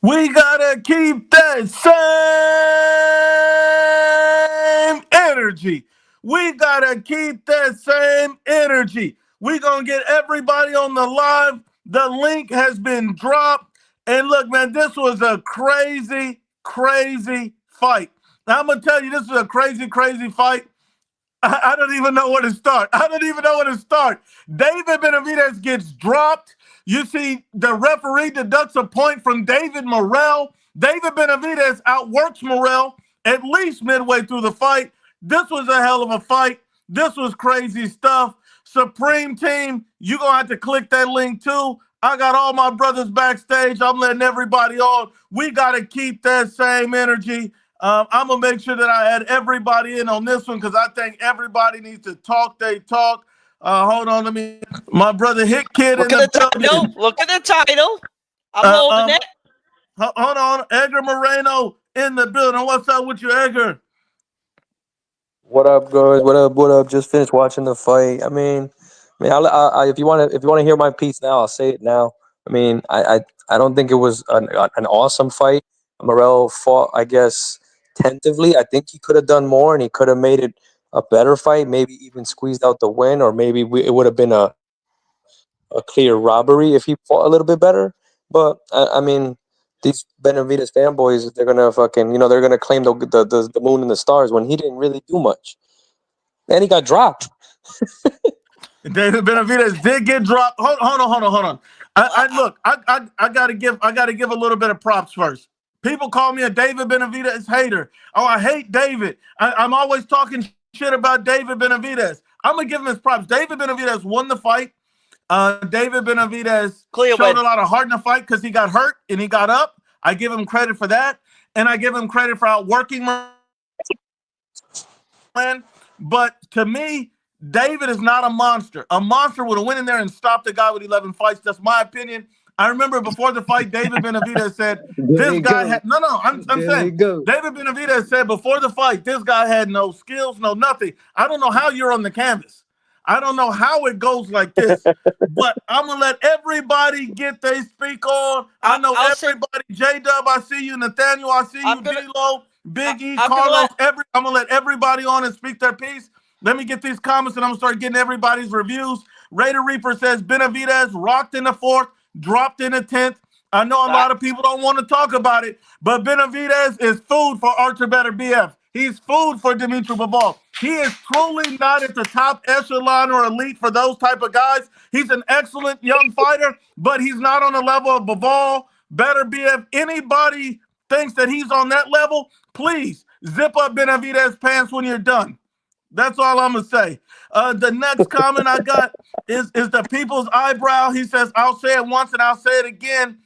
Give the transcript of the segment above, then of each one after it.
We gotta keep that same energy. We gotta keep that same energy. We gonna get everybody on the live. The link has been dropped. And look, man, this was a crazy, crazy fight. Now I'm gonna tell you, this is a crazy, crazy fight. I don't even know where to start. I don't even know where to start. David Benavidez gets dropped. You see, the referee deducts a point from David Morrell. David Benavidez outworks Morrell at least midway through the fight. This was a hell of a fight. This was crazy stuff. Supreme Team, you're going to have to click that link too. I got all my brothers backstage. I'm letting everybody on. We got to keep that same energy. I'm gonna make sure that I add everybody in on this one because I think everybody needs to talk. They talk. Hold on, let me. My brother Hit Kid in Look at the the title. building. Look at the title. I'm Uh, holding um, it. Hold on, Edgar Moreno in the building. What's up with you, Edgar? What up, guys? What up? What up? Just finished watching the fight. If you want to hear my piece now, I'll say it now. I don't think it was an awesome fight. Morel fought, I guess, tentatively. I think he could have done more, and he could have made it a better fight. Maybe even squeezed out the win, or maybe it would have been a clear robbery if he fought a little bit better. But I mean, these Benavides fanboys, they're gonna they're gonna claim the moon and the stars when he didn't really do much, and he got dropped. David Benavidez did get dropped. Hold on. I look. I gotta give a little bit of props first. People call me a David Benavidez hater. Oh, I hate David. I'm always talking shit about David Benavidez. I'm gonna give him his props. David Benavidez won the fight. David Benavidez Clear showed win. a lot of heart in the fight because he got hurt and he got up. I give him credit for that, and I give him credit for outworking man. But to me, David is not a monster. A monster would have went in there and stopped the guy with 11 fights. That's my opinion. I remember before the fight, David Benavidez said There this you guy go. had no. I'm There you saying go. David Benavidez said before the fight, this guy had no skills, no nothing. I don't know how you're on the canvas. I don't know how it goes like this, but I'm gonna let everybody get their speak on. I know I'll say everybody. J Dub, I see you. Nathaniel, I see you. I'm gonna D-Lo, Big E, I'm gonna Carlos. let I'm gonna let everybody on and speak their piece. Let me get these comments and I'm gonna start getting everybody's reviews. Raider Reaper says Benavidez rocked in the fourth, dropped in the 10th. I know a lot of people don't want to talk about it, but Benavidez is food for Archer Better BF. He's food for Dimitri Bivol. He is truly not at the top echelon or elite for those type of guys. He's an excellent young fighter, but he's not on the level of Bivol, Better BF. Anybody thinks that he's on that level, please zip up Benavidez pants when you're done. That's all I'm gonna say. The next comment I got is the people's eyebrow. He says, "I'll say it once and I'll say it again.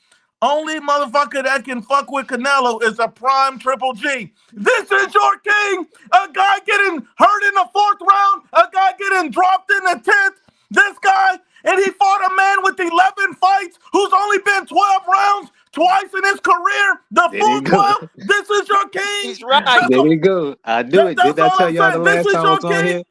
Only motherfucker that can fuck with Canelo is a prime Triple G. This is your king. A guy getting hurt in the fourth round. A guy getting dropped in the 10th. This guy, and he fought a man with 11 fights who's only been 12 rounds twice in his career. The There full you go. 12. This is your king. he's right. That's There all, you go. I knew it. that's Didn't I all tell I'm y'all the saying. This last is time I your was on king. here?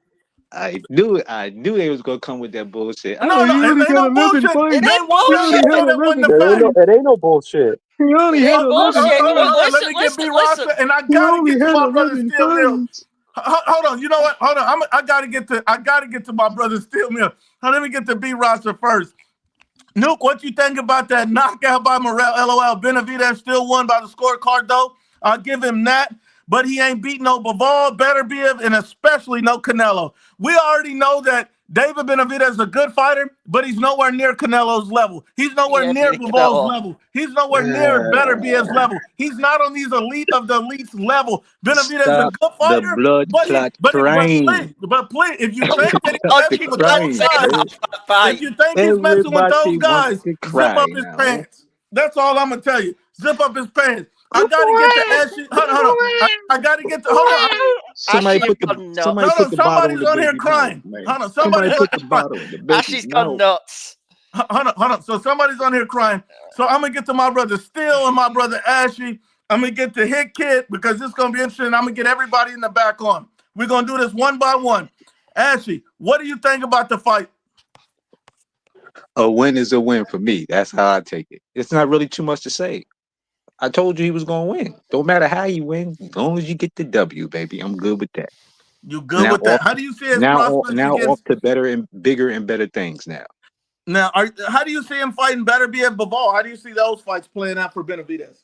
I knew it. I knew they was gonna come with that bullshit. No, Oh, he it only ain't got no 11 bullshit. It fights. Name ain't one He UFC only bullshit. had that wasn't 11. a fact. It ain't no bullshit. He only It had ain't 11 bullshit. Hold fights. on. Let Listen, me get listen, B listen. Rasta, and I He gotta only get to had my brother 11 Steel Mill. fights. Hold on. You know what? Hold on. I gotta get to my brother Steel Mill. Let me get to B Rasta first. Nuke, what you think about that knockout by Morrell? LOL. Benavidez still won by the scorecard, though. I'll give him that. But he ain't beat no Bivol, Better be, and especially no Canelo. We already know that David Benavidez is a good fighter, but he's nowhere near Canelo's level. He's nowhere He ain't near beating Bivol's Canelo. level. He's nowhere near Better Be's level. He's not on these elite of the elites level. Benavidez is a Stop good the fighter, blood but clot train. please, if you think that he's Stop Don't the you messing with don't those crying, say guys, that man. for the if fight. you think he's messing with those Everybody wants guys, to zip cry up his now. pants. That's all I'm gonna tell you. Zip up his pants. I gotta get to Ashley. Hold on. I gotta get to. Hold on. Somebody Ashley's put the gone somebody Hold put on. the nuts. bottle in Somebody's the on here baby's mouth, crying. man. Hold on. Somebody Somebody's on put the here crying. bottle in the baby's Ashley's gone mouth. nuts. Hold on. So somebody's on here crying. So I'm gonna get to my brother Steele and my brother Ashley. I'm gonna get to Hit Kid because this is gonna be interesting. I'm gonna get everybody in the back on. We're gonna do this one by one. Ashley, what do you think about the fight? A win is a win for me. That's how I take it. It's not really too much to say. I told you he was gonna win. Don't matter how he win, as long as you get the W, baby. I'm good with that. You good with that? How do you see his prospects Now off against? to better and bigger and better things now. Now, how do you see him fighting Benavidez Bivol? How do you see those fights playing out for Benavidez?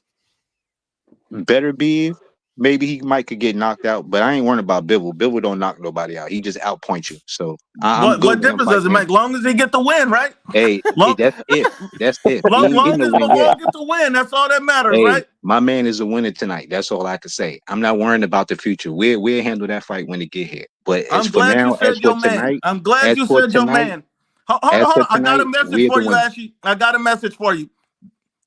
Better be. Maybe he might could get knocked out, but I ain't worrying about Bivol. Bivol don't knock nobody out. He just outpoints you. So I'm good. What difference does it make? Long as he get the win, right? Hey, that's it. That's it. He ain't Long getting as the win Bivol yet. get the win, that's all that matters, Hey, right? my man is a winner tonight. That's all I can say. I'm not worrying about the future. We'll handle that fight when it get here. But as I'm for glad now, you said as for your man. tonight, I'm glad as you for said your tonight, man. Hold on. I got a message we're for the you, winners. Ashley. I got a message for you.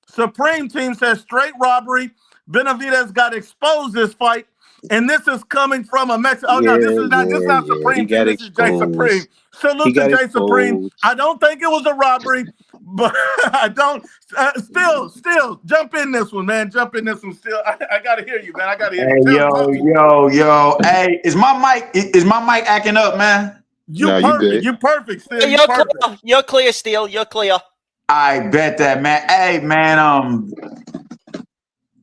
Supreme Team says straight robbery. Benavidez got exposed this fight, and this is coming from a Mexican. Oh no, this is not He Supreme Team. got This is Jay Supreme. exposed. Salute to Jay Supreme. I don't think it was a robbery, but I don't. Still, jump in this one, man. Jump in this one. Still, I gotta hear you, man. I gotta hear you. Hey, yo. Hey, is my mic acting up, man? You You perfect. good. You perfect. Still, you perfect. You're clear, Steele. You're clear. I bet that, man. Hey, man.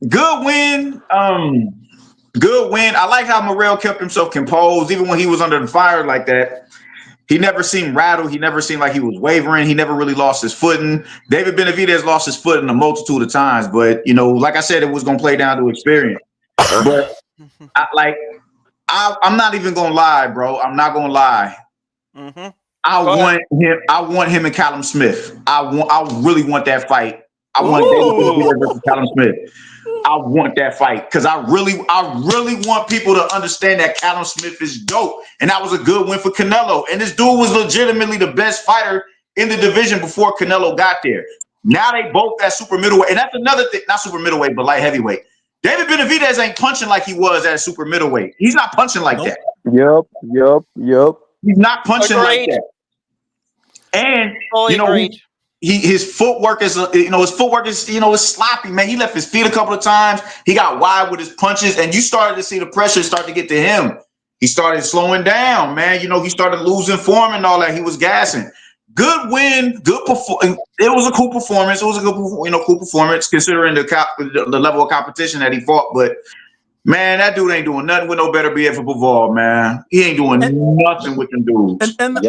Good win. Good win. I like how Morrell kept himself composed, even when he was under the fire like that. He never seemed rattled. He never seemed like he was wavering. He never really lost his footing. David Benavidez lost his footing a multitude of times, but like I said, it was going to play down to experience. But I'm not even going to lie, bro. I'm not going to lie. Mm-hmm. I want him and Callum Smith. I really want that fight. I want David versus Callum Smith. I want that fight because I really want people to understand that Callum Smith is dope, and that was a good win for Canelo. And this dude was legitimately the best fighter in the division before Canelo got there. Now they both at super middleweight, and that's another thing. Not super middleweight, but light heavyweight. David Benavidez ain't punching like he was at super middleweight. He's not punching like that. Yep. He's not punching like that. And his footwork is is sloppy, man. He left his feet a couple of times. He got wide with his punches, and you started to see the pressure start to get to him. He started slowing down, man. He started losing form and all that. He was gassing. Good win, good performance. It was a cool performance. It was a good, cool performance considering the level of competition that he fought. But man, that dude ain't doing nothing with no better BF for Bivol, man. He ain't doing nothing with them dudes. And the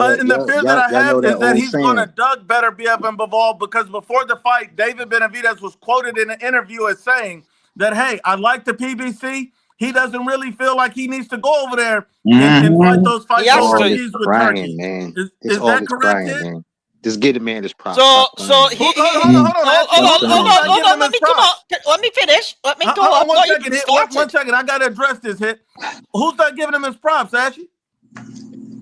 fear that I have is that he's going to Doug better BF and Bivol because before the fight, David Benavidez was quoted in an interview as saying that, hey, I like the PBC. He doesn't really feel like he needs to go over there and fight those fights overseas with Turkey. Man. Is that correct, man? Just get a man this props. Hold on. Let me finish. Let me go. One second. I got to address this hit. Who's not giving him his props, Ashley?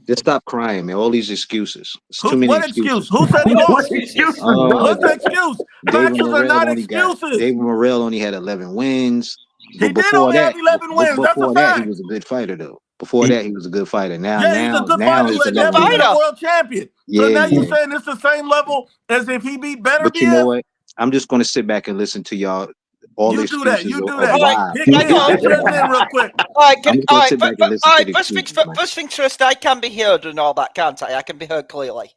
Just stop crying, man. All these excuses. It's too many excuses. Who said he lost? What's the excuse? Matches are not excuses. David Morrell only had 11 wins. He did only have 11 wins. That's a fact. He was a good fighter, though. Before that, he was a good fighter. Now he's a good fighter. He's never been a world champion. So now you're saying it's the same level as if he beat better. But you know what? I'm just going to sit back and listen to y'all. You do that. All right, real quick. All right. First things first. I can be heard and all that, can't I? I can be heard clearly.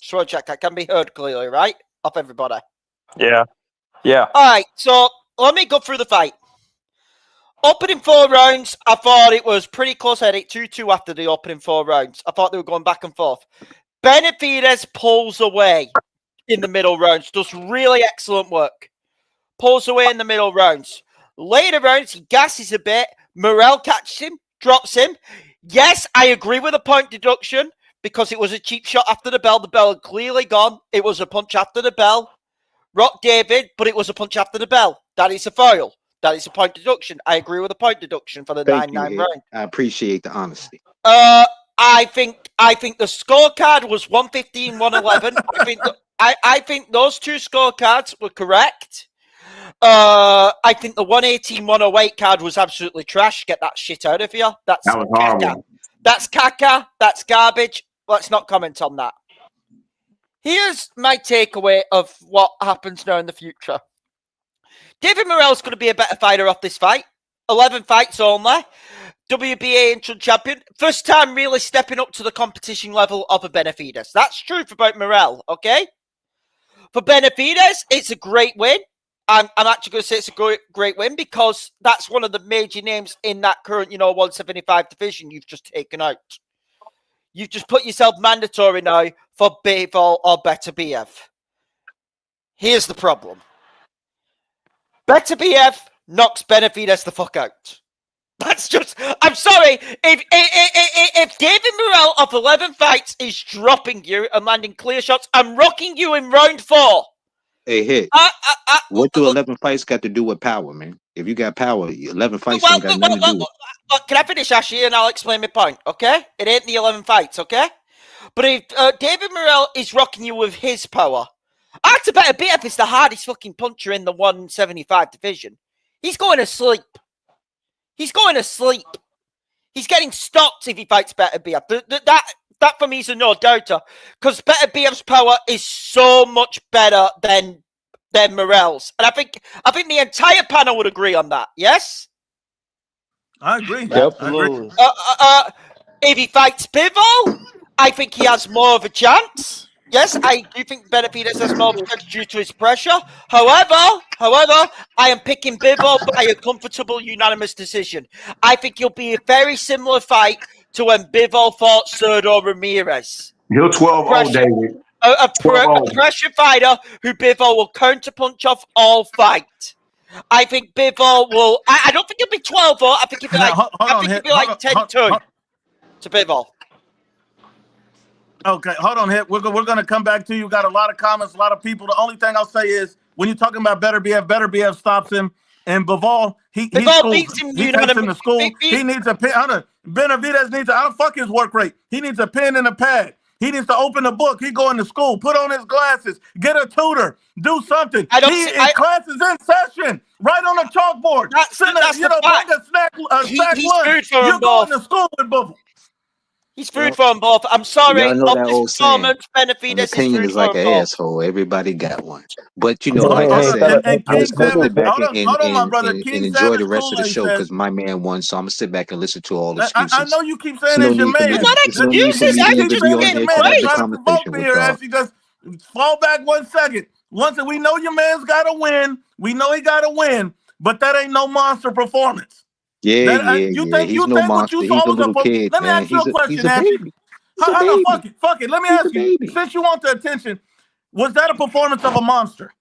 So check. I can be heard clearly, right? Off everybody. Yeah. All right. So let me go through the fight. Opening 4 rounds, I thought it was pretty close. I had it 2-2 after the opening 4 rounds. I thought they were going back and forth. Benavidez pulls away in the middle rounds. Does really excellent work. Pulls away in the middle rounds. Later rounds, he gasses a bit. Morrell catches him, drops him. Yes, I agree with the point deduction because it was a cheap shot after the bell. The bell had clearly gone. It was a punch after the bell. Rock David, but it was a punch after the bell. That is a foul. That is a point deduction. I agree with the point deduction for the 9-9 round. I appreciate the honesty. I think the scorecard was 115, 111. I think those 2 scorecards were correct. I think the 118, 108 card was absolutely trash. Get that shit out of here. That was horrible. That's caca. That's garbage. Let's not comment on that. Here's my takeaway of what happens now in the future. David Morrell's going to be a better fighter off this fight. 11 fights only. WBA interim champion. First time really stepping up to the competition level of a Benavidez. That's true about Morrell, okay? For Benavidez, it's a great win. I'm actually going to say it's a great win because that's one of the major names in that current, 175 division you've just taken out. You've just put yourself mandatory now for Bivol or Benavidez. Here's the problem. Benavidez knocks Benavidez the fuck out. That's just, I'm sorry, if David Morrell of 11 fights is dropping you and landing clear shots, I'm rocking you in round 4. Hey, Hit. What do 11 fights got to do with power, man? If you got power, 11 fights ain't got nothing to do with it. Can I finish, Ashley, and I'll explain my point, okay? It ain't the 11 fights, okay? But if David Morrell is rocking you with his power, that's a better beat if it's the hardest fucking puncher in the 175 division. He's going to sleep. He's going to sleep. He's getting stopped if he fights Benavidez. That for me is a no-doubter. Because Benavidez's power is so much better than Morrell's. And I think the entire panel would agree on that. Yes? I agree. Absolutely. If he fights Bivol, I think he has more of a chance. Yes, I do think Benavidez has more of a chance due to his pressure. However, I am picking Bivol by a comfortable unanimous decision. I think it'll be a very similar fight to when Bivol fought Sergio Ramirez. He'll 12-0, David. A pressure fighter who Bivol will counterpunch off all fight. I think Bivol will. I don't think it'll be 12-0. I think it'll be like 10-2 to Bivol. Okay, hold on, Hit. We're going to come back to you. Got a lot of comments, a lot of people. The only thing I'll say is when you're talking about Benavidez stops him. And Bivol, he takes him to school. He needs a pin. Benavidez needs fuck his work rate. He needs a pen and a pad. He needs to open a book. He going to school. Put on his glasses. Get a tutor. Do something. Class is in session. Right on the chalkboard. That's bring a snack lunch. You're going to school with Bivol. He's food for them both. I'm sorry. Y'all know that old saying, Benavidez opinion is like an asshole. Everybody got one. But like I said, I'm just going to sit back and enjoy the rest of the show because my man won. So I'm going to sit back and listen to all the excuses. I know you keep saying it's your man. It's not excuses. I just getting praise. She just fall back 1 second. Once we know your man's got to win. We know he got to win. But that ain't no monster performance. Yeah. He's no monster. He's a little kid. Let me ask you a question, Ashley. Fuck it. Let me ask you. Since you want the attention, was that a performance of a monster?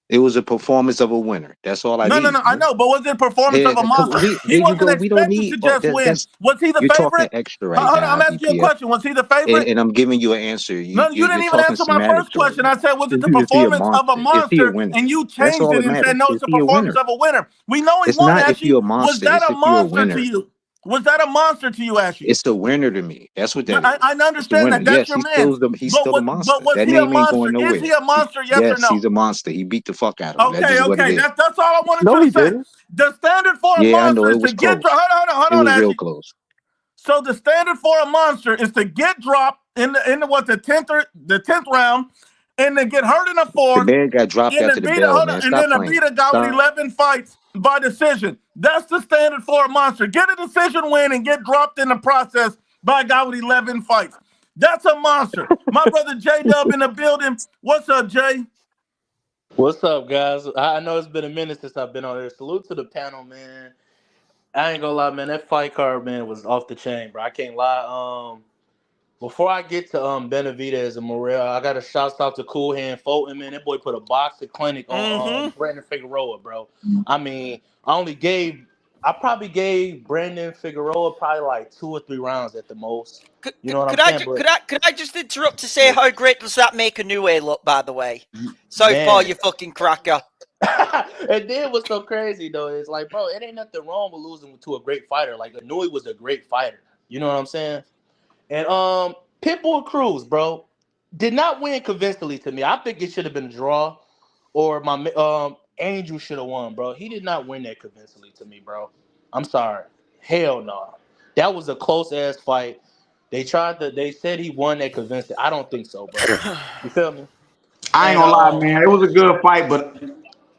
It was a performance of a winner. That's all I need. No. I know, but was it a performance of a monster? He wasn't expected to just win. Was he the favorite? Talking extra right now, I'm asking you a question. Was he the favorite? And I'm giving you an answer. You didn't even answer my first question. I said, was it the performance of a monster? And you changed it and said, no, it's a performance of a winner. We know he won, Ashley. Was that a monster to you? Was that a monster to you, Ashley? It's a winner to me. That's what that is. I understand that. That's your man. He's still a monster. But was he a monster? Is he a monster, yes or no? Yes, he's a monster. He beat the fuck out of him. Okay. That's all I wanted to say. The standard for a monster is to get... Hold on, Ashley. Real close. So the standard for a monster is to get dropped in the 10th round, and then get hurt in the 4th. The man got dropped after the bell, man. And then beat a guy with 11 fights by decision. That's the standard for a monster. Get a decision win and get dropped in the process by a guy with 11 fights. That's a monster. My brother J-Dub in the building. What's up, Jay? What's up, guys? I know it's been a minute since I've been on there. Salute to the panel, man. I ain't gonna lie, man. That fight card, man, was off the chain, bro. I can't lie. Before I get to Benavidez and Morrell, I got a shout out to Cool Hand Fulton, man. That boy put a boxing clinic on Brandon Figueroa, bro. I mean, I probably gave Brandon Figueroa probably like 2 or 3 rounds at the most. You know what I'm saying? Could I just interrupt to say how great does that make Inoue look, by the way? So far, you fucking cracker. And then what's so crazy, though, is like, bro, it ain't nothing wrong with losing to a great fighter. Like, Inoue was a great fighter. You know what I'm saying? And Pitbull Cruz, bro, did not win convincingly to me. I think it should have been a draw, or my Angel should have won, bro. He did not win that convincingly to me, bro. I'm sorry. Hell no. That was a close-ass fight. They said he won that convincing. I don't think so, bro. You feel me? I ain't gonna lie, man. It was a good fight, but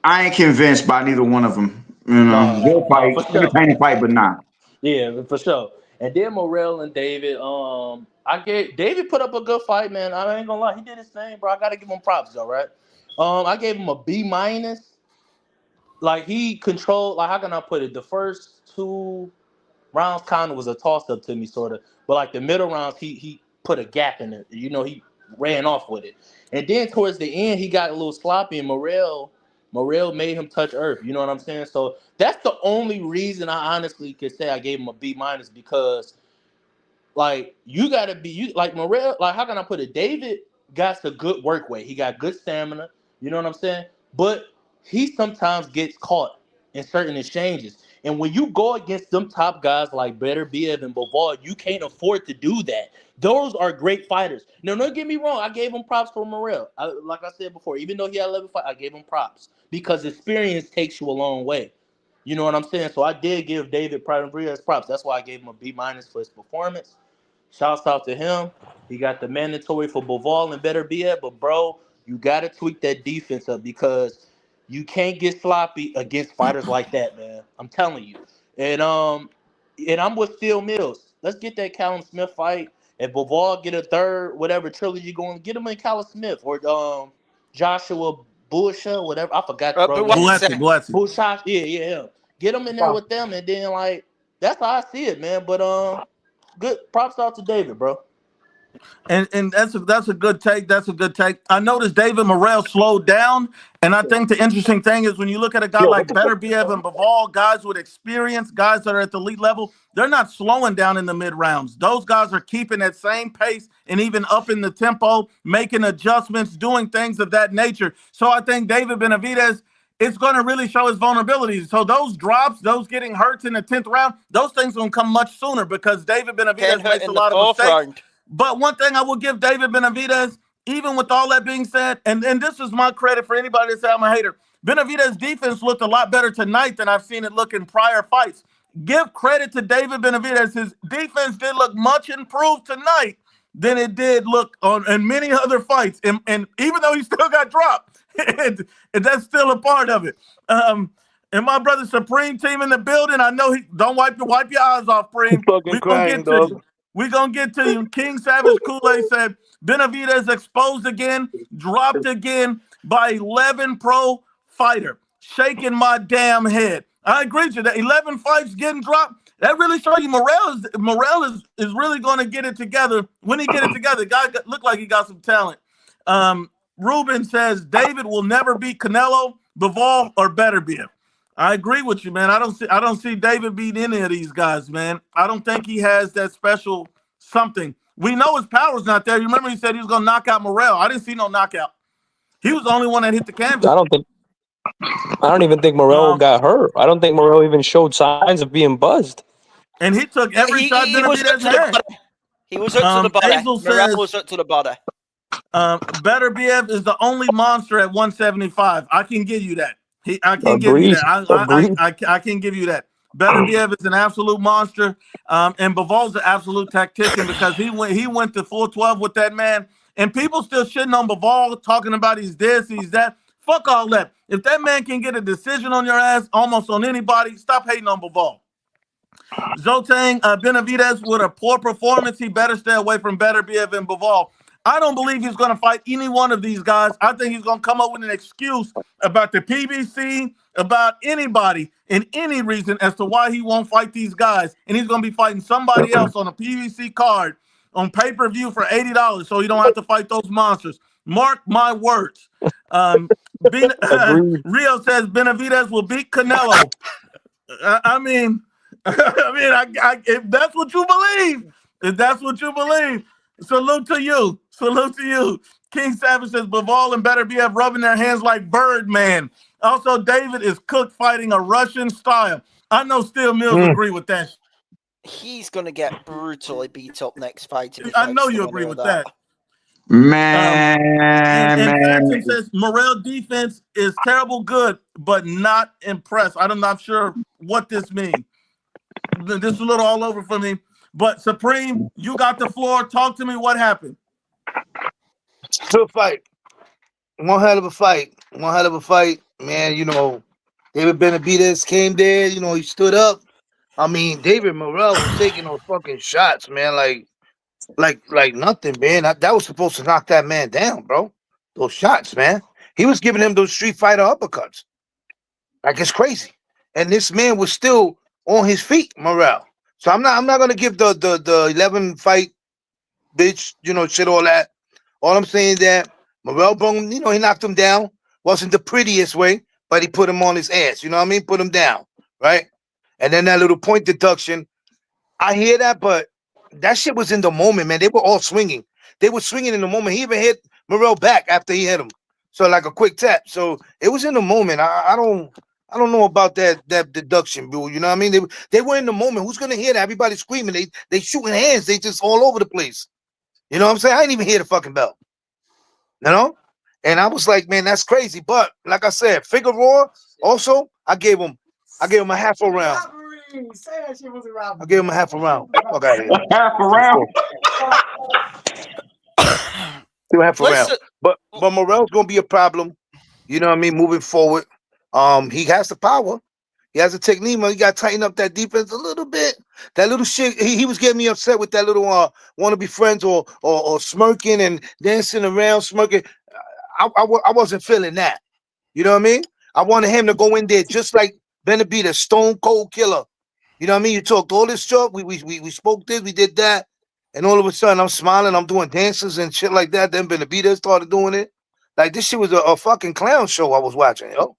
I ain't convinced by neither one of them. You know, good fight, entertaining fight, but not. Yeah, for sure. And then Morrell and David, David put up a good fight, man. I ain't gonna lie, he did his thing, bro. I gotta give him props, though, right? I gave him a B-. like he controlled. Like how can I put it? The first 2 rounds kind of was a toss up to me, sort of. But like the middle rounds, he put a gap in it. You know, he ran off with it. And then towards the end, he got a little sloppy, and Morrell made him touch earth. You know what I'm saying? So that's the only reason I honestly could say I gave him a B- because like you gotta be like Morrell, like how can I put it? David got a good work rate. He got good stamina. You know what I'm saying? But he sometimes gets caught in certain exchanges. And when you go against them top guys like Benavidez and Bivol, you can't afford to do that. Those are great fighters. Now, don't get me wrong. I gave him props for Morrell. Like I said before, even though he had 11 fights, I gave him props because experience takes you a long way. You know what I'm saying? So I did give David Benavidez props. That's why I gave him a B- for his performance. Shouts out to him. He got the mandatory for Bivol and Benavidez, but bro, you gotta tweak that defense up because you can't get sloppy against fighters like that, man. I'm telling you. And I'm with Steel Mills. Let's get that Callum Smith fight. If Bivol get a third, whatever trilogy going, get him in Callum Smith or Joshua Bullsha, whatever. I forgot the brother name. Blessing. Bullshot, yeah. Get him in there with them, and then like that's how I see it, man. But good props out to David, bro. And that's a good take. That's a good take. I noticed David Morrell slowed down, and I think the interesting thing is when you look at a guy like Benavidez and Bivol, guys with experience, guys that are at the elite level, they're not slowing down in the mid rounds. Those guys are keeping that same pace and even up in the tempo, making adjustments, doing things of that nature. So I think David Benavidez, it's going to really show his vulnerabilities. So those drops, those getting hurt in the 10th round, those things going to come much sooner because David Benavidez makes a lot of mistakes. Round. But one thing I will give David Benavidez, even with all that being said, and this is my credit for anybody that say I'm a hater, Benavidez' defense looked a lot better tonight than I've seen it look in prior fights. Give credit to David Benavidez. His defense did look much improved tonight than it did look in many other fights. And even though he still got dropped, and that's still a part of it. And my brother Supreme team in the building, I know he don't wipe your eyes off, Supreme. We're going to get to you. We're going to get to you. King Savage Kool-Aid said, Benavidez exposed again, dropped again by 11 pro fighter. Shaking my damn head. I agree with you. That 11 fights getting dropped, that really shows you Morrell is really going to get it together. When he get it together, guy look like he got some talent. Ruben says, David will never beat Canelo, Bivol, or Benavidez. I agree with you, man. I don't see David beating any of these guys, man. I don't think he has that special something. We know his power's not there. You remember he said he was going to knock out Morrell. I didn't see no knockout. He was the only one that hit the canvas. I don't even think Morrell got hurt. I don't think Morrell even showed signs of being buzzed. And he took every shot Benavidez had. He was up to the body. Morrell was up to the body. Benavidez is the only monster at 175. I can give you that. I can give you that. I can give you that. Benavidez is an absolute monster, and Bivol's an absolute tactician because he went to full 12 with that man, and people still shitting on Bivol, talking about he's this, he's that. Fuck all that. If that man can get a decision on your ass, almost on anybody, stop hating on Bivol. Zotang, Benavidez with a poor performance, he better stay away from Benavidez and Bivol. I don't believe he's going to fight any one of these guys. I think he's going to come up with an excuse about the PBC, about anybody, and any reason as to why he won't fight these guys. And he's going to be fighting somebody else on a PBC card on pay-per-view for $80 so he don't have to fight those monsters. Mark my words. Rio says Benavidez will beat Canelo. If that's what you believe, salute to you. King Savage says Bivol and Benavidez rubbing their hands like Birdman. Also, David is cooked fighting a Russian style. I know Steel Mills agree with that. He's going to get brutally beat up next fight. I know you agree with that. Man, and Faction says Morrell defense is terrible good, but not impressed. I'm not sure what this means. This is a little all over for me. But Supreme, you got the floor. Talk to me. What happened? Good fight. One hell of a fight. Man, David Benavidez came there. He stood up. I mean, David Morrell was taking those fucking shots, man. Like nothing, man. That was supposed to knock that man down, bro. Those shots, man. He was giving him those Street Fighter uppercuts. Like it's crazy. And this man was still on his feet, Morrell. So I'm not gonna give the 11 fight bitch, shit, all that. All I'm saying is that Morrell Bone, he knocked him down. Wasn't the prettiest way, but he put him on his ass. You know what I mean? Put him down, right? And then that little point deduction, I hear that, but that shit was in the moment, man. They were all swinging. They were swinging in the moment. He even hit Morrell back after he hit him. So like a quick tap. So it was in the moment. I don't know about that deduction, boo. You know what I mean? They were in the moment. Who's gonna hear that? Everybody screaming. They shooting hands. They just all over the place. You know what I'm saying? I didn't even hear the fucking bell. You know? And I was like, man, that's crazy. But like I said, Figueroa, also, I gave him a half a round. I gave him a half a round. Fuck out of here. Half a round. Half a round. But Morrell's gonna be a problem. You know what I mean? Moving forward. He has the power. He has a technique, man. He got to tighten up that defense a little bit. That little shit, he was getting me upset with that little want to be friends or smirking and dancing around, smirking. I wasn't feeling that. You know what I mean? I wanted him to go in there just like Benavidez, stone cold killer. You know what I mean? You talked all this stuff. We spoke this, we did that, and all of a sudden I'm smiling, I'm doing dances and shit like that. Then Benavidez started doing it. Like this shit was a fucking clown show I was watching, yo.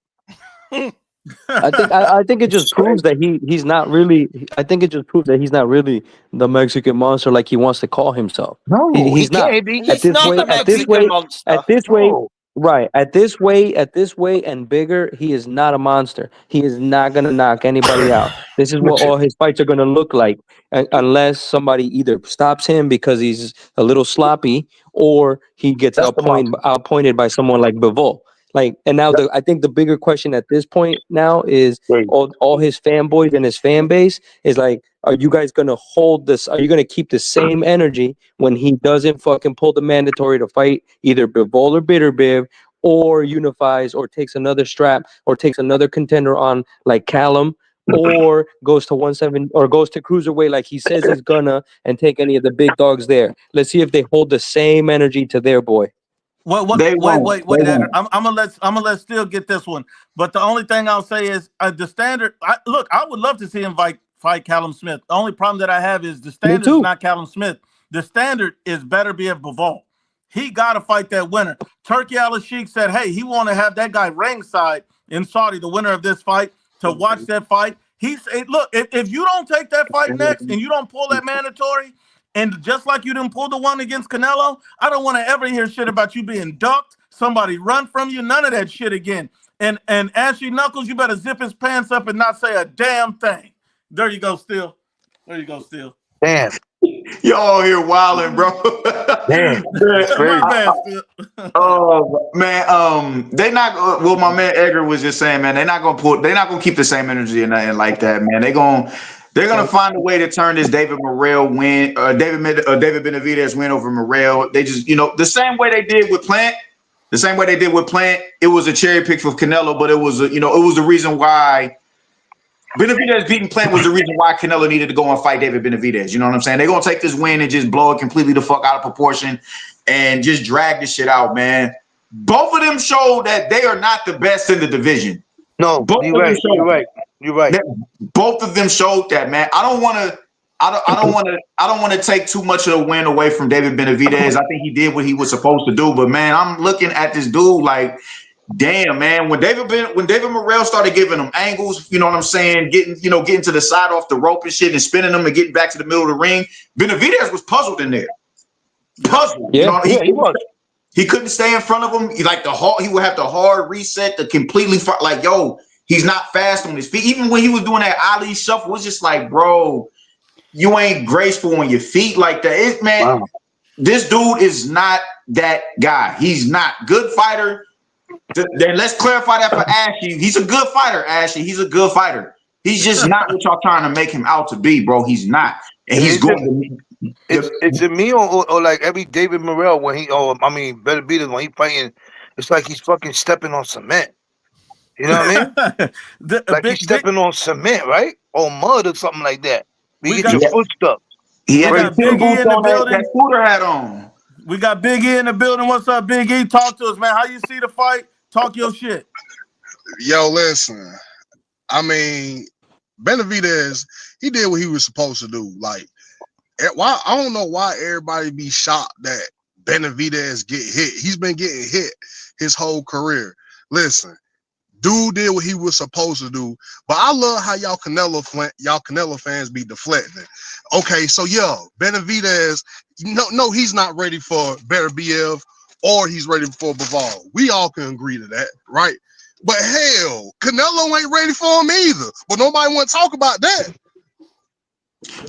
I think it just proves that he's not really. I think it just proves that he's not really the Mexican monster like he wants to call himself. No, he's not. He's not the Mexican monster. At this way, right? At this way, and bigger, he is not a monster. He is not gonna knock anybody out. This is what all his fights are gonna look like, unless somebody either stops him because he's a little sloppy, or he gets outpointed by someone like Bivol. Like, and now I think the bigger question at this point now is all his fanboys and his fan base is like, are you guys gonna hold this? Are you gonna keep the same energy when he doesn't fucking pull the mandatory to fight either Bivol or Bitterbiv, or unifies or takes another strap or takes another contender on like Callum, or goes to 170 or goes to cruiserweight like he says he's gonna, and take any of the big dogs there? Let's see if they hold the same energy to their boy. Wait, Edgar. I'm gonna let Steele get this one. But the only thing I'll say is the standard. I would love to see him fight Callum Smith. The only problem that I have is the standard is not Callum Smith. The standard is Beterbiev Bivol. He got to fight that winner. Turki Al-Sheikh said, hey, he want to have that guy ringside in Saudi, the winner of this fight, to watch that fight. He said, look, if you don't take that fight next and you don't pull that mandatory, and just like you didn't pull the one against Canelo, I don't want to ever hear shit about you being ducked, somebody run from you, none of that shit again. And Ashley Knuckles, you better zip his pants up and not say a damn thing. There you go, Steele. Damn. Y'all here wilding, bro. Damn. Oh man, they not. Well, my man Edgar was just saying, man, they're not gonna keep the same energy and nothing like that, man. They're gonna find a way to turn this David Morrell win, David Benavidez win over Morrell. They just, the same way they did with Plant. It was a cherry pick for Canelo, but it was the reason why Benavidez beating Plant was the reason why Canelo needed to go and fight David Benavidez. You know what I'm saying? They're gonna take this win and just blow it completely the fuck out of proportion and just drag this shit out, man. Both of them showed that they are not the best in the division. No, you're right. Both of them showed that, man. I don't want to take too much of the win away from David Benavidez. I think he did what he was supposed to do, but man, I'm looking at this dude like, damn, man. When David Morrell started giving him angles, you know what I'm saying, getting to the side off the rope and shit and spinning them and getting back to the middle of the ring, Benavidez was puzzled in there. Yeah, he was. He couldn't stay in front of him. He would have the hard reset to completely like, yo, he's not fast on his feet. Even when he was doing that Ali shuffle, it was just like, bro, you ain't graceful on your feet like that. Wow. This dude is not that guy. He's not good fighter. Then let's clarify that for Ashley. He's a good fighter, Ashley. He's a good fighter. He's just not what y'all trying to make him out to be, bro. He's not. And he's going. It's in me or like every David Morrell when Benavidez when he fighting, it's like he's fucking stepping on cement. You know what I mean? He's stepping on cement, right? Or mud or something like that. You get your foot stuck. We got Big E in the building. That scooter hat on. We got Big E in the building. What's up, Big E? Talk to us, man. How you see the fight? Talk your shit. Yo, listen. I mean, Benavidez, he did what he was supposed to do. Like, why? I don't know why everybody be shocked that Benavidez get hit. He's been getting hit his whole career. Listen, dude did what he was supposed to do. But I love how y'all Canelo fans be deflecting. Okay, so Benavidez, no, he's not ready for Benavidez or he's ready for Bivol. We all can agree to that, right? But hell, Canelo ain't ready for him either. But nobody want to talk about that.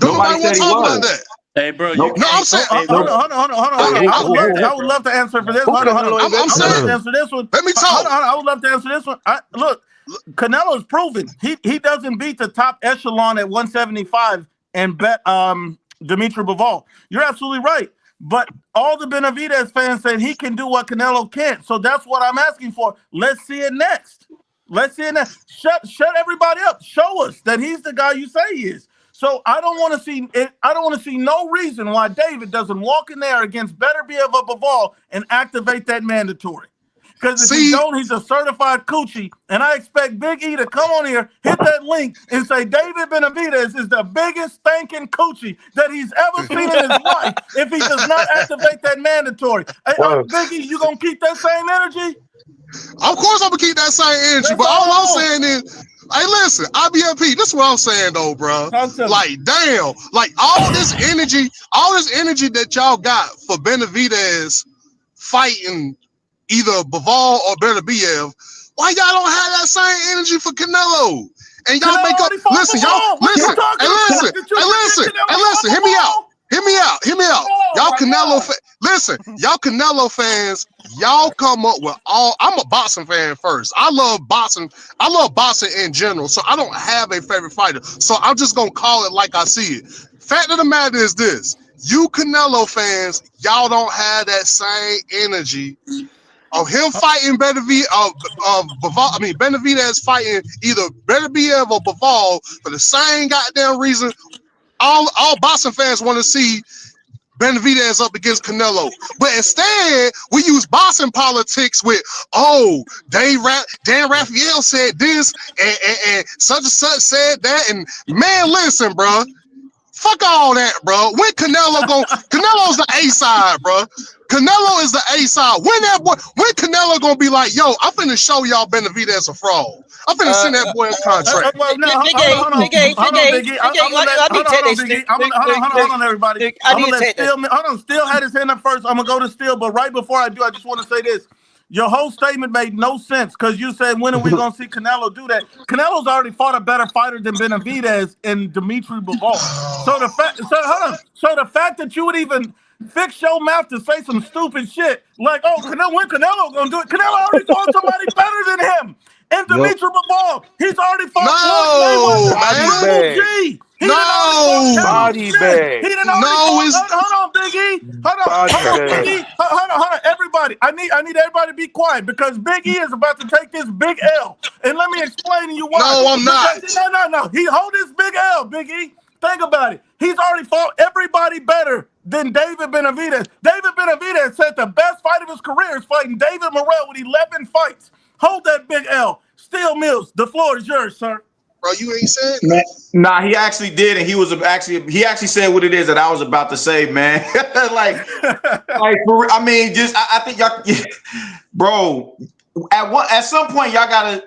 Nobody want to talk about that. Hey, bro. I'm saying. Hold on. I would love to answer for this. Hold on. I'm saying. Answer this one. Let me talk. Hold on. I would love to answer this one. Look, Canelo's proven he doesn't beat the top echelon at 175 and bet Dimitri Bivol. You're absolutely right. But all the Benavidez fans said he can do what Canelo can't. So that's what I'm asking for. Let's see it next. Shut everybody up. Show us that he's the guy you say he is. So I don't want to see it. I don't want to see no reason why David doesn't walk in there against Benavidez Bivol and activate that mandatory. Because if he don't, he's a certified coochie. And I expect Big E to come on here, hit that link, and say David Benavidez is the biggest stinking coochie that he's ever seen in his life if he does not activate that mandatory. Hey, Big E, you going to keep that same energy? Of course I'm going to keep that same energy. But all I'm saying is, hey, listen, IBFP, this is what I'm saying, though, bro. Like, damn. Like, all this energy that y'all got for Benavidez fighting either Bivol or Benavidez, why y'all don't have that same energy for Canelo? And y'all make up. Listen, hear me out. Y'all Canelo y'all Canelo fans, y'all come up with I'm a boxing fan first. I love boxing in general. So I don't have a favorite fighter. So I'm just gonna call it like I see it. Fact of the matter is this: you Canelo fans, y'all don't have that same energy of him fighting Benavidez fighting either Benavidez or Bivol for the same goddamn reason. All boxing fans want to see Benavidez up against Canelo, but instead we use boxing politics with Dan Raphael said this and such and such said that, and man, listen, bro. Fuck all that, bro. When Canelo's the A side, bro. Canelo is the A side. When Canelo gonna be like, yo, I'm finna show y'all Benavidez a fraud. I'm finna send that boy a contract. Hold on, everybody. Still had his hand up first. I'm gonna go to Steele, but right before I do, I just want to say this. Your whole statement made no sense because you said, when are we going to see Canelo do that? Canelo's already fought a better fighter than Benavidez and Dimitri Bivol. So the fact that you would even fix your mouth to say some stupid shit like, when Canelo going to do it? Canelo already fought somebody better than him. And Dimitri Bivol, he's already fought G. Body bag. Hold on, Big E. Hold on, everybody. I need everybody to be quiet because Big E is about to take this big L. And let me explain to you why. No, I'm not. No. He hold this big L, Big E. Think about it. He's already fought everybody better than David Benavidez. David Benavidez said the best fight of his career is fighting David Morrell with 11 fights. Hold that big L. Steele Mills, the floor is yours, sir. Bro, you ain't said Nah, he actually did, and he actually said what it is that I was about to say, man. I think y'all, bro. At some point, y'all gotta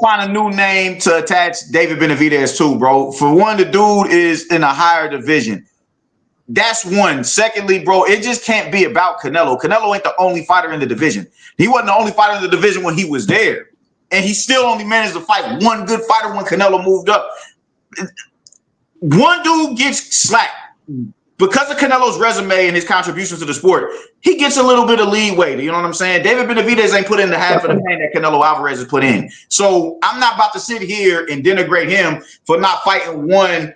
find a new name to attach David Benavidez to, bro. For one, the dude is in a higher division. That's one. Secondly, bro, it just can't be about Canelo. Canelo ain't the only fighter in the division. He wasn't the only fighter in the division when he was there. And he still only managed to fight one good fighter when Canelo moved up. One dude gets slapped. Because of Canelo's resume and his contributions to the sport, he gets a little bit of leeway. You know what I'm saying? David Benavidez ain't put in the half of the pain that Canelo Alvarez has put in. So I'm not about to sit here and denigrate him for not fighting one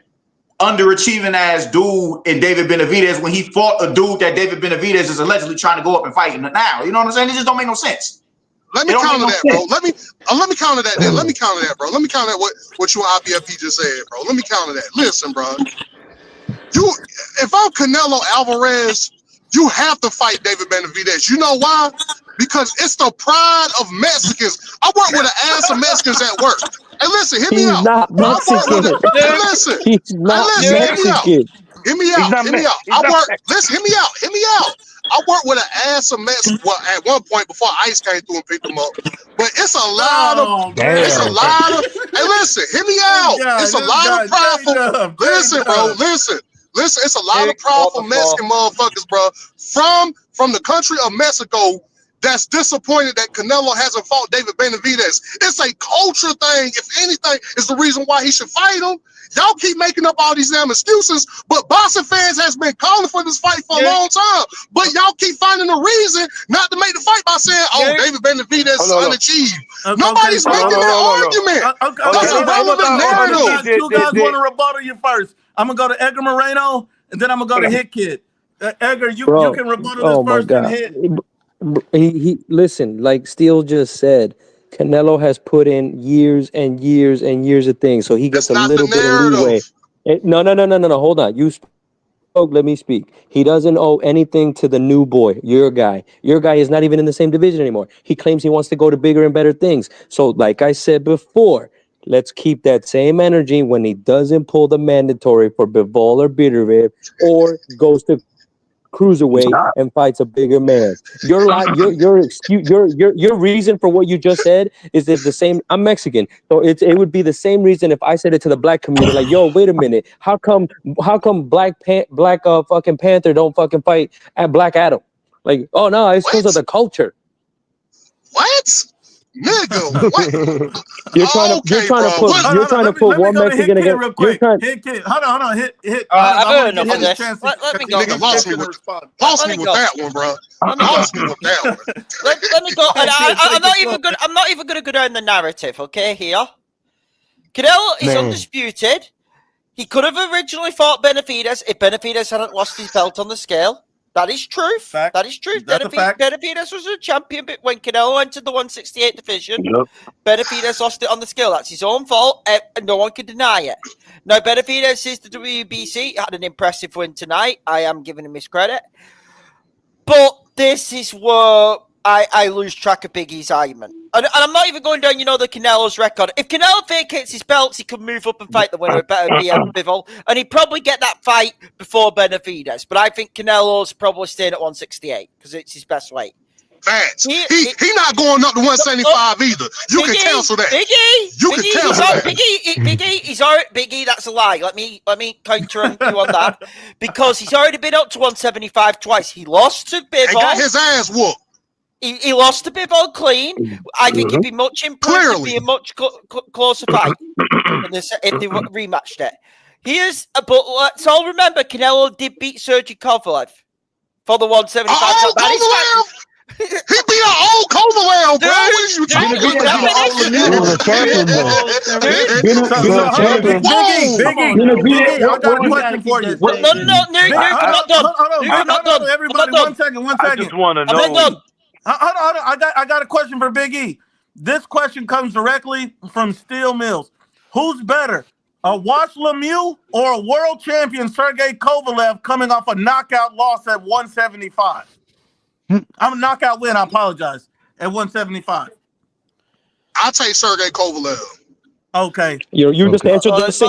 underachieving ass dude in David Benavidez when he fought a dude that David Benavidez is allegedly trying to go up and fight now. You know what I'm saying? It just don't make no sense. Let me counter that, bro. Let me counter that then. Let me counter that, bro. Let me counter that what you and IBFP just said, bro. Let me counter that. Listen, bro. If I'm Canelo Alvarez, you have to fight David Benavidez. You know why? Because it's the pride of Mexicans. I work with an ass of Mexicans at work. Hey, listen, hear me He's out. not I work with Mexican. it. Hey, listen. He's not Listen, hear me out. Mexican. Hear me out. Hear me out. I work. Listen, hear me out. Hear me out. I work with an ass of Mex. Well, at one point before ICE came through and picked them up. But it's a lot of. It's a lot of. Hey, listen. Hear me out. It's a lot of powerful. Listen, bro. Listen. It's a lot of powerful Mexican motherfuckers, bro. From the country of Mexico. That's disappointed that Canelo hasn't fought David Benavidez. It's a culture thing. If anything, is the reason why he should fight him. Y'all keep making up all these damn excuses, but boxing fans has been calling for this fight for a long time. But y'all keep finding a reason not to make the fight by saying, "Oh, David Benavidez is unachieved." Nobody's making that argument. That's a relevant narrative. Two guys want to rebuttal you first. I'm gonna go to Edgar Moreno, and then I'm gonna go to Hit Kid. Edgar, you can rebuttal this first and Hit. He listen, like Steele just said, Canelo has put in years and years and years of things, so he gets a little bit of leeway. No. Hold on. You spoke. Let me speak. He doesn't owe anything to the new boy. Your guy is not even in the same division anymore. He claims he wants to go to bigger and better things. So, like I said before, let's keep that same energy when he doesn't pull the mandatory for Bivol or Benavidez or goes to cruiserweight and fights a bigger man. Your excuse, your reason for what you just said is the same. I'm Mexican, so it would be the same reason if I said it to the black community, like, yo, wait a minute, how come Black fucking Panther don't fucking fight at Black Adam? Like, oh no, it's because of the culture. What? Nigga, what? You're trying to put one Mexican against. Hit Kid. Hold on. Hit. Let me go. Nigga lost me with that one, bro. Lost me with that one. Let me go. I'm not even gonna go down the narrative. Okay, here. Canelo is undisputed. He could have originally fought Benavidez if Benavidez hadn't lost his belt on the scale. That is truth. Fact. That is truth. That's a fact. Benavidez was a champion, but when Canelo entered the 168 division, Benavidez lost it on the scale. That's his own fault, and no one can deny it. Now, Benavidez is the WBC, had an impressive win tonight. I am giving him his credit. But this is where I lose track of Big E's argument. And I'm not even going down, the Canelo's record. If Canelo vacates his belts, he could move up and fight the winner of Bivol. And he'd probably get that fight before Benavidez. But I think Canelo's probably staying at 168 because it's his best weight. Facts. He not going up to 175 either. You can cancel that. Biggie, that's a lie. Let me counter you on that. Because he's already been up to 175 twice. He lost to Bivol. And got his ass whooped. He lost to Bivol clean. I think he'd be much improved. It'd be a much closer fight if they rematched it. But let's all remember, Canelo did beat Sergey Kovalev for the 175. He beat an old Kovalev, bro. What are you talking about? Biggie, I got a question for you. No, I'm not done. Everybody, 1 second. I just want to know. Hold on. I got a question for Big E. This question comes directly from Steel Mills. Who's better, a Wash Lemieux or a world champion Sergey Kovalev coming off a knockout loss at 175? I'm a knockout win. I apologize. At 175. I'll take Sergey Kovalev. Okay. You just answered the question.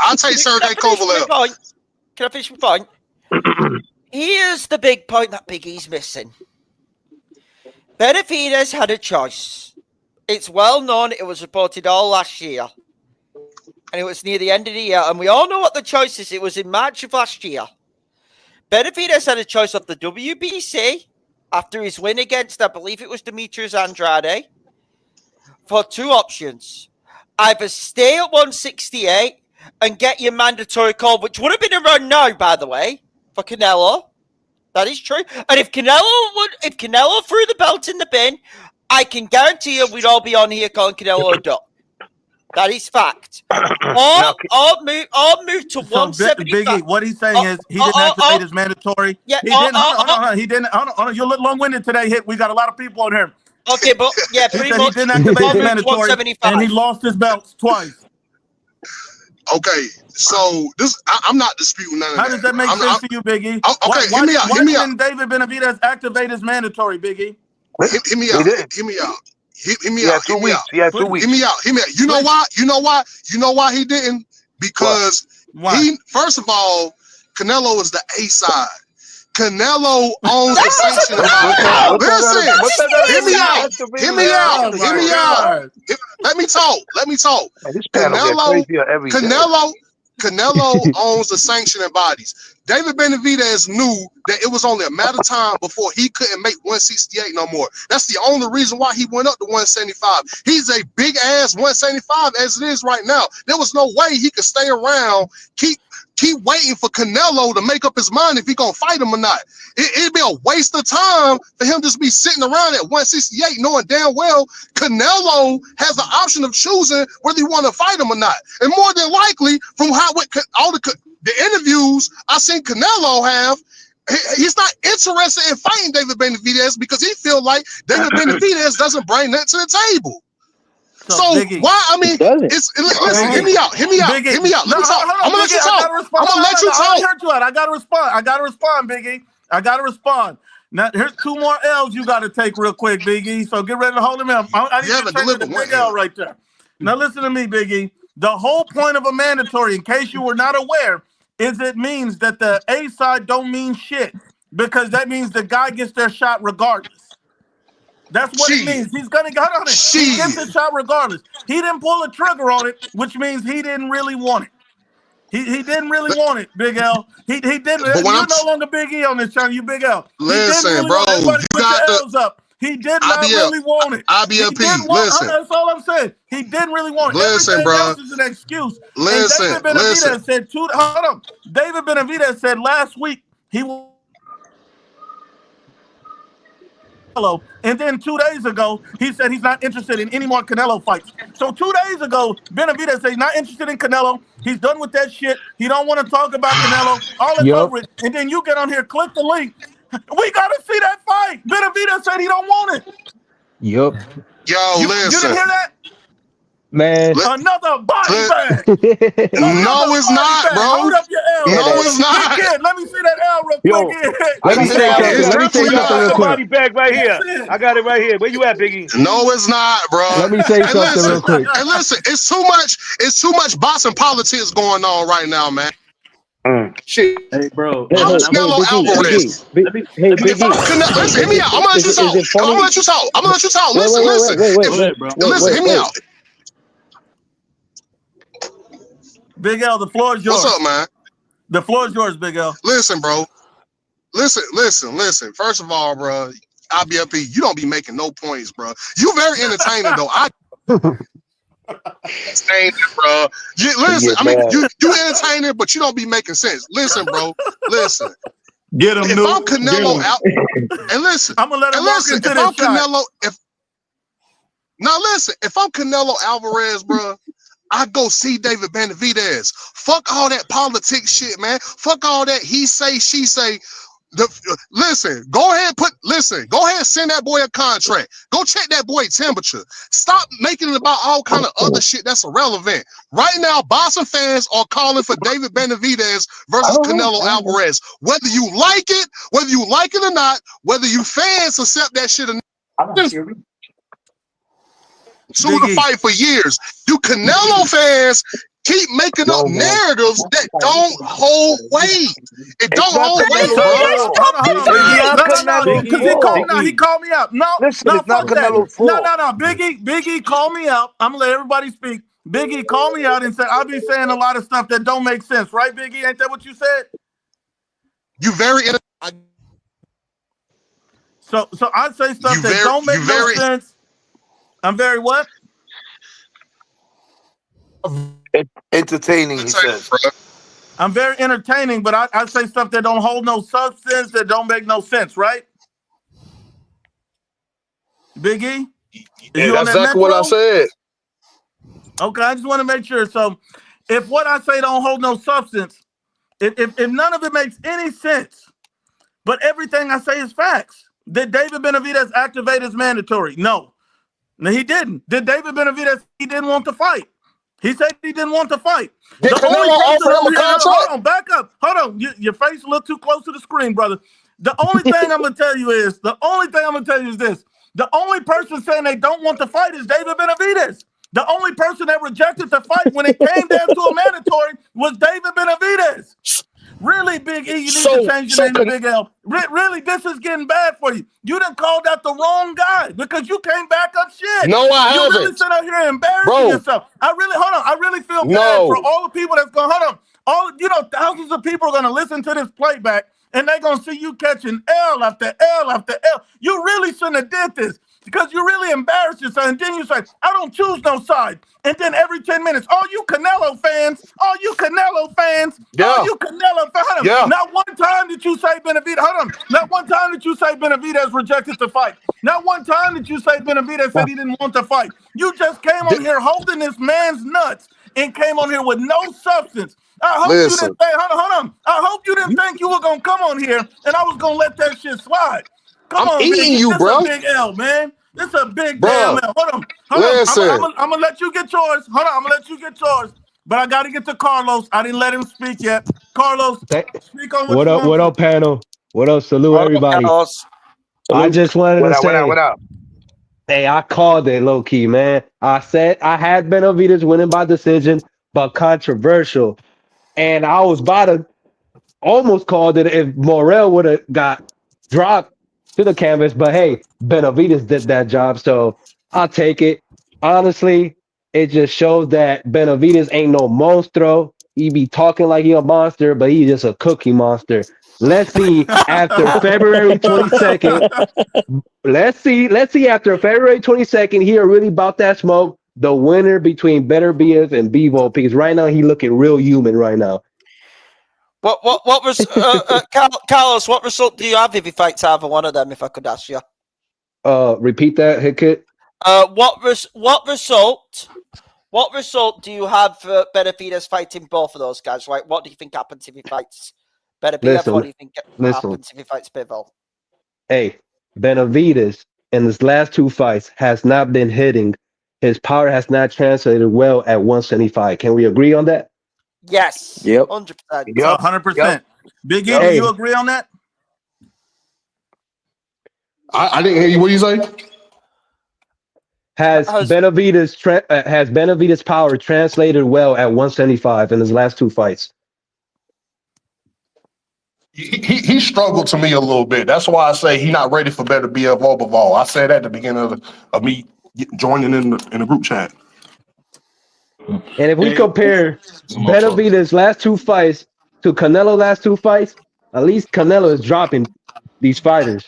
I'll take Sergey Kovalev. Can I finish my point? Here's the big point that Big E's missing. Benavidez had a choice. It's well known. It was reported all last year. And it was near the end of the year. And we all know what the choice is. It was in March of last year. Benavidez had a choice of the WBC after his win against, I believe it was Demetrius Andrade, for two options. Either stay at 168 and get your mandatory call, which would have been around now, by the way, for Canelo. That is true. And if Canelo threw the belt in the bin, I can guarantee you we'd all be on here calling Canelo a duck. That is fact. Or move to 175. Biggie, what he's saying is he didn't activate his mandatory. Yeah, he didn't. You're a little long-winded today. We got a lot of people on here. Okay, but yeah, pretty much. He didn't activate his mandatory, and he lost his belts twice. Okay, so I'm not disputing none of that. How does that make sense to you, Biggie? Okay, hear me out. Why didn't David Benavidez activate his mandatory, Biggie? Hear me out. Hear me out. Hear me out. Yeah, 2 weeks. Hear me out. Hear me out. You know why? You know why? You know why he didn't? Because he, first of all, Canelo is the A side. Canelo owns the sanctioning body. Listen, hear me out. Hear me out. Hear me out. Let me talk. Let me talk. Canelo owns the sanctioning bodies. David Benavidez knew that it was only a matter of time before he couldn't make 168 no more. That's the only reason why he went up to 175. He's a big ass 175 as it is right now. There was no way he could stay around, keep waiting for Canelo to make up his mind if he gonna fight him or not. It'd be a waste of time for him just be sitting around at 168 knowing damn well Canelo has the option of choosing whether he want to fight him or not. And more than likely, from how all the interviews I seen Canelo have, he's not interested in fighting David Benavidez because he feel like David Benavidez doesn't bring that to the table. So why? I mean, listen. Hear me out. Hear me out. Hear me out. Let me talk. I'm gonna let you talk. I'm gonna let you talk. I gotta respond, Biggie. I gotta respond. Now here's 2 more L's you gotta take real quick, Biggie. So get ready to hold him up. I need to take the big L right there. Now listen to me, Biggie. The whole point of a mandatory, in case you were not aware, is it means that the A side don't mean shit because that means the guy gets their shot regardless. That's what it means. He's gonna get on it. He gets the shot regardless. He didn't pull a trigger on it, which means he didn't really want it. He didn't really want it, Big L. He didn't. You're no longer Big E on this channel. You Big L. Listen, bro. You got the L's up. He did not really want it. IBLP. Listen. That's all I'm saying. He didn't really want it. Listen, Everything bro. else is an excuse. Listen. And David Benavidez said hold on. David Benavidez said last week he will. And then 2 days ago, he said he's not interested in any more Canelo fights. So 2 days ago, Benavidez said he's not interested in Canelo. He's done with that shit. He don't want to talk about Canelo. All that's over it. And then you get on here, click the link. We got to see that fight. Benavidez said he don't want it. Yo, You listen. didn't hear that? Man. Another body bag. No, it's not, bro. Hold up your L. No, it's not. Let me see that L real quick. Let me say something real quick. Body bag right here. I got it right here. Where you at, Biggie? No, it's not, bro. Let me say something real quick. And listen, it's too much boxing politics going on right now, man. Shit. Hey, bro. Canelo Alvarez. Listen, hear me out. I'm gonna let you talk. I'm gonna let you talk. Listen. Listen, hear me out. Big L, the floor is yours. What's up, man? The floor is yours, Big L. Listen, bro. Listen. First of all, bro, IBLP, you don't be making no points, bro. You very entertaining, though. Bro. Listen, I mean, you entertaining, but you don't be making sense. Listen, bro. Listen. Get him, if I'm Canelo out, and listen, I'm gonna let him walk into if I'm this Canelo, if I'm Canelo Alvarez, bro, I go see David Benavidez. Fuck all that politics shit, man. Fuck all that he say, she say. Listen, go ahead and send that boy a contract. Go check that boy temperature. Stop making it about all kind of other shit that's irrelevant. Right now, boxing fans are calling for David Benavidez versus Canelo Alvarez. Whether you like it or not, whether you fans accept that shit or not. To the fight for years. You Canelo fans keep making up narratives that don't hold weight. It don't hold weight, bro. Because he called me out. No, fuck that. No. Biggie, call me out. I'm gonna let everybody speak. Biggie called me out and said I'll be saying a lot of stuff that don't make sense, right, Biggie? Ain't that what you said? You very. So I say stuff that don't make no sense. I'm very what? Entertaining, he says. I'm very entertaining, but I say stuff that don't hold no substance, that don't make no sense, right? Big E? That's exactly what I said. Okay, I just want to make sure. So if what I say don't hold no substance, if none of it makes any sense, but everything I say is facts, did David Benavidez activate his mandatory? No, he didn't. Did David Benavidez, he didn't want to fight? He said he didn't want to fight. Hold on, back up. Hold on. Your face a little too close to the screen, brother. The only thing I'm gonna tell you is this. The only person saying they don't want to fight is David Benavidez. The only person that rejected the fight when it came down to a mandatory was David Benavidez. Really, Big E, you need to change your name to Big L. Really, this is getting bad for you. You done called out the wrong guy because you can't back up shit. No, I haven't. You really sit out here embarrassing yourself. I really feel bad for all the people that's going, thousands of people are going to listen to this playback and they're going to see you catching L after L after L. You really shouldn't have did this. Because you really embarrass yourself, and then you say, I don't choose no side. And then every 10 minutes, all you Canelo fans, all you Canelo fans. Yeah. Not one time did you say Benavidez, not one time did you say Benavidez rejected the fight. Not one time did you say Benavidez said he didn't want to fight. You just came on here holding this man's nuts and came on here with no substance. I hope you didn't think, I hope you didn't think you were going to come on here and I was going to let that shit slide. Come on, eating Big. you, This bro. a big L, man. This a big Bro. damn L. Hold on. Listen. I'm gonna let you get yours. Hold on, I'm gonna let you get yours. But I gotta get to Carlos. I didn't let him speak yet. Carlos, speak on what you want. What up, panel? What up? Salute everybody. I just wanted to say, what up? hey, I called it low key, man. I said I had Benavidez winning by decision, but controversial. And I was about to almost called it if Morrell would have got dropped to the canvas, but hey, Benavidez did that job, so I'll take it. Honestly, it just shows that Benavidez ain't no monstro. He be talking like he a monster, but he just a cookie monster. Let's see after February 22nd. Let's see after February 22nd. He really about that smoke. The winner between Benavidez and Bivol, because right now he looking real human right now. What was Carlos? What result do you have if he fights either one of them? If I could ask you. Repeat that, Hickett. What result do you have for Benavidez fighting both of those guys? Right? What do you think happens if he fights Benavidez? What do you think happens if he fights Bivol? Hey, Benavidez in his last two fights has not been hitting. His power has not translated well at 175. Can we agree on that? Yes. Yep. 100%. 100%. Big E, do you agree on that? I didn't hear you. What you say? Has Benavidez' power translated well at 175 in his last two fights? He struggled to me a little bit. That's why I say he's not ready for better Bivol. I said that at the beginning of me joining in the group chat. And if we compare Benavidez' last two fights to Canelo's last two fights, at least Canelo is dropping these fighters.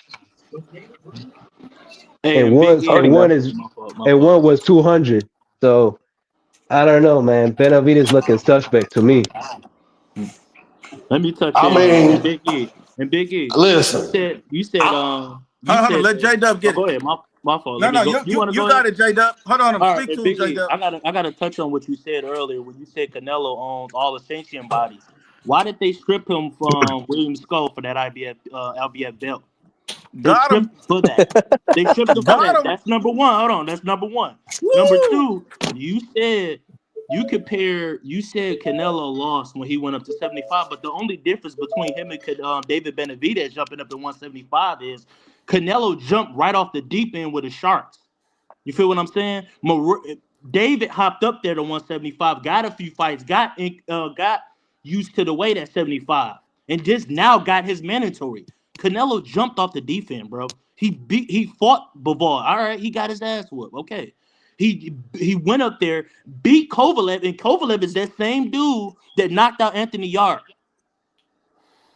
And one was 200. So I don't know, man. Benavidez looking suspect to me. Let me touch Big E. And Big E. Listen. You said let J-Dub get it. Go ahead. My fault. No, you got it, J-Dub. Hold on. All Speak right, to him, J-Dub. I gotta touch on what you said earlier when you said Canelo owns all the sentient bodies. Why did they strip him from William Skull for that LBF belt? They stripped him for that. They stripped him for that. That's number one. Hold on. That's number one. Woo! Number two, you said Canelo lost when he went up to 75, but the only difference between him and David Benavidez jumping up to 175 is Canelo jumped right off the deep end with the Sharks. You feel what I'm saying? David hopped up there to 175, got a few fights, got used to the weight at 75, and just now got his mandatory. Canelo jumped off the deep end, bro. He fought Bivol. All right, he got his ass whooped. Okay. He went up there, beat Kovalev, and Kovalev is that same dude that knocked out Anthony Yarde.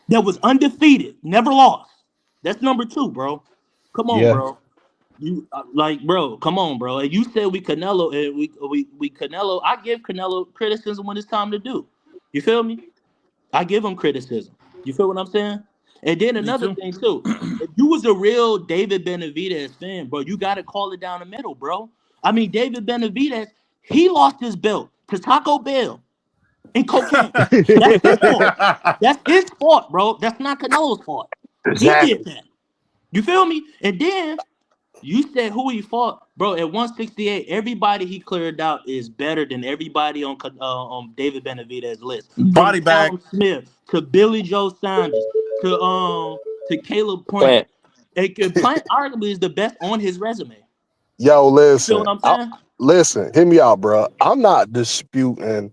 That was undefeated, never lost. That's number two, bro. Come on, bro. You bro, come on, bro. And you said we Canelo, and we Canelo. I give Canelo criticism when it's time to do. You feel me? I give him criticism. You feel what I'm saying? And then another thing too, if you was a real David Benavidez fan, bro, you gotta call it down the middle, bro. I mean, David Benavidez, he lost his belt to Taco Bell and cocaine. That's his fault. That's his fault, bro. That's not Canelo's fault. Exactly. He did that. You feel me? And then you said who he fought, bro. At 168, everybody he cleared out is better than everybody on David Benavidez's list. Body bag. Smith to Billy Joe Saunders to Caleb Plant. Plant arguably is the best on his resume. Yo, listen. You feel what I'm saying? Listen, hear me out, bro. I'm not disputing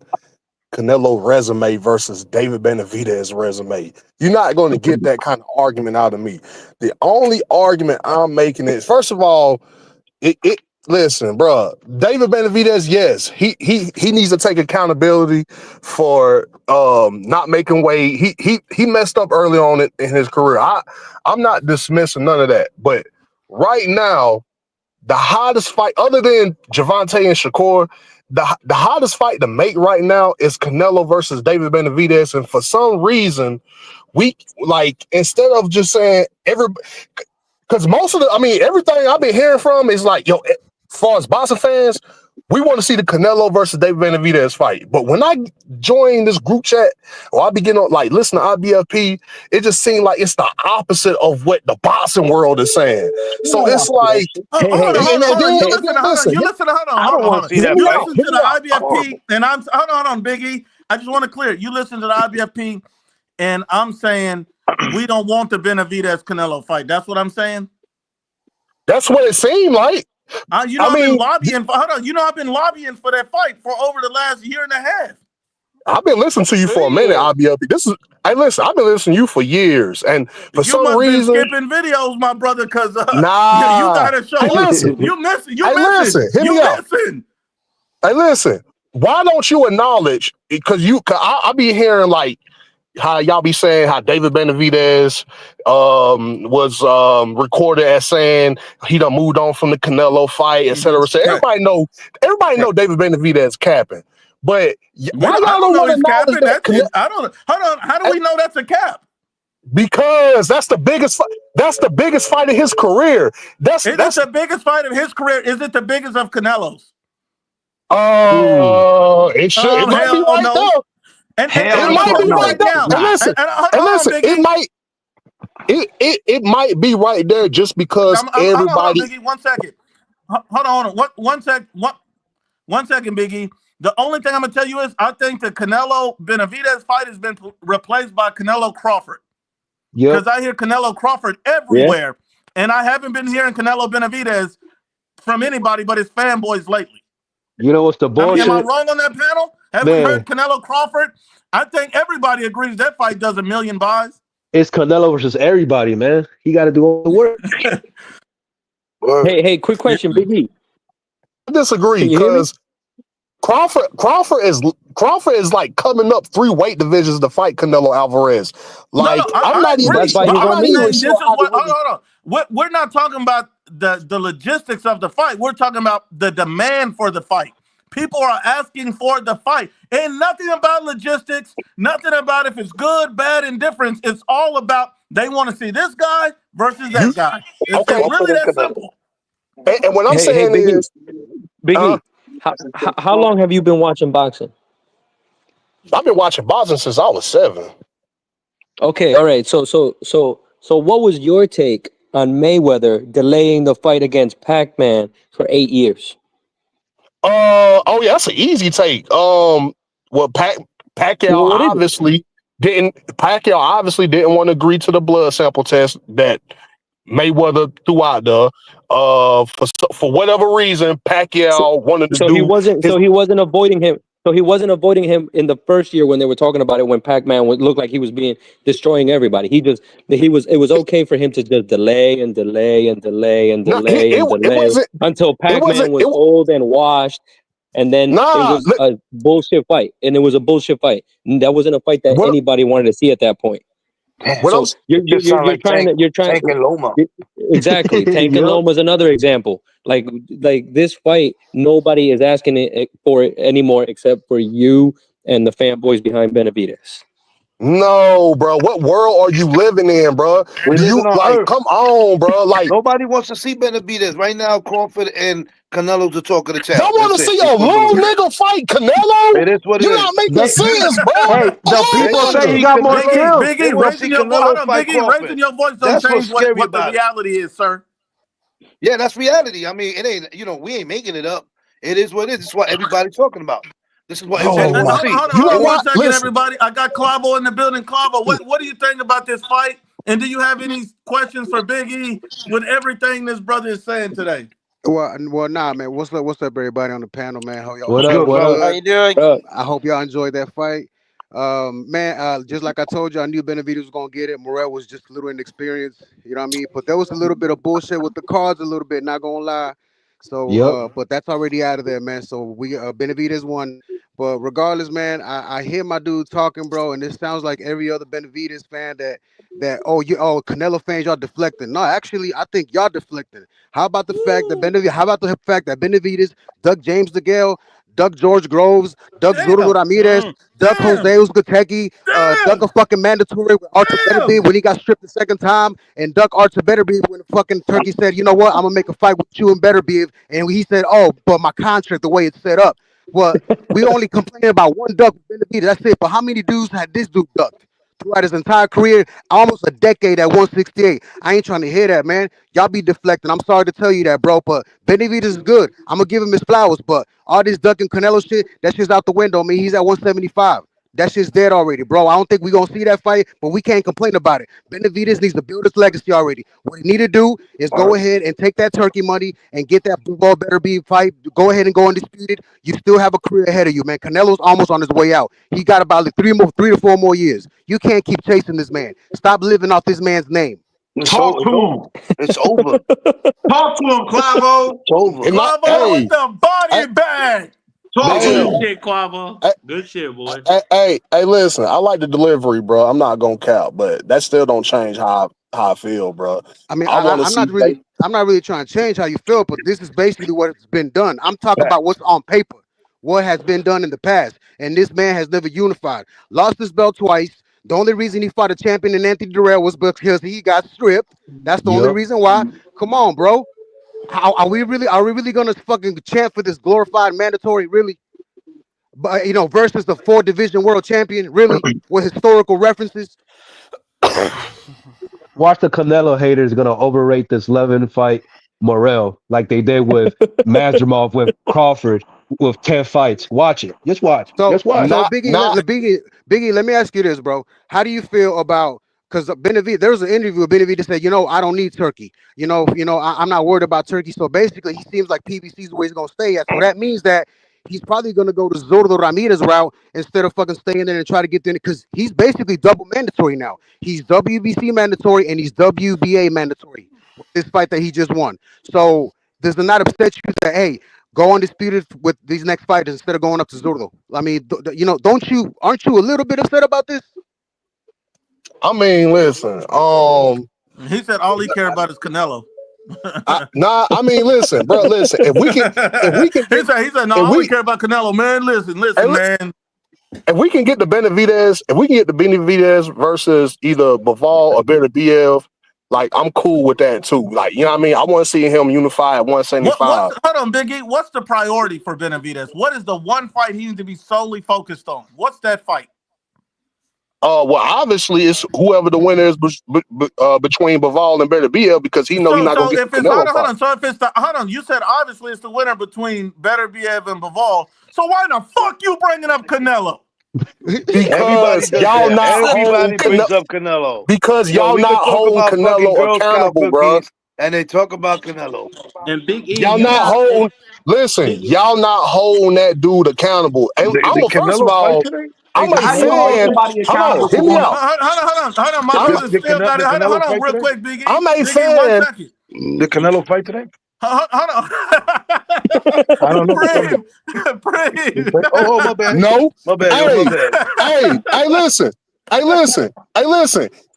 Canelo resume versus David Benavidez resume. You're not going to get that kind of argument out of me. The only argument I'm making is, first of all, listen, bro. David Benavidez, yes, he needs to take accountability for not making weight. He messed up early on in his career. I'm not dismissing none of that, but right now, the hottest fight, other than Gervonta and Shakur, the hottest fight to make right now is Canelo versus David Benavidez. And for some reason, we like, instead of just saying because everything I've been hearing from is like, yo, as far as boxing fans, we want to see the Canelo versus David Benavidez fight. But when I join this group chat, or I begin to like listen to IBFP, it just seemed like it's the opposite of what the boxing world is saying. So it's like, hold on. You listen to the IBFP, and I'm hold on, Biggie. I just want to clear. You listen to the IBFP, and I'm saying we don't want the Benavidez Canelo fight. That's what I'm saying. That's what it seemed like. I've been lobbying for. Hold on, I've been lobbying for that fight for over the last year and a half. I've been listening to you for a minute, IBFP. I've been listening to you for years, and for some reason, been skipping videos, my brother, because you gotta show us. You missing. Hey, listen. Why don't you acknowledge? Because I be hearing like how y'all be saying how David Benavidez was recorded as saying he done moved on from the Canelo fight, et cetera. So everybody know David Benavidez capping. But why y'all don't want to acknowledge that? Hold on. How do we know that's a cap? Because that's the biggest fight. That's the biggest fight of his career. That's the biggest fight of his career. Is it the biggest of Canelo's? It should. It might be right now. It might be right now. It might be right there just because everybody. Hold on, Biggie, 1 second. Hold on. One second, Biggie. The only thing I'm gonna tell you is I think the Canelo Benavidez fight has been replaced by Canelo Crawford. Because I hear Canelo Crawford everywhere, and I haven't been hearing Canelo Benavidez from anybody but his fanboys lately. You know what's the bullshit? Am I wrong on that panel? Have we heard Canelo Crawford? I think everybody agrees that fight does 1 million buys. It's Canelo versus everybody, man. He got to do all the work. Hey, quick question, Big E. I disagree because Crawford is like coming up 3 weight divisions to fight Canelo Alvarez. Like I'm not even. That's why he's hold on. We're not talking about the logistics of the fight. We're talking about the demand for the fight. People are asking for the fight. Ain't nothing about logistics, nothing about if it's good, bad, indifference. It's all about they want to see this guy versus that guy. It's really that simple. And what I'm saying is, Biggie, how long have you been watching boxing? I've been watching boxing since I was 7. Okay, all right. So what was your take on Mayweather delaying the fight against Pac-Man for 8 years? Oh yeah, that's an easy take. Well, Pacquiao obviously didn't want to agree to the blood sample test that Mayweather threw out there. For whatever reason, Pacquiao wanted to do. He wasn't avoiding him. So he wasn't avoiding him in the first year when they were talking about it, when Pac-Man looked like he was destroying everybody. It was okay for him to just delay until Pac-Man was old and washed, and then it was a bullshit fight. And it was a bullshit fight. And that wasn't a fight that anybody wanted to see at that point. You're trying Loma. Exactly. Tank and Loma is another example. Like this fight, nobody is asking for it anymore except for you and the fanboys behind Benavidez. No, bro. What world are you living in, bro? Come on, bro. Like nobody wants to see Benavidez right now. Crawford and Canelo's the talk of the town. Y'all want to see a little nigga fight Canelo? It is what it is. You're not making sense, bro. Hey, the people say he got more skills. Biggie, raising your voice don't change what the reality is, sir. Yeah, that's reality. I mean, it ain't. We ain't making it up. It is what it is. It's what everybody's talking about. This is what everybody wants to see. Hold on 1 second, everybody. I got Clavo in the building. Clavo, what do you think about this fight? And do you have any questions for Big E with everything this brother is saying today? Well, nah, man. What's up, everybody on the panel, man? How y'all? What up? What up? How you doing? I hope y'all enjoyed that fight. Man, just like I told you, I knew Benavidez was gonna get it. Morrell was just a little inexperienced, you know what I mean? But there was a little bit of bullshit with the cards, a little bit, not gonna lie. So, but that's already out of there, man. So we Benavidez won. But regardless, man, I hear my dude talking, bro, and this sounds like every other Benavidez fan that Canelo fans, y'all deflecting. No, actually, I think y'all deflecting. How about the fact that Benavidez, Doug James DeGale, Doug George Groves, Doug Zurdo Ramirez, Doug Jose Uzcategui, Doug a fucking mandatory with Archer Beterbiev when he got stripped the second time, and Doug Archer Beterbiev when the fucking Turkey said, you know what, I'm gonna make a fight with you and Beterbiev, and he said, oh, but my contract, the way it's set up. Well, we only complaining about one duck with Benavidez, that's it. But how many dudes had this dude ducked throughout his entire career, almost a decade at 168? I ain't trying to hear that, man. Y'all be deflecting. I'm sorry to tell you that, bro, but Benavidez is good. I'm gonna give him his flowers, but all this ducking Canelo shit, that shit's out the window. I mean, he's at 175. That shit's dead already, bro. I don't think we're gonna see that fight, but we can't complain about it. Benavidez needs to build his legacy already. What he need to do is go ahead and take that turkey money and get that ball Beterbiev fight. Go ahead and go undisputed. You still have a career ahead of you, man. Canelo's almost on his way out. He got about like 3 to 4 more years. You can't keep chasing this man. Stop living off this man's name. Talk to him. It's over. Talk to him, Clavo. It's over. Clavo with the body bag. Talk to him. Good shit, Clavo. Good shit, boy. Hey, listen, I like the delivery, bro. I'm not gonna cap, but that still don't change how I feel, bro. I mean, I'm not really trying to change how you feel, but this is basically what's been done. I'm talking about what's on paper, what has been done in the past, and this man has never unified. Lost his belt twice. The only reason he fought a champion in Anthony Durrell was because he got stripped. That's the only reason why. Come on, bro. Are we really gonna fucking chant for this glorified mandatory, really? But versus the 4-division world champion, really, with historical references. Watch the Canelo haters gonna overrate this 11 fight Morrell like they did with Mazurov, with Crawford, with 10 fights. Watch it. Just watch. So Biggie, let me ask you this, bro. How do you feel about, because Benavidez, there was an interview with Benavidez that said, I don't need Turkey. I'm not worried about Turkey. So basically, he seems like PBC is where he's gonna stay at. So that means that he's probably gonna go to Zurdo Ramirez route instead of fucking staying there and try to get there, because he's basically double mandatory now. He's WBC mandatory and he's WBA mandatory with this fight that he just won. So does it not upset you that, hey, go undisputed with these next fighters instead of going up to Zurdo? I mean, aren't you a little bit upset about this? I mean, listen. He said all he cared about is Canelo. I mean, listen, bro. Listen, if we can, he said, no, I only care about Canelo, man. Listen, man. If we can get the Benavidez versus either Bivol or Beterbiev, like, I'm cool with that too. Like, you know what I mean? I want to see him unify at 175. Hold on, Biggie. What's the priority for Benavidez? What is the one fight he needs to be solely focused on? What's that fight? Well, obviously, it's whoever the winner is between Bivol and Beterbiev, because he know he's not going to get the Canelo fight. So if it's hold on, you said obviously it's the winner between Beterbiev and Bivol. So why the fuck you bringing up Canelo? Because y'all not holding Canelo. Because y'all not holding Canelo accountable, bro. And they talk about Canelo. And Big E. Y'all not holding. Listen, y'all not holding that dude accountable. And first of all, I'm a fan. Hold on, hear me out. Hold on. My brother still got it. Hold on, real quick, Biggie. I'm a fan. The Canelo fight today? Hold on. I don't know. Breathe. Oh, my bad. No. My bad. Hey, listen.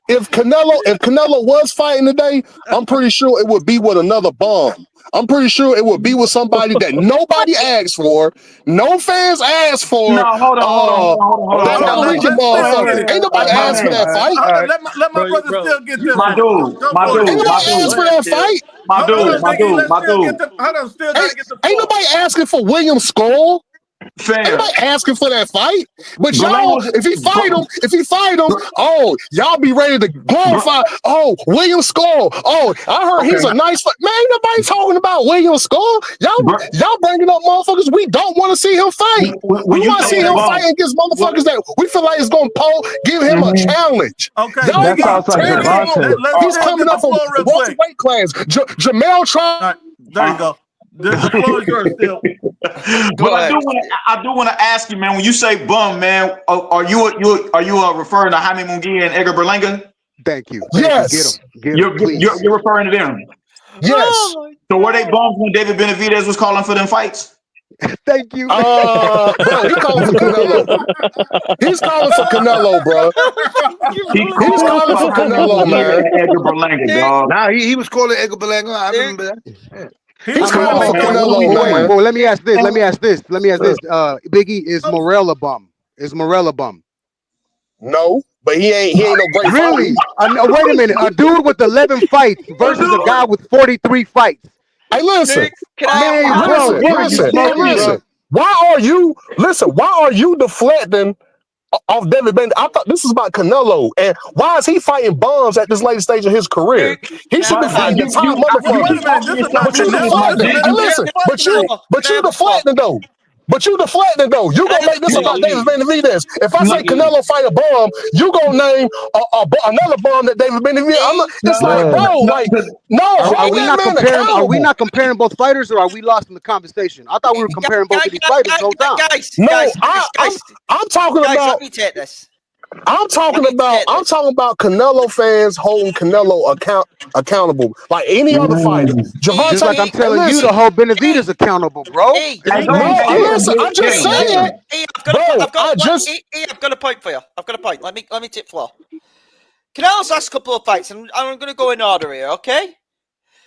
If Canelo was fighting today, I'm pretty sure it would be with another bomb. I'm pretty sure it would be with somebody that nobody asked for, no fans asked for. No, hold on. Ain't nobody asked for that fight. Let my brother still get this. My dude. Ain't nobody asked for that fight. My dude. Hold on, still gotta get the. Ain't nobody asking for William Skull. Anybody asking for that fight? But y'all, if he fight him, oh, y'all be ready to glorify. Oh, William Skull. Oh, I heard he's a nice fight. Man, ain't nobody talking about William Skull. Y'all bringing up motherfuckers we don't want to see him fight. We want to see him fight against motherfuckers that we feel like is going to give him a challenge. Okay, y'all that sounds like Javante. He's coming up from welterweight class. Jamel tried. There you go. The floor is yours still. But I do want to ask you, man. When you say bum, man, are you referring to Jaime Munguia and Edgar Berlanga? Thank you. Yes. Get him. You're referring to them. Yes. So were they bums when David Benavidez was calling for them fights? Thank you. Bro, he calling for Canelo. He's calling for Canelo, bro. He's calling for Canelo, man. Edgar Berlanga, dog. Nah, he was calling Edgar Berlanga. I remember that. He's calling for Canelo, man. Well, let me ask this. Biggie, is Morrell a bum? No, but he ain't no great Really? fighter. Wait a minute. A dude with 11 fights versus a guy with 43 fights. Hey, listen. Listen. Why are you deflecting off David Benavidez? I thought this was about Canelo, and why is he fighting bums at this late stage of his career? He should be fighting the top motherfucker. But you deflecting though. You gonna make this about David Benavidez. If I say Canelo fight a bum, you gonna name another bum that David Benavidez. It's like, bro, like, no. Are we not comparing both fighters, or are we lost in the conversation? I thought we were comparing both of these fighters the whole time. I'm talking about. Let me take this. I'm talking about Canelo fans holding Canelo accountable like any other fighter. Javante, just like I'm telling you to hold Benavidez accountable, bro. I'm just saying. I've got a point for you. Let me tip floor. Canelo's last couple of fights, and I'm going to go in order here, okay?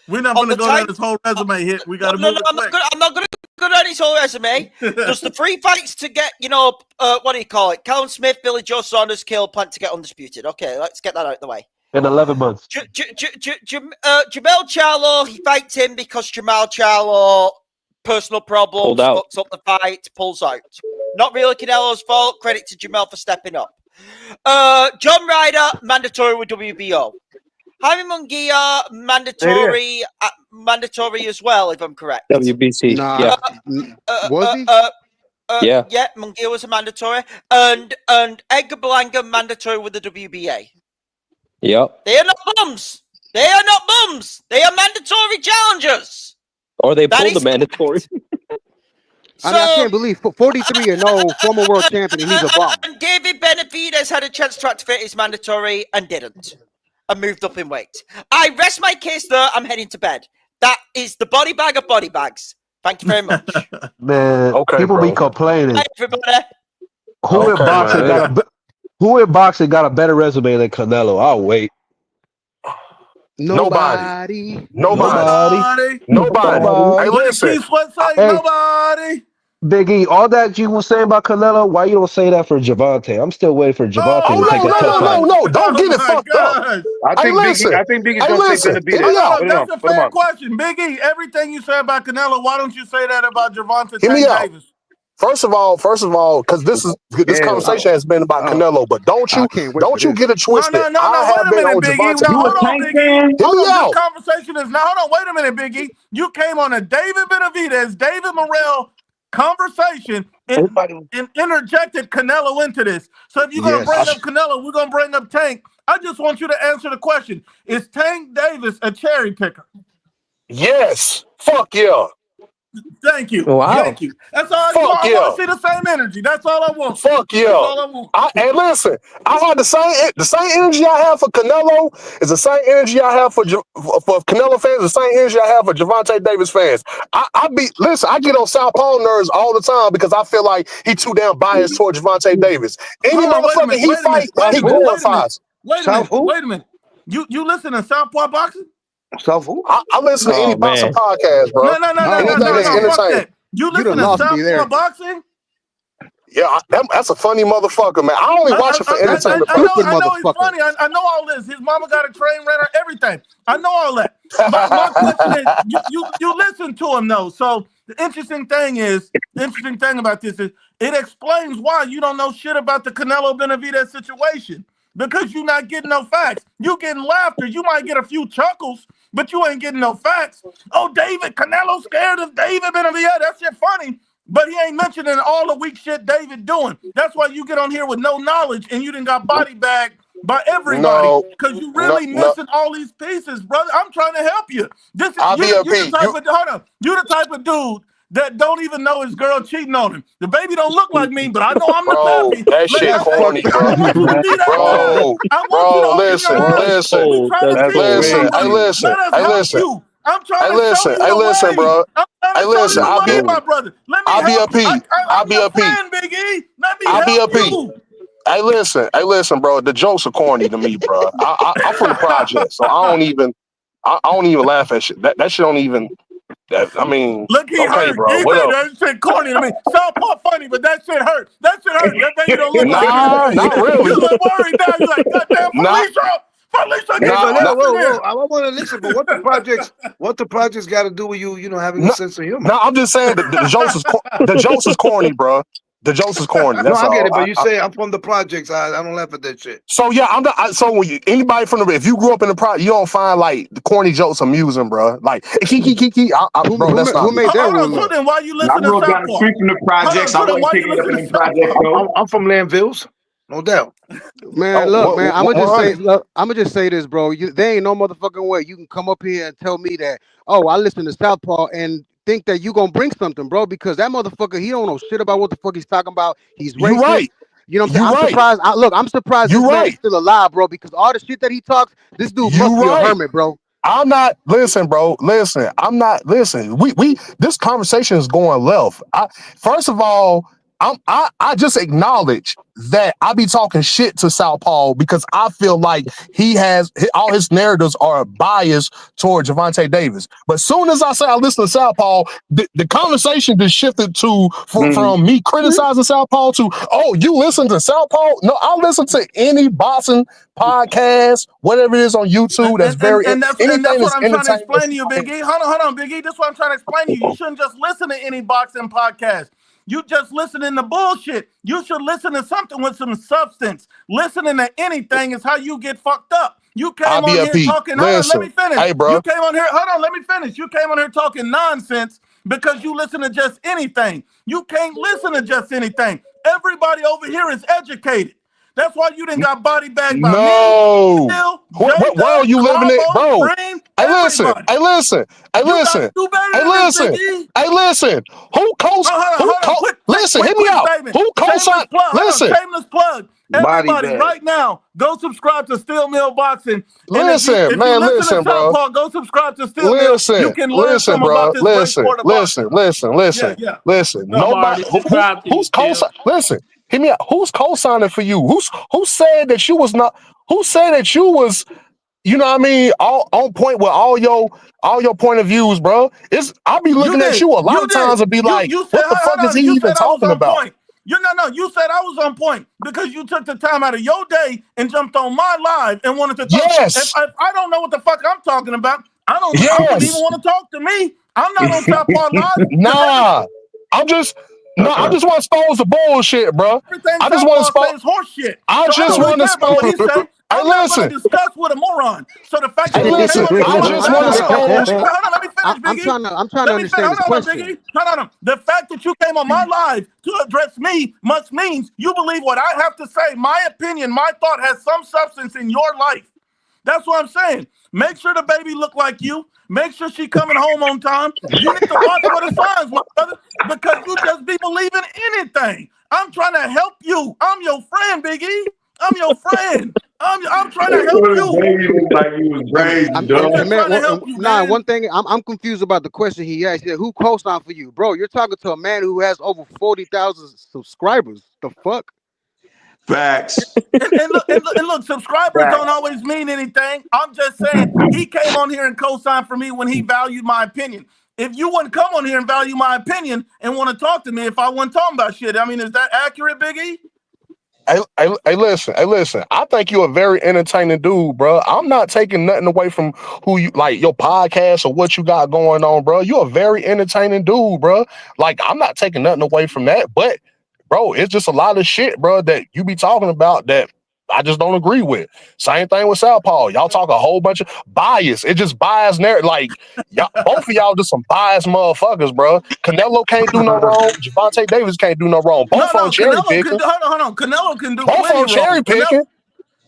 We're not going to go down this whole resume hit. We got to move. I'm not going to go down his whole resume. Does the 3 fights to get, what do you call it? Callum Smith, Billy Joe Saunders, Caleb Plant to get undisputed. Okay, let's get that out of the way. In 11 months. Jamel Charlo, he fights him because Jamal Charlo, personal problems, fucks up the fight, pulls out. Not really Canelo's fault. Credit to Jamel for stepping up. John Ryder, mandatory with WBO. Jaime Munguia, mandatory as well, if I'm correct. WBC. Nah. Was he? Yeah, Munguia was a mandatory. And Edgar Berlanga, mandatory with the WBA. Yep. They are not bums. They are mandatory challengers. Or they pulled the mandatory. I can't believe 43-0, former world champion, and he's a bum. And David Benavidez had a chance to activate his mandatory and didn't. And moved up in weight. I rest my case there. I'm heading to bed. That is the body bag of body bags. Thank you very much. Man, people be complaining. Hi, everybody. Who in boxing got a better resume than Canelo? I'll wait. Nobody. Hey, listen. Nobody. Big E, all that you were saying about Canelo, why you don't say that for Javante? I'm still waiting for Javante to take a tough fight. No, don't get it fucked up. I think Biggie's gonna say Benavidez. That's a fair question. Big E, everything you say about Canelo, why don't you say that about Javante Davis? First of all, because this conversation has been about Canelo, but don't you get it twisted. No, wait a minute, Big E. Hold on, Big E. This conversation is now. Hold on, wait a minute, Big E. You came on a David Benavidez, David Morrell conversation and interjected Canelo into this. So if you're gonna bring up Canelo, we're gonna bring up Tank. I just want you to answer the question: is Tank Davis a cherry picker? Yes. Fuck yeah. Thank you. Wow. Thank you. That's all I want. I want to see the same energy. That's all I want. Fuck yeah. That's all I want. And listen, I had the same energy I have for Canelo is the same energy I have for Canelo fans, the same energy I have for Javante Davis fans. I get on Southpaw nerves all the time because I feel like he too damn biased toward Javante Davis. Any motherfucker he fight, he glorifies. Wait a minute. You listen to Southpaw boxing? I listen to any boxing podcast, bro. No. Fuck that. You listen to Southpaw boxing? Yeah, that's a funny motherfucker, man. I only watch it for entertainment. I know he's funny. I know all this. His mama got a train runner, everything. I know all that. My question is, you listen to him though. So the interesting thing about this is it explains why you don't know shit about the Canelo Benavidez situation. Because you're not getting no facts. You getting laughter. You might get a few chuckles, but you ain't getting no facts. Oh, Canelo scared of David Benavidez. That shit funny. But he ain't mentioning all the weak shit David doing. That's why you get on here with no knowledge and you done got body bagged by everybody because you really missing all these pieces, brother. I'm trying to help you. You the type of dude that don't even know his girl cheating on him. The baby don't look like me, but I know I'm the pappy. That shit corny, bro. I want you to be that guy. I want you to open your eyes. We trying to teach you somebody. Let us help you. I'm trying to show you the way. Bro. I'm trying to show you the way, my brother. Let me help you. I'm your friend, Big E. Let me help you. Hey, listen, bro. The jokes are corny to me, bro. I'm from the project, so I don't even laugh at shit. That shit don't even. I mean, look, he hurt. Bro. He said that shit corny to me. Southpaw funny, but that shit hurt. That baby don't look like it. Not really. You look worried now. You're like, goddamn, Felicia, get whoa. I want to listen, but what the projects got to do with you know, having a sense of humor? No, I'm just saying the jokes is corny, bro. The jokes is corny. That's I get it, but you say I'm from the projects. I don't laugh at that shit. So yeah, anybody from if you grew up in the project, you don't find like the corny jokes amusing, bro. Like who made that rule? So then why you listen to Southpaw? From the projects. I wasn't picking up in the projects, bro. I'm from Landvilles, no doubt. Man, I'm gonna just say this, bro. There ain't no motherfucking way you can come up here and tell me that. Oh, I listen to Southpaw and think that you gonna bring something, bro, because that motherfucker, he don't know shit about what the fuck he's talking about. He's racist. Right. You know what I'm saying? I'm surprised. I'm surprised this man's still alive, bro, because all the shit that he talks, this dude must be a hermit, bro. I'm not bro. I'm not We this conversation is going left. First of all, I just acknowledge that I be talking shit to Southpaw because I feel like he has all his narratives are biased toward Gervonta Davis. But soon as I say I listen to Southpaw, the conversation just shifted from me criticizing Southpaw to, oh, you listen to Southpaw? No, I listen to any boxing podcast, whatever it is on YouTube. That's very and that's what I'm trying to explain to you, Big E. Hold on, Big E. This is what I'm trying to explain to you. You shouldn't just listen to any boxing podcast. You just listening to bullshit. You should listen to something with some substance. Listening to anything is how you get fucked up. You came on here talking. Hold on, let me finish. Hey, bro. You came on here. Hold on, let me finish. You came on here talking nonsense because you listen to just anything. You can't listen to just anything. Everybody over here is educated. That's why you didn't got body bagged by me. What world you living in, bro? Hey, listen. Who listen, hit me out. Who co-signed? Listen. Shameless plug. Everybody, right now, go subscribe to Steel Mill Boxing. Listen, bro. Go subscribe to Steel Mill. You can learn some about this great sport of boxing. Listen. Nobody. Who's co-signing? Listen. Hear me out. Who's co-signing for you? Who said that you was not? Who said that you was? You know what I mean? All on point with all your point of views, bro. I'll be looking at you a lot of times and be like, what the fuck is he even talking about? You said I was on point because you took the time out of your day and jumped on my live and wanted to talk. Yes. If I don't know what the fuck I'm talking about, I don't even want to talk to me. I'm not on Southpaw Live. Nah. I just want to expose the bullshit, bro. I just want to expose horse shit. I just want to expose. I'm not going to discuss with a moron. So the fact that I just want to expose. Hold on, let me finish, Biggie. I'm trying to understand this question. Hold on. The fact that you came on my live to address me must means you believe what I have to say. My opinion, my thought has some substance in your life. That's what I'm saying. Make sure the baby look like you. Make sure she coming home on time. You need to watch for the signs, my brother, because you just be believing anything. I'm trying to help you. I'm your friend, Big E. I'm your friend. I'm trying to help you. One thing I'm confused about the question he asked. Who co-signed for you, bro? You're talking to a man who has over 40,000 subscribers. The fuck? Facts. and look, subscribers don't always mean anything. I'm just saying he came on here and co-signed for me when he valued my opinion. if you wouldn't come on here and value my opinion and want to talk to me if I wasn't talking about shit. I mean, is that accurate, Big E? Hey, listen. I think you're a very entertaining dude, bro. I'm not taking nothing away from who you like, your podcast or what you got going on, bro. You're a very entertaining dude, bro. Like, I'm not taking nothing away from that, but bro, it's just a lot of shit, bro, that you be talking about that I just don't agree with. Same thing with Southpaw. Y'all talk a whole bunch of bias. It just bias narrative. Like, both of y'all just some biased motherfuckers, bro. Canelo can't do no wrong. Javante Davis can't do no wrong. Both on cherry picking. Hold on. Canelo can do both on cherry picking.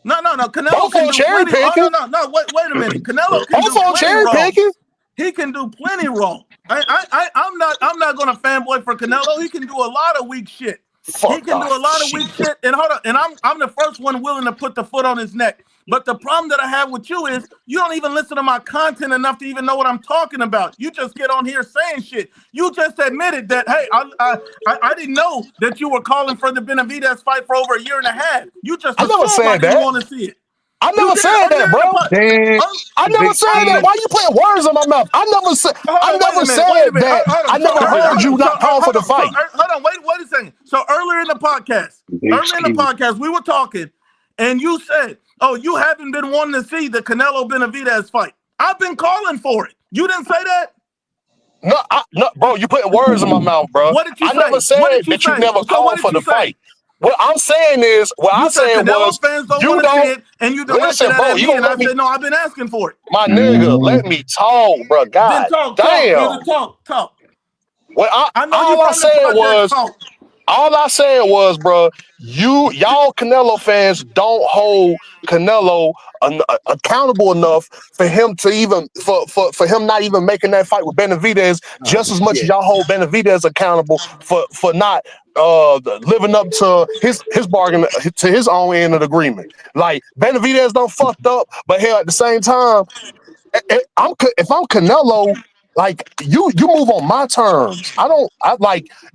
No. Canelo both can on do cherry plenty. picking. No. Wait a minute. Canelo can both do on plenty cherry wrong. picking. He can do plenty wrong. I'm not gonna fanboy for Canelo. He can do a lot of weak shit. He can do a lot of weak shit. And hold on, and I'm the first one willing to put the foot on his neck. But the problem that I have with you is you don't even listen to my content enough to even know what I'm talking about. You just get on here saying shit. You just admitted that, hey, I didn't know that you were calling for the Benavidez fight for over a year and a half. You just assumed like you want to see it. I never said that, bro. I never said that. Why you putting words in my mouth? I never said that. I never heard you not call for the fight. Hold on, wait a second. So earlier in the podcast, we were talking, and you said, "Oh, you haven't been wanting to see the Canelo Benavidez fight." I've been calling for it. You didn't say that. No, bro. You putting words in my mouth, bro. What did you say? Never said that you never called for the fight. What I'm saying is, I said was, fans don't want to see it, and you directed that at me, and I said, no, I've been asking for it. My nigga, let me talk, bro. God damn. Talk. Well, all I said was, bro, y'all Canelo fans don't hold Canelo accountable enough for him to even for him not even making that fight with Benavidez just as much as y'all hold Benavidez accountable for not living up to his bargain, to his own end of the agreement. Like, Benavidez done fucked up, but hell, at the same time, if I'm Canelo, like, you move on my terms.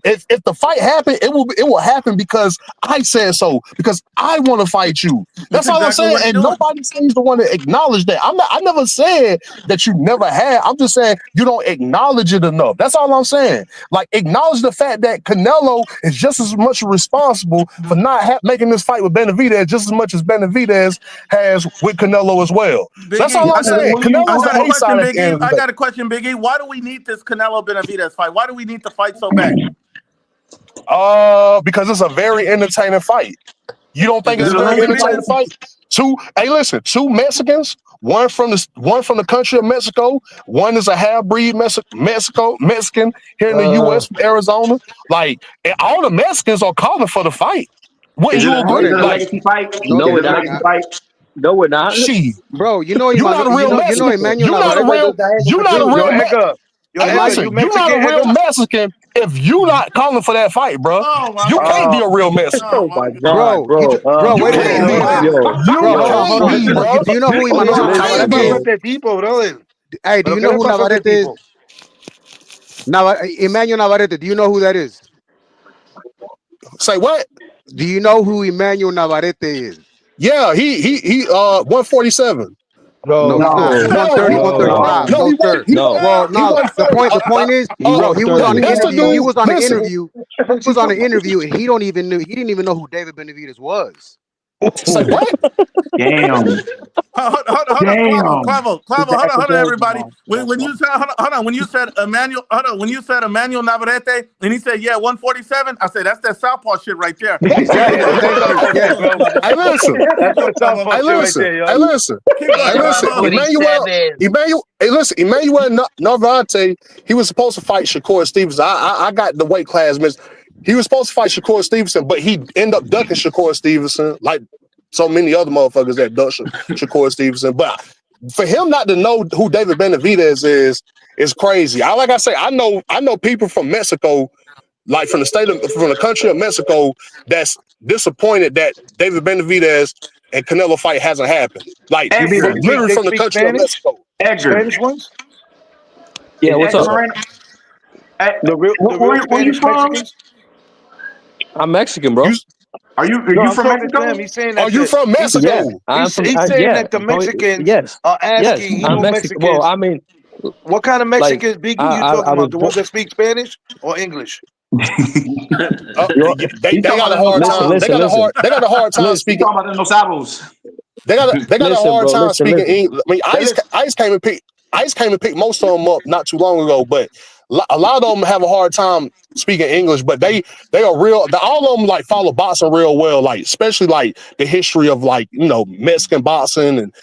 If the fight happened, it will happen because I said so, because I want to fight you. That's all I'm saying. And nobody seems to want to acknowledge that. I never said that you never had. I'm just saying you don't acknowledge it enough. That's all I'm saying. Like, acknowledge the fact that Canelo is just as much responsible for not making this fight with Benavidez just as much as Benavidez has with Canelo as well. So that's all I'm saying. Canelo's the A side at the end of the day. I got a question, Big E. Why do we need this Canelo Benavidez fight? Why do we need the fight so bad? Because it's a very entertaining fight. You don't think it's a very entertaining fight? Two Mexicans, one from the country of Mexico, one is a half-breed Mexican here in the U.S., Arizona. Like, and all the Mexicans are calling for the fight. Wouldn't you agree? No, we're not. No, we're not. Bro, you're not a real Mexican. You're not a real Mexican if you not calling for that fight, bro. You can't be a real Mexican. Oh my God, bro. Wait a minute. Do you know who Emmanuel Navarrete is? Hey, do you know who Navarrete is? Emmanuel Navarrete, do you know who that is? Say what? Do you know who Emmanuel Navarrete is? Yeah, he 147. No, 130, 135. No, sir. Well, no. The point is, bro, he was on the interview. He was on the interview. He was on the interview, and he didn't even know who David Benavidez was. Say what? Damn. Hold on, Clavo, everybody. When you said Emmanuel Navarrete, and he said, yeah, 147, I said, that's that Southpaw shit right there. Hey, listen. Emmanuel Navarrete, he was supposed to fight Shakur Stevenson. I got the weight class missed. He was supposed to fight Shakur Stevenson, but he ended up ducking Shakur Stevenson, like so many other motherfuckers that duck Shakur Stevenson. But for him not to know who David Benavidez is crazy. Like I say, I know people from Mexico, like from the country of Mexico, that's disappointed that David Benavidez and Canelo fight hasn't happened. Like, literally from the country of Mexico. Spanish ones? Yeah, what's up? The real Spanish Mexicans? I'm Mexican, bro. Are you from Mexico? He's saying that. Are you from Mexico? Yeah, he's saying that the Mexicans are asking. I'm Mexican. Well, I mean, What kind of Mexicans, Like, Biggie, you talking about? The ones that speak Spanish or English? They got a hard listen, time. listen, They got a listen. hard. They got a hard time Listen. speaking. Talking about los sabos. They got a Listen, hard bro, time listen, speaking listen. English. I mean, Ice came and picked most of them up not too long ago, but a lot of them have a hard time speaking English. But they are real. All of them like follow boxing real well, like especially like the history of like Mexican boxing, and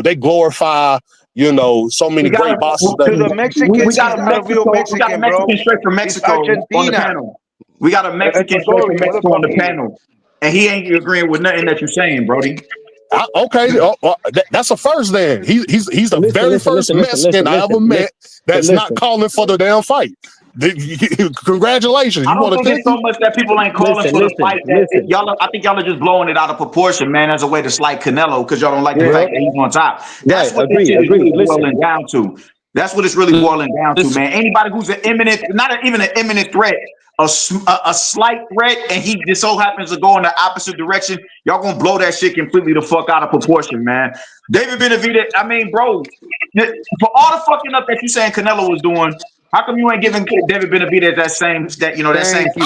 they glorify so many great boxers. To the Mexicans, he's not a real Mexican, bro. Straight from Mexico on the panel. We got a Mexican straight from Mexico on the panel, and he ain't agreeing with nothing that you're saying, Brody. Okay, that's a first then. He's the very first Mexican I ever met that's not calling for the damn fight. Congratulations. I don't think it's so much that people ain't calling for the fight. I think y'all are just blowing it out of proportion, man, as a way to slight Canelo because y'all don't like the fact that he's on top. That's what this shit is really boiling down to. That's what it's really boiling down to, man. Anybody who's even an imminent threat, a slight threat, and he just so happens to go in the opposite direction, y'all gonna blow that shit completely the fuck out of proportion, man. David Benavidez, I mean, bro, for all the fucking up that you saying Canelo was doing, how come you ain't giving David Benavidez that same?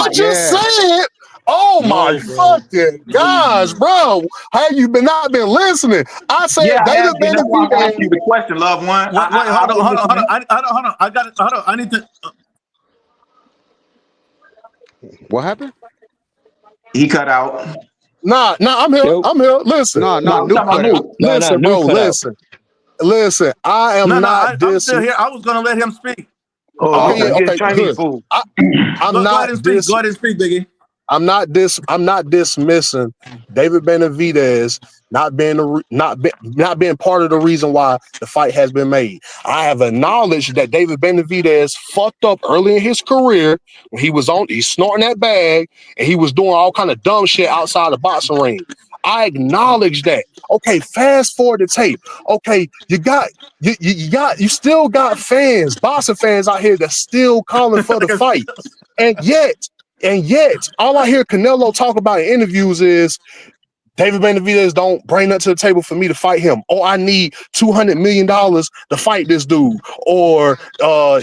I just said. Oh my fucking gosh, bro! Have you not been listening? I said David Benavidez. I asked you the question, loved one. Wait, hold on. I got it. Hold on. I need to. What happened? He cut out. Nah, I'm here. Nope. I'm here. Listen. Listen, bro. Listen. I am not I'm still here. I was gonna let him speak. Okay, Chinese good. food. I'm not. Go ahead and speak, Biggie. I'm not dismissing David Benavidez not being part of the reason why the fight has been made. I have acknowledged that David Benavidez fucked up early in his career when he's snorting that bag and he was doing all kind of dumb shit outside the boxing ring. I acknowledge that. Okay, fast forward the tape. Okay, you still got fans, boxing fans out here that's still calling for the fight, and yet, all I hear Canelo talk about in interviews is David Benavidez don't bring that to the table for me to fight him. Or I need $200 million to fight this dude. Or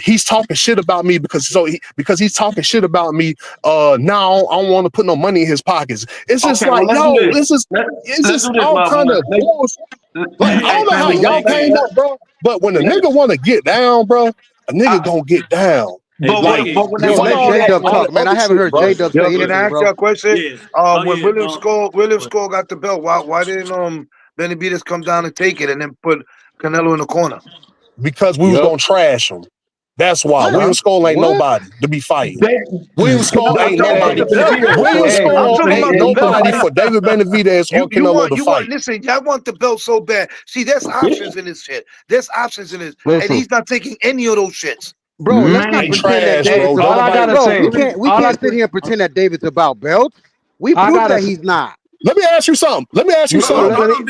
he's talking shit about me because he's talking shit about me. Now I don't want to put no money in his pockets. It's just it's just all kind of bullshit. Like, I don't know how y'all came up, bro. But when a nigga want to get down, bro, a nigga gonna get down. But let J-Dub talk, man. I haven't heard J-Dub say anything, Can I ask bro. you a question? Yeah. When William Skull got the belt, why didn't Benavidez come down and take it and then put Canelo in the corner? Because we was gonna trash him. That's why. William Skull ain't nobody to be fighting. William Skull ain't nobody. William Skull ain't nobody for David Benavidez or Canelo to fight. Listen, y'all want the belt so bad. See, there's options in this shit. There's options in this, and he's not taking any of those shits. Bro, let's not pretend that David's all I gotta say. We can't sit here and pretend that David's about belts. We proved that he's not. Let me ask you something. Hold on,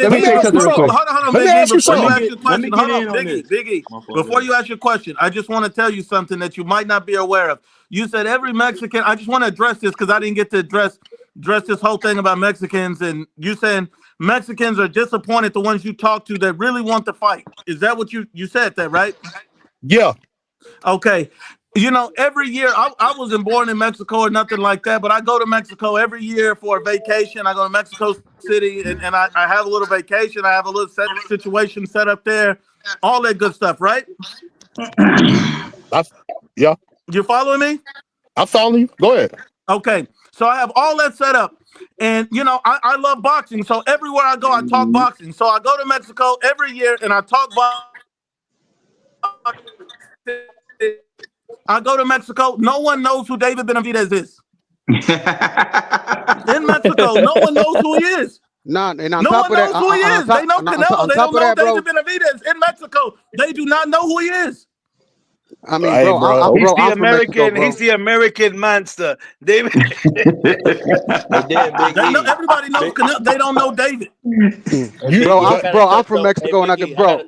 Biggie. Biggie. Before you ask your question, I just want to tell you something that you might not be aware of. You said every Mexican. I just want to address this because I didn't get to address this whole thing about Mexicans, and you saying Mexicans are disappointed the ones you talk to that really want to fight. Is that what you said that, right? Yeah. Okay. Every year, I wasn't born in Mexico or nothing like that, but I go to Mexico every year for a vacation. I go to Mexico City, and I have a little vacation. I have a little situation set up there, all that good stuff, right? Yeah. You following me? I'm following you. Go ahead. Okay. So I have all that set up. And, I love boxing. So everywhere I go, I talk boxing. So I go to Mexico every year, and I talk boxing. I go to Mexico. No one knows who David Benavidez is. In Mexico, no one knows who he is. No one knows who he is. They know Canelo. They don't know David Benavidez. In Mexico, they do not know who he is. I mean, he's the American monster, David. Everybody knows Canelo. They don't know David. I'm from Mexico, and I can, bro.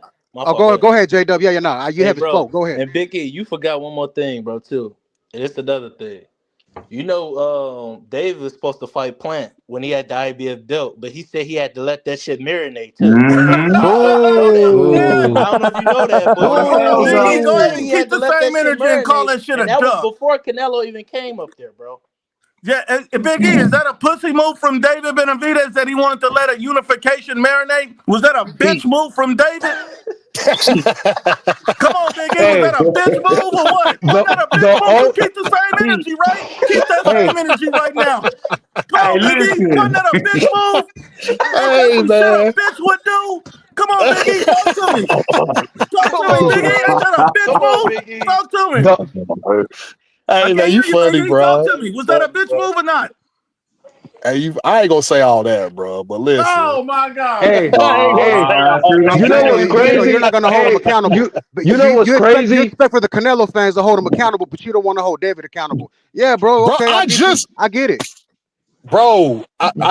Go ahead, J-Dub. Yeah, no, you haven't spoke. Go ahead. And Biggie, you forgot one more thing, bro, too. And it's another thing. You know, Dave was supposed to fight Plant when he had the IBF belt, but he said he had to let that shit marinate too. I don't know that. Yeah. I don't know if you know that, but Hold on, Biggie. Go he ahead said and he keep had to the let same that shit energy and call marinate, that shit a and that was duck. before Canelo even came up there, bro. Yeah, Big E, is that a pussy move from David Benavidez that he wanted to let a unification marinate? Was that a bitch move from David? Come on, Big E, was Hey, that a bitch move or what? Wasn't that a bitch the move to old, keep the same energy, right? Keep that hey, same energy right now. Come Hey, on, Big E, wasn't listen. that a bitch move? Ain't that Hey some shit a man, bitch would do? Come on, Big E, talk to me. Talk Come to me, on, Big E. Ain't bro. that a bitch Come on, move? Big E. Talk to me. the I hey can't man, hear you you, Big funny, E. Talk bro. to me. Was that a bitch move or not? Hey, I ain't gonna say all that, bro. But listen, Oh my God. hey, I ain't gonna hey, say all Hey, you that. know so what's you're crazy? not gonna hold him Hey, accountable, but you know what's you crazy? expect for the Canelo fans to hold him accountable, but you don't want to hold David accountable. Yeah, bro. bro, Okay, I get you. I get it. bro,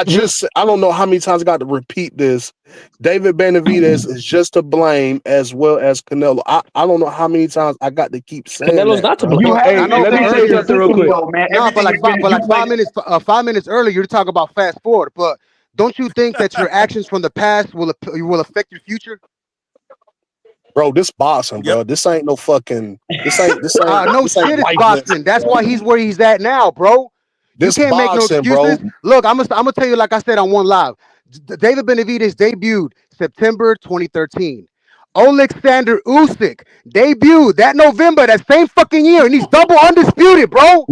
You I don't know how many times I got to repeat this. David Benavidez is just to blame as well as Canelo. I don't know how many times I got to keep saying Canelo's that, not to bro. You blame. But I haven't hey, know, been let but me say earlier, something real consistent quick. though, man. no, Everything has been but you like like 5 minutes earlier, you're talking about fast forward. But don't you think that your actions from the past will affect your future? Bro, this boxing, Yep. bro. This ain't no fucking. No This ain't shit, it's lifeless, boxing. That's bro. why he's where he's at now, bro. You This can't make no boxing, bro. excuses. Look, I'm gonna tell you, like I said on one live, David Benavidez debuted September 2013. Alexander Usyk debuted that November, that same fucking year, and he's double undisputed, bro.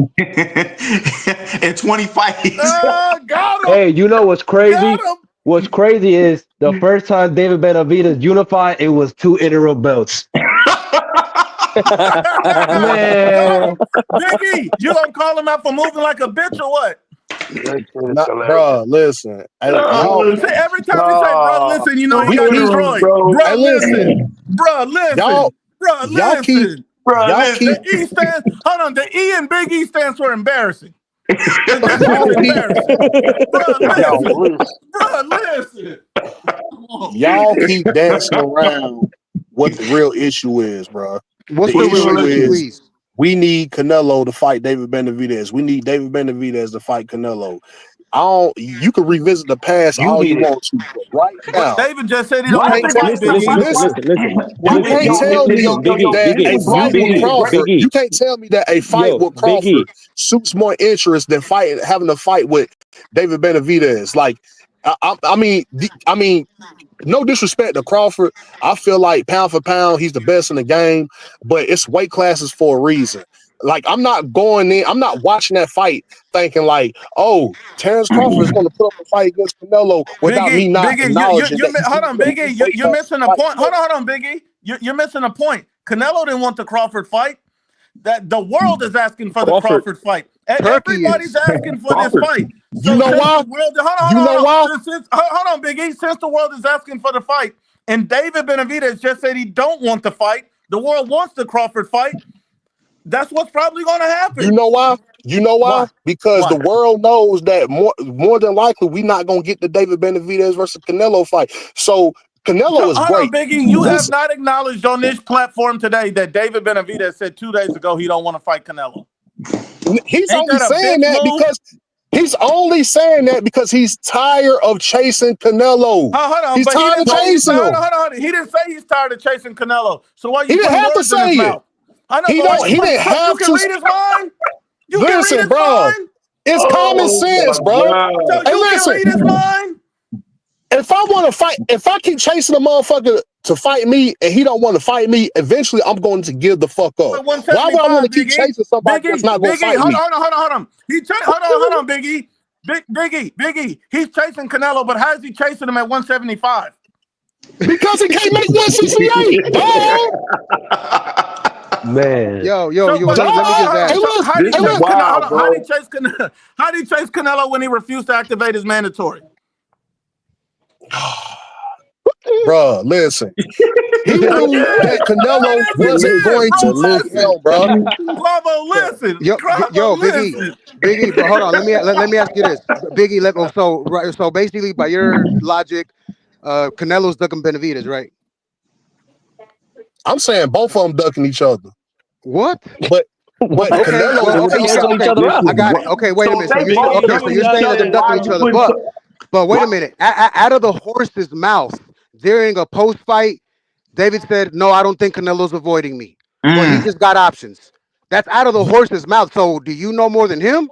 in 20 fights. Got him. Hey, you know what's Got crazy? him. What's crazy is the first time David Benavidez unified, it was 2 interim belts. No, Man, Biggie, you gonna call him out for moving like a bitch or what? that shit is Nah, hilarious. bro, listen. Hey, y'all. See, every time he say, "Bro, listen," you know he We got keep. destroyed. Bro. Bro, Hey, listen. listen. Bro, Y'all. listen. Bro, Y'all keep. listen. Bro, Y'all The keep. listen. E stands. Hold on. The E in Big E stands for embarrassing. That shit's Y'all keep. embarrassing. Bro, Yo, listen. listen. Bro, listen. Come on. Y'all keep dancing around what the real issue is, bro. What's The the What you real gonna issue issue, listen? is please? we need Canelo to fight David Benavidez. We need David Benavidez to fight Canelo. I don't. You can revisit the past You all you need it. want to, but right But now, David just said he you don't Why want can't to tell. fight Listen, Big listen, E. listen, Listen, listen, listen, you Yo, can't listen, tell me listen, Biggie, that a fight with Crawford. Biggie, You can't tell me that a fight yo, with Biggie. Crawford suits more interest than having a fight with David Benavidez. Like, I mean, no disrespect to Crawford. I feel like pound for pound, he's the best in the game, but it's weight classes for a reason. Like, I'm not going in, I'm not watching that fight thinking like, oh, Terrence Crawford is going to put up a fight against Canelo without me not Biggie, acknowledging that he's hold on, in Biggie, weight you're classes to missing a fight point. Canelo. Hold on, Biggie, you're missing a point. Canelo didn't want the Crawford fight. That the world is asking for the Crawford. Crawford fight. Turkey Everybody's is. asking for this Crawford. fight. You So know since the why? world, You know hold why? on, hold on, Biggie. Since the world is asking for the fight, and David Benavidez just said he don't want the fight. The world wants the Crawford fight. That's what's probably going to You happen. know why? You know why? Why? Because the Why? world knows that more than likely we not gonna get the David Benavidez versus Canelo fight. So So Canelo is hold on, great. Biggie. You have Listen, not acknowledged on this platform today that David Benavidez said 2 days ago he don't want to fight Canelo. he's Ain't only that a saying bitch that move? because he's tired of chasing Canelo. Oh, hold on, He's but he tired of didn't say chasing him. hold on. He didn't say he's tired of chasing Canelo. So why are He you didn't putting have to words in his say it. mouth? I know, He but why don't. you He putting? didn't So you have can to. read his mind. You can read Listen, his bro. mind. It's common Oh sense, my bro. So God. Hey, you can listen. read his mind. If I want to fight, if I keep chasing a motherfucker to fight me and he don't want to fight me, eventually I'm going to give the fuck up. At Why would I want 175, to keep Biggie. chasing somebody that's not going to Biggie. fight Hold me? on. Hold on, Biggie. Biggie. He's chasing Canelo, but how is he chasing him at 175? Because he can't make 168. Duh. man. Yo, So, but let me just Hey, ask. so look. how did This he Hey, is chase look. Canelo? Hold wild, on. How did bro. he chase Canelo? How did he chase Canelo when he refused to activate his mandatory? Bruh, listen. He knew that Again, Canelo that is wasn't again, going bro. to fight Listen, him, bruh. Clavo, listen, Clavo, listen. Big E, but hold on. Let me ask you this, Big E. So basically, by your logic, Canelo's ducking Benavidez, right? I'm saying both of them ducking each other. What? But But Okay, Canelo, well, okay, I got it. Okay, wait a minute. So If they you're both okay. So ducking you're each saying that other, they're then why ducking are each you other, putting? but wait a minute. Out of the horse's mouth during a post fight, David said, "No, I don't think Canelo's avoiding me, but he just got options." That's out of the horse's mouth. So do you know more than him?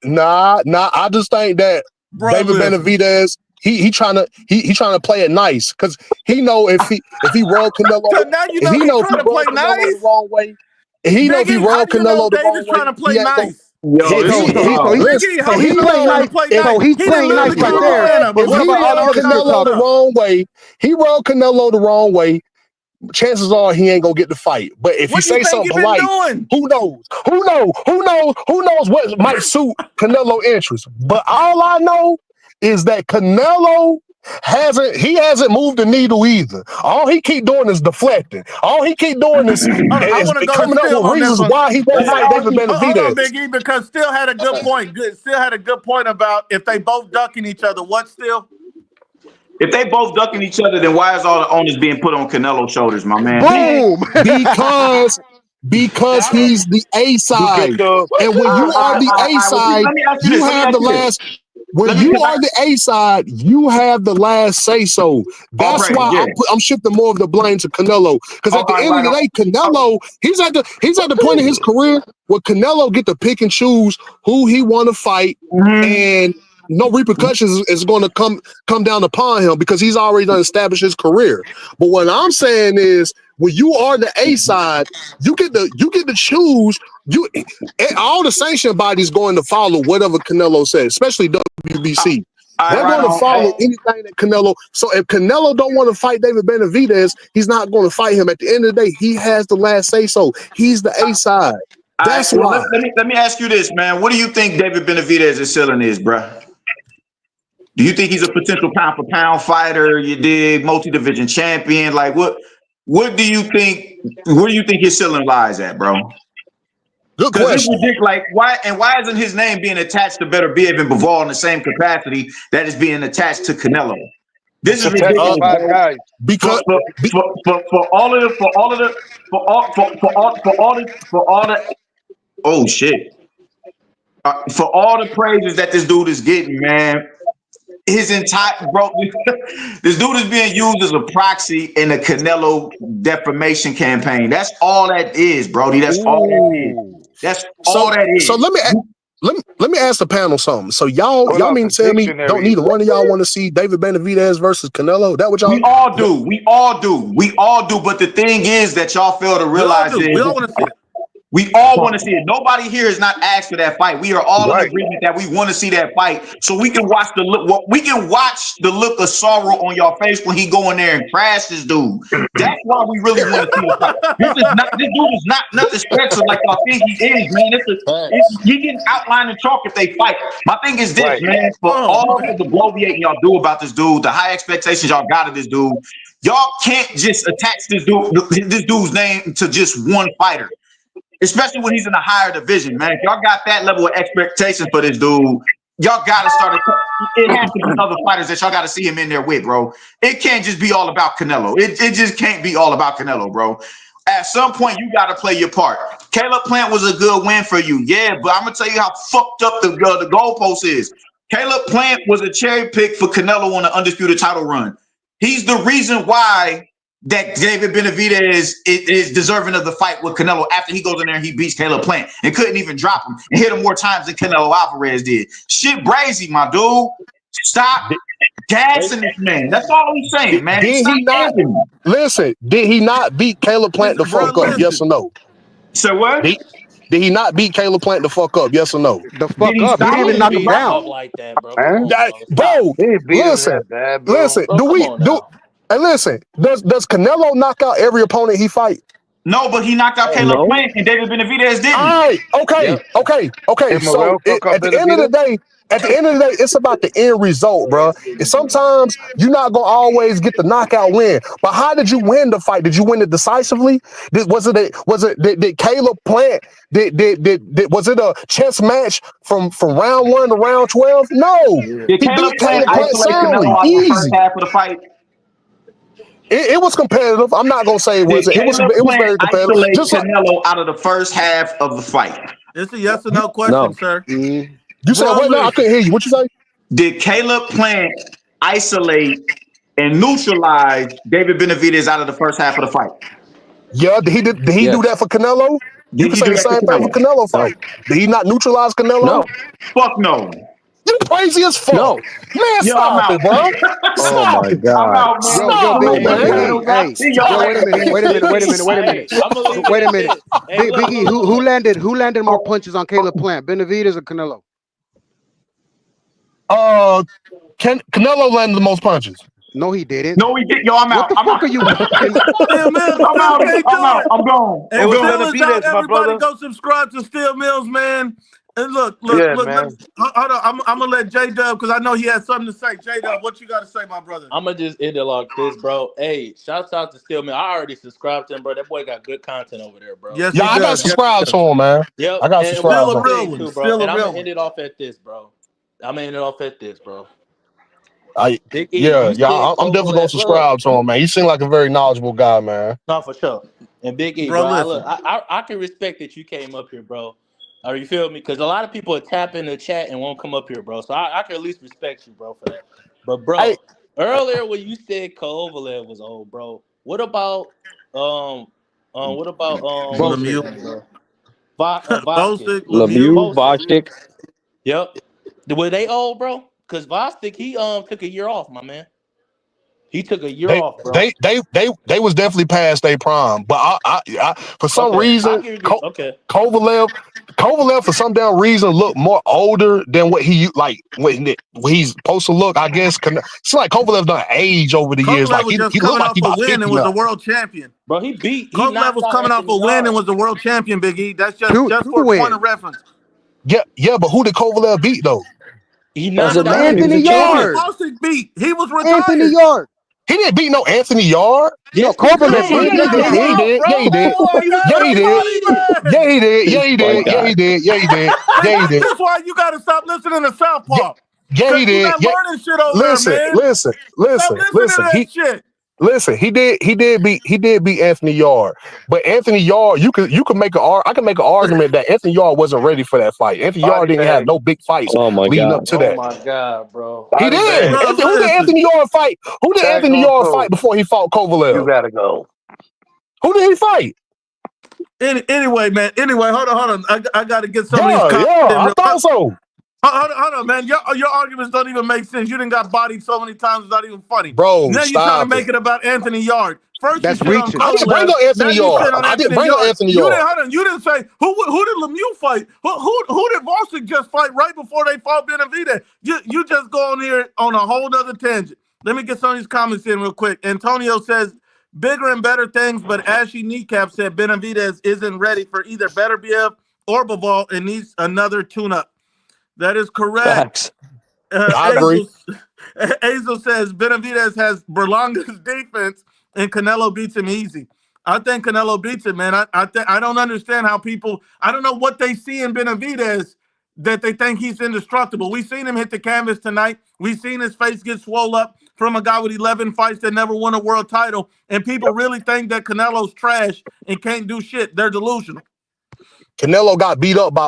nah. I just think that Bro, David listen. Benavidez, he trying to play it nice because he know if he rub Canelo, So now you if know he he's know if he trying to rub play Canelo the nice. wrong way, he know if he Biggie, how rub do you know Canelo the wrong David's way, trying to he play ain't gonna. nice? Yo, this is wild. Listen, Biggie, So how do he's you know he's playing trying to nice. play So nice? he's He didn't playing lose nice to right Kyle there. Shannon, but if What what he about about all the all rub other this other shit Canelo the stuff? wrong way, he rub Canelo the wrong way, chances are he ain't gonna get the fight. But if he What do you say think something he been polite, doing? who knows? Who knows what might suit Canelo interest? But all I know is that Canelo hasn't moved the needle either. All he keep doing is deflecting. All he keep doing is, Hold on, I is want to go to coming up Still with on this reasons one. why he won't fight David Hold on, Benavidez. Biggie, because Still had a good point. Still had a good point about if they both ducking each other. What Still? If they both ducking each other, then why is all the onus being put on Canelo's shoulders, my man? Boom. Because he's the A side. And when you are the A side, Let me ask you you this. Let me have ask the you this. last. When Let me, you cause are the A side, you have the last say so. all That's praise, why yeah. I'm shifting more of the blame to Canelo. Because Oh, at the all end of right, the day, Canelo, he's at the point in his career where Canelo get to pick and choose who he want to fight, and no repercussions is going to come down upon him because he's already done established his career. But what I'm saying is, when you are the A side, you get to choose. All the sanction bodies going to follow whatever Canelo says, especially WBC. They're right going to on. follow anything that Canelo. So if Canelo don't want to fight David Benavidez, he's not going to fight him. At the end of the day, he has the last say so. He's the A side. All right, That's well, why. let me ask you this, man. What do you think David Benavidez's ceiling is, bruh? Do you think he's a potential pound for pound fighter? You dig, multi-division champion? Like what do you think? Where do you think his ceiling lies at, bro? Good Because it's question. ridiculous. Like why isn't his name being attached to Better Biev and Bivol in the same capacity that is being attached to Canelo? This is ridiculous, bro. Because For all the oh shit. For all the praises that this dude is getting, man, his entire this dude is being used as a proxy in a Canelo defamation campaign. That's all that is, Brody. That's all that is. That's all that so is. let me ask the panel something. So y'all mean to tell me don't neither one of y'all want to see David Benavidez versus Canelo? That what y'all? We all do. We all do. We all do. But the thing is that y'all fail to We all realize do. is We all want to see it. we all want to see it. Nobody here is not asked for that fight. We are all in agreement that we want to see that fight, so we can watch the look. We can watch the look of sorrow on your face when he go in there and crash this dude. That's why we really want to see the fight. This dude is not nothing special like y'all think he is, man. He getting outlined in chalk if they fight. My thing is this, man. For all of the bloviating y'all do about this dude, the high expectations y'all got of this dude, y'all can't just attach this dude's name to just one fighter. Especially when he's in a higher division, man. If y'all got that level of expectations for this dude, y'all got to start. It has to be other fighters that y'all got to see him in there with, bro. It can't just be all about Canelo. It just can't be all about Canelo, bro. At some point, you got to play your part. Caleb Plant was a good win for you, yeah, but I'm gonna tell you how fucked up the goalpost is. Caleb Plant was a cherry pick for Canelo on the undisputed title run. He's the reason why that David Benavidez is deserving of the fight with Canelo after he goes in there and he beats Caleb Plant and couldn't even drop him and hit him more times than Canelo Alvarez did. Shit brazy, my dude. Stop gassing this man. That's all he's saying, man. Did he not listen? Did he not beat Caleb Plant the fuck up? Yes or no? So what? Did he not beat Caleb Plant the fuck up? Yes or no? The fuck up. He didn't even knock him down. Like that, bro. Come on, Bro, listen. Bro, Do come we on do? now. And listen, does Canelo knock out every opponent he fight? No, but he knocked out Caleb Plant and David Benavidez didn't. All right, okay. So at the end of the day, it's about the end result, bro. And sometimes you're not gonna always get the knockout win. But how did you win the fight? Did you win it decisively? Did Caleb Plant? Was it a chess match from round 1 to round 12? No, Did he Caleb beat Plant Caleb Plant isolate Canelo soundly, out of the first easy. half of the fight? it was competitive. I'm not gonna say it was. Did It was Caleb very competitive. isolate Just like Canelo out of the first half of the fight? It's a yes or no question, sir. you said what? No, I couldn't hear you. What you say? Did Caleb Plant isolate and neutralize David Benavidez out of the first half of the fight? Yeah, did he do that for Canelo? You can say the same thing for Canelo fight. Did he not neutralize Canelo? No. Fuck no. You crazy as fuck. No. Man, stop it, bro. Stop it. I'm out, man. Stop it, man. Wait a minute. Big E, who landed more punches on Caleb Plant, Benavidez or Canelo? Canelo landed the most punches. No, he didn't. No, he didn't. Yo, I'm out. What the fuck are you? Steel Mills, I'm out. I'm gone. And everybody go subscribe to Steel Mills, man. And look. Hold on. I'm gonna let J Dub because I know he has something to say. J Dub, what you got to say, my brother? I'm gonna just end it like this, bro. Hey, shouts out to Steel Mills. I already subscribed to him, bro. That boy got good content over there, bro. Yes, I got subscribed to him, man. Yep. I got subscribed to him. And I'm gonna end it off at this, bro. I'm definitely gonna subscribe to him, man. You seem like a very knowledgeable guy, man. No, for sure. And Big E, bro, I can respect that you came up here, bro. Or you feel me? Because a lot of people are tapping the chat and won't come up here, bro. So I can at least respect you, bro, for that. But bro, earlier when you said Kovalev was old, bro, what about Lemieux, Vostick. Yep. Were they old, bro? Because Vostick, he took a year off, my man. He took a year off, bro. They was definitely past their prime, but I for some reason Kovalev for some damn reason looked more older than what he when he's supposed to look. I guess it's like Kovalev done age over the years. Like he looked like he about 50 and was a world champion. Bro, Kovalev was coming off a win and was the world champion. Big E. That's just for a point of reference. Yeah, but who did Kovalev beat though? He knocked out Anthony Yard. He was retired. Anthony Yard. He didn't beat no Anthony Yard. No, Kovalev. Yeah, he did. That's why you gotta stop listening to Southpaw. Yeah, he did. Learning shit over there, man. Listen. He did beat Anthony Yard, but Anthony Yard, I can make an argument that Anthony Yard wasn't ready for that fight. Anthony Yard didn't have no big fights leading up to that. Oh my god, bro! He did. Who did Anthony Yard fight? Who did Anthony Yard fight before he fought Kovalev? You gotta go. Who did he fight? Anyway, man. Hold on. I gotta get some of these comments. Yeah, I thought so. Hold on, man. Your arguments don't even make sense. You done got bodied so many times, it's not even funny. Bro, now you're trying to make it about Anthony Yard. First, that's reaching. I didn't bring up Anthony Yard. I didn't bring up Anthony Yard. You didn't say who did Lemieux fight? Who did Vostick just fight right before they fought Benavidez? You just go on here on a whole nother tangent. Let me get some of these comments in real quick. Antonio says bigger and better things, but Ashy Kneecap said Benavidez isn't ready for either Beterbiev or Bivol and needs another tune-up. That is correct. I agree. Azel says Benavidez has Berlanga's defense and Canelo beats him easy. I think Canelo beats him, man. I don't understand how people. I don't know what they see in Benavidez that they think he's indestructible. We seen him hit the canvas tonight. We seen his face get swole up from a guy with 11 fights that never won a world title, and people really think that Canelo's trash and can't do shit. They're delusional. Canelo got beat up by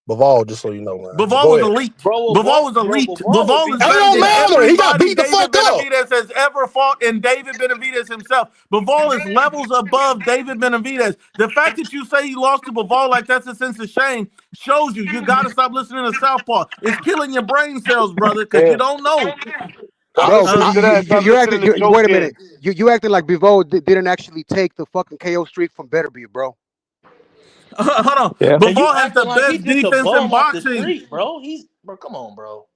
Bivol, just so you know, man. Bivol was elite. Bivol was elite. Bivol is better than everybody he got beat the fuck Benavidez has ever fought, and David Benavidez himself. Bivol is levels above David Benavidez. The fact that you say he lost to Bivol like that's a sense of shame shows you gotta stop listening to Southpaw. It's killing your brain cells, brother, because you don't know. You're acting. Wait a minute. You acting like Bivol didn't actually take the fucking KO streak from Beterbiev, bro. Hold on. Yeah. Bivol has the best defense in boxing, bro. Come on, bro.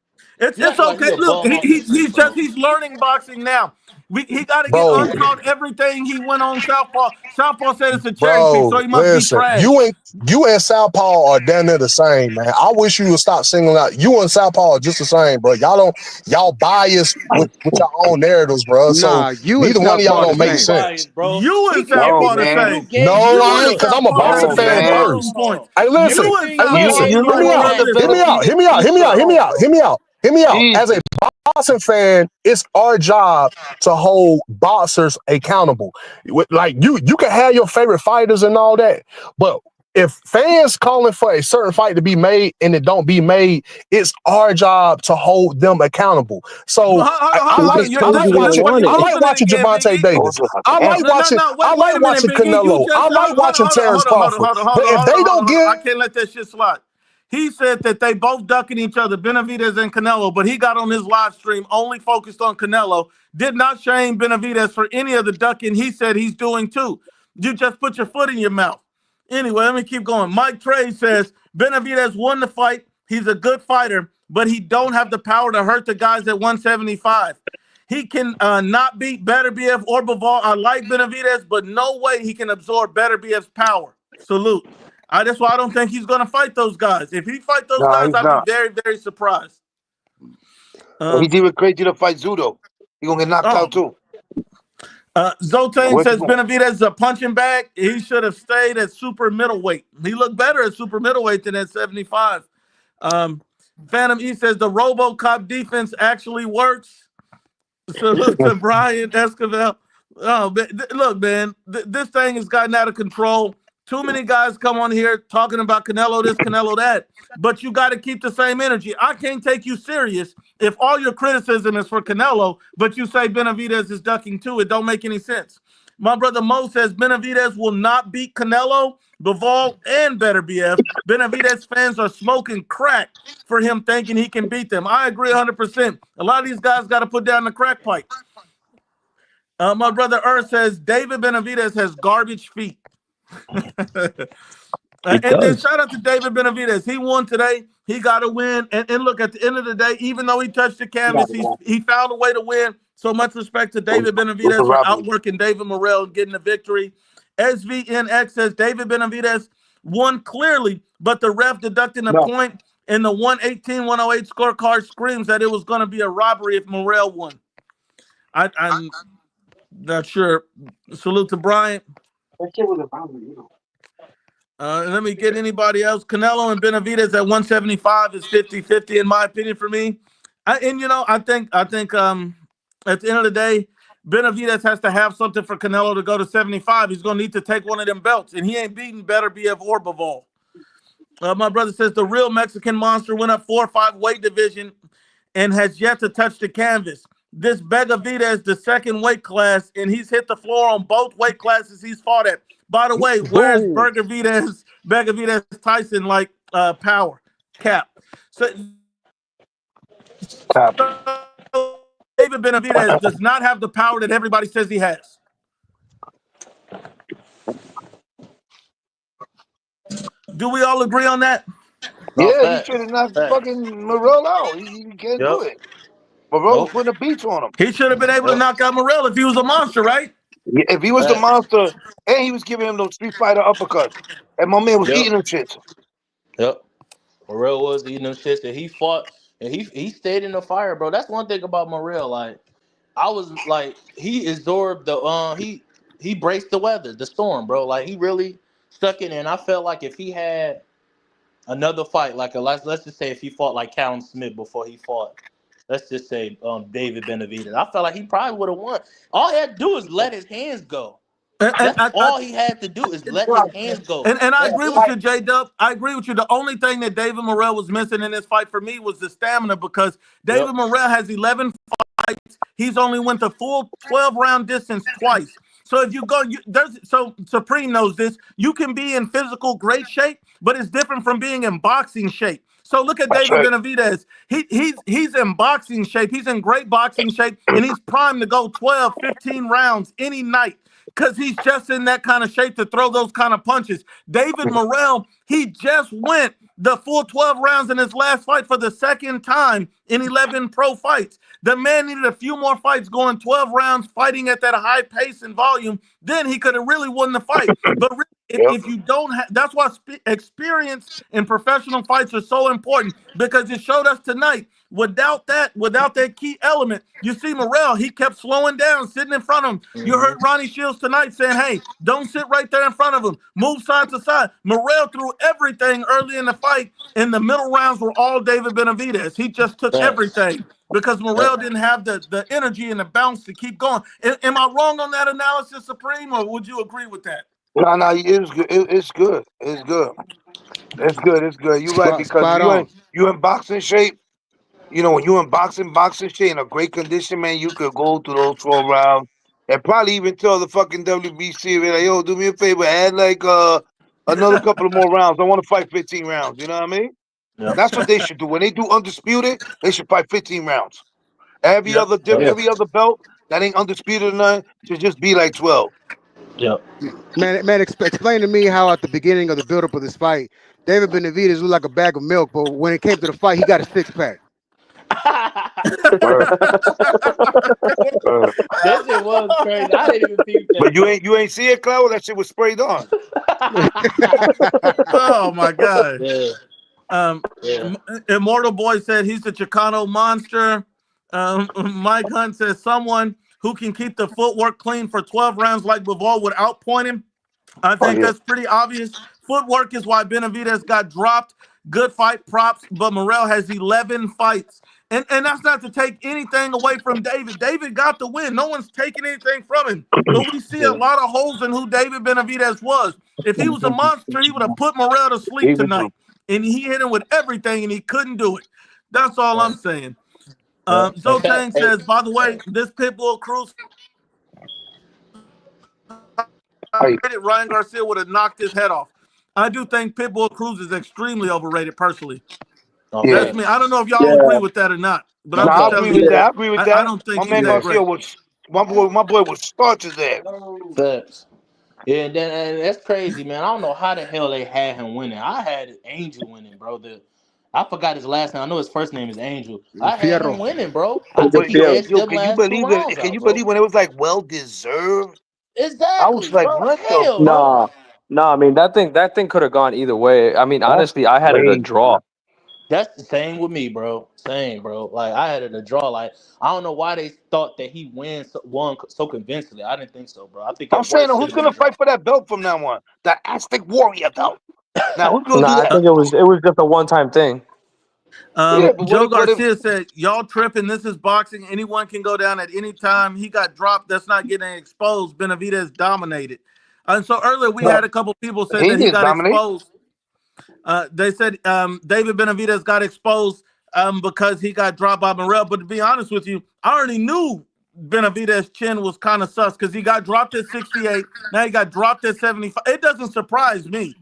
It's okay. Look, he's learning boxing now. He got to get untaught everything he went on Southpaw. Southpaw said it's a charity, so he must be trash. You and Southpaw are damn near the same, man. I wish you would stop singling out. You and Southpaw are just the same, bro. Y'all biased with your own narratives, bro. So neither one of y'all don't make sense. You and Southpaw the same. No, I ain't, because I'm a boxing fan first. Hey, listen. Hear me out. As a boxing fan, it's our job to hold boxers accountable. Like you can have your favorite fighters and all that, but if fans calling for a certain fight to be made and it don't be made, it's our job to hold them accountable. So I like watching Gervonta Davis. I like watching Canelo. I like watching Terrence Crawford. But if they don't get, I can't let that shit slide. He said that they both ducking each other, Benavidez and Canelo, but he got on his live stream only focused on Canelo. Did not shame Benavidez for any of the ducking he said he's doing too. You just put your foot in your mouth. Anyway, let me keep going. Mike Trey says Benavidez won the fight. He's a good fighter, but he don't have the power to hurt the guys at 175. He can not beat Beterbiev or Bivol. I like Benavidez, but no way he can absorb Beterbiev's power. Salute. That's why I don't think he's going to fight those guys. If he fight those guys, I'd be very, very surprised. He's even crazy to fight Zudo. He's going to get knocked out too. Zotane says Benavidez is a punching bag. He should have stayed at super middleweight. He looked better at super middleweight than at 75. Phantom E says the RoboCop defense actually works. Salute to Brian Escobar. Oh, look, man, this thing has gotten out of control. Too many guys come on here talking about Canelo this, Canelo that, but you got to keep the same energy. I can't take you serious if all your criticism is for Canelo, but you say Benavidez is ducking too. It don't make any sense. My brother Mo says Benavidez will not beat Canelo, Bivol, and Beterbiev. Benavidez fans are smoking crack for him thinking he can beat them. I agree 100%. A lot of these guys got to put down the crack pipe. My brother Earth says David Benavidez has garbage feet. And then shout out to David Benavidez. He won today. He got a win. And look, at the end of the day, even though he touched the canvas, he found a way to win. So much respect to David Benavidez for outworking David Morrell and getting the victory. SVNX says David Benavidez won clearly, but the ref deducting a point in the 118-108 scorecard screams that it was going to be a robbery if Morrell won. I'm not sure. Salute to Bryant. Let me get anybody else. Canelo and Benavidez at 175 is 50-50 in my opinion for me. I think at the end of the day, Benavidez has to have something for Canelo to go to 75. He's going to need to take one of them belts, and he ain't beating Beterbiev or Bivol. My brother says the real Mexican monster went up 4 or 5 weight division and has yet to touch the canvas. This Benavidez, the second weight class, and he's hit the floor on both weight classes he's fought at. By the way, where's Benavidez Tyson like power? Cap. So David Benavidez does not have the power that everybody says he has. Do we all agree on that? Yeah, he should have knocked fucking Morrell out. He can't do it. Morrell was putting a beat on him. He should have been able to knock out Morrell if he was a monster, right? Yeah, if he was the monster, and he was giving him those Street Fighter uppercuts, and my man was eating them shits. Yep. Morrell was eating them shits, and he fought, and he stayed in the fire, bro. That's one thing about Morrell. Like, I was like, he absorbed the he braced the weather, the storm, bro. Like, he really stuck in, and I felt like if he had another fight, like let's just say if he fought like Callum Smith before he fought, let's just say David Benavidez, I felt like he probably would have won. All he had to do is let his hands go. All he had to do is let his hands go. And I agree with you, J-Dub. I agree with you. The only thing that David Morrell was missing in this fight for me was the stamina, because David Morrell has 11 fights. He's only went the full 12-round distance twice. So if you go, so Supreme knows this. You can be in physical great shape, but it's different from being in boxing shape. So look at David Benavidez. He's in boxing shape. He's in great boxing shape, and he's primed to go 12, 15 rounds any night because he's just in that kind of shape to throw those kind of punches. David Morrell, he just went the full 12 rounds in his last fight for the second time in 11 pro fights. The man needed a few more fights going 12 rounds, fighting at that high pace and volume. Then he could have really won the fight. But really, if you don't have, that's why experience in professional fights are so important, because it showed us tonight. Without that key element, you see Morrell, he kept slowing down, sitting in front of him. You heard Ronnie Shields tonight saying, hey, don't sit right there in front of him. Move side to side. Morrell threw everything early in the fight, and the middle rounds were all David Benavidez. He just took everything. because Morrell didn't have the energy and the bounce to keep going. Am I wrong on that analysis, Supreme, or would you agree with that? No, it's good. It's good. It's good. It's good. It's good. You're right, because Spot on. you in boxing shape. You know, when you in boxing shape in a great condition, man, you could go through those 12 rounds and probably even tell the fucking WBC, like, yo, do me a favor, add like another couple of more rounds. I want to fight 15 rounds. You know what I mean? Yep. That's what they should do. When they do undisputed, they should fight 15 rounds. Every other belt that ain't undisputed or nothing should just be like 12. Yep. Man, explain to me how at the beginning of the build-up of this fight, David Benavidez looked like a bag of milk, but when it came to the fight, he got a six-pack. That shit was crazy. I didn't even think that. But you ain't see it, Clavo? That shit was sprayed on. Oh my God. Yeah. Immortal Boy said he's the Chicano monster. Mike Hunt says someone who can keep the footwork clean for 12 rounds like Bivol without pointing. I think that's pretty obvious. Footwork is why Benavidez got dropped. Good fight props, but Morrell has 11 fights. And that's not to take anything away from David. David got the win. No one's taking anything from him. But we see a lot of holes in who David Benavidez was. If he was a monster, he would have put Morrell to sleep tonight. And he hit him with everything, and he couldn't do it. That's all I'm saying. Zotang says, by the way, this Pitbull Cruz, Ryan Garcia would have knocked his head off. I do think Pitbull Cruz is extremely overrated, personally. That's me. I don't know if y'all agree with that or not. But I agree with that. I agree with that. I don't think my man Garcia was my boy was starches there. Facts. Yeah, and that's crazy, man. I don't know how the hell they had him winning. I had Angel winning, bro. I forgot his last name. I know his first name is Angel. I had him winning, bro. I think he edged them last 2 rounds. Can you believe when it was like well deserved? Exactly. I was like, bro, what hell, the? No. I mean that thing could have gone either way. I mean, honestly, I had it a draw. That's the same with me, bro. Same, bro. Like I had it a draw. Like I don't know why they thought that he won so convincingly. I didn't think so, bro. I think I'm saying, who's gonna fight for that belt from now on? The Aztec Warrior belt. Now who's gonna do that? I think it was just a one-time thing. Joe Garcia said, y'all tripping. This is boxing. Anyone can go down at any time. He got dropped. That's not getting exposed. Benavidez dominated. And so earlier we had a couple people said that he got exposed. They said David Benavidez got exposed because he got dropped by Morrell. But to be honest with you, I already knew Benavidez's chin was kind of sus because he got dropped at 68. Now he got dropped at 75. It doesn't surprise me.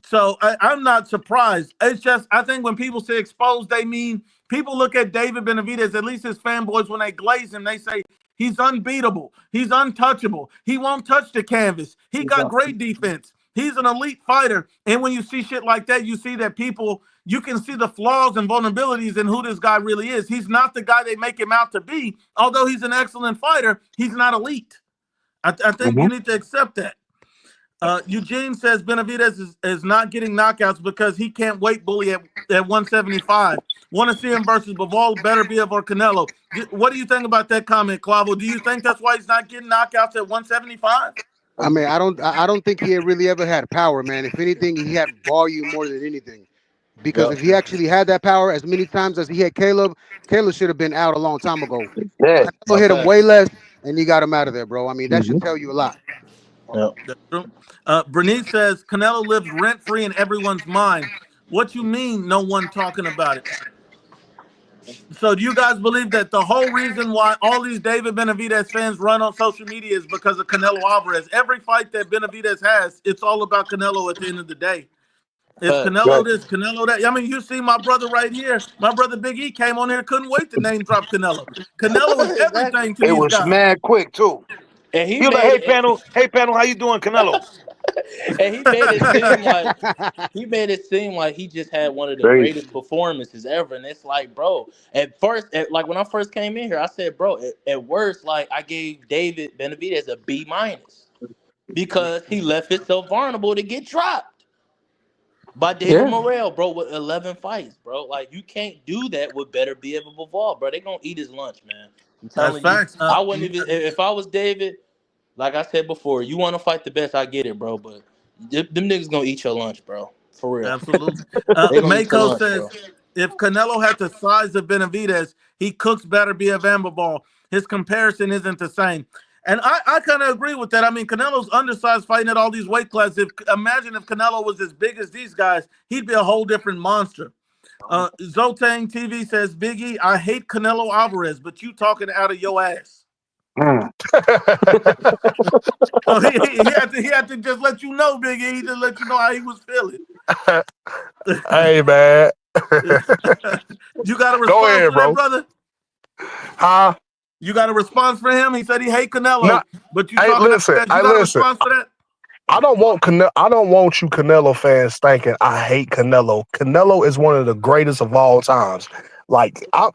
So I'm not surprised. It's just, I think when people say exposed, they mean people look at David Benavidez, at least his fanboys, when they glaze him, they say he's unbeatable. He's untouchable. He won't touch the canvas. He got great defense. He's an elite fighter. And when you see shit like that, you see that people, you can see the flaws and vulnerabilities in who this guy really is. He's not the guy they make him out to be. Although he's an excellent fighter, he's not elite. I think you need to accept that. Eugene says Benavidez is not getting knockouts because he can't weight bully at 175. Want to see him versus Bivol, better be over Canelo. What do you think about that comment, Clavo? Do you think that's why he's not getting knockouts at 175? I mean, I don't think he really ever had power, man. If anything, he had volume more than anything. Because if he actually had that power as many times as he had Caleb should have been out a long time ago. Canelo hit him way less, and he got him out of there, bro. I mean, that should tell you a lot. That's true. Bernice says Canelo lives rent-free in everyone's mind. What you mean no one talking about it? So do you guys believe that the whole reason why all these David Benavidez fans run on social media is because of Canelo Alvarez? Every fight that Benavidez has, it's all about Canelo at the end of the day. It's Canelo this, Canelo that. I mean, you see my brother right here. My brother Big E came on here, couldn't wait to name drop Canelo. Canelo is everything to these guys. It was mad quick, too. And he was like, hey panel, how you doing, Canelo? And he made it seem like he just had one of the greatest performances ever. And it's like, bro, at first, like when I first came in here, I said, bro, at worst, like I gave David Benavidez a B- because he left himself vulnerable to get dropped by David Morrell, bro, with 11 fights, bro. Like you can't do that with better be able to Bivol, bro. They gonna eat his lunch, man. I'm telling you, I wouldn't even if I was David. Like I said before, you want to fight the best, I get it, bro. But them niggas gonna eat your lunch, bro. For real. Absolutely. Mako says If Canelo had the size of Benavidez, he cooks better via Ball. His comparison isn't the same. And I kind of agree with that. I mean, Canelo's undersized fighting at all these weight classes. Imagine if Canelo was as big as these guys, he'd be a whole different monster. Zotang TV says, Biggie, I hate Canelo Alvarez, but you talking out of your ass. So he had to just let you know, Biggie. He just let you know how he was feeling. Hey, man. You got a response for that, brother? Huh? You got a response for him? He said he hate Canelo, but you talking listen, about that. You got a response for that? I don't want you Canelo fans thinking I hate Canelo. Canelo is one of the greatest of all times. Like I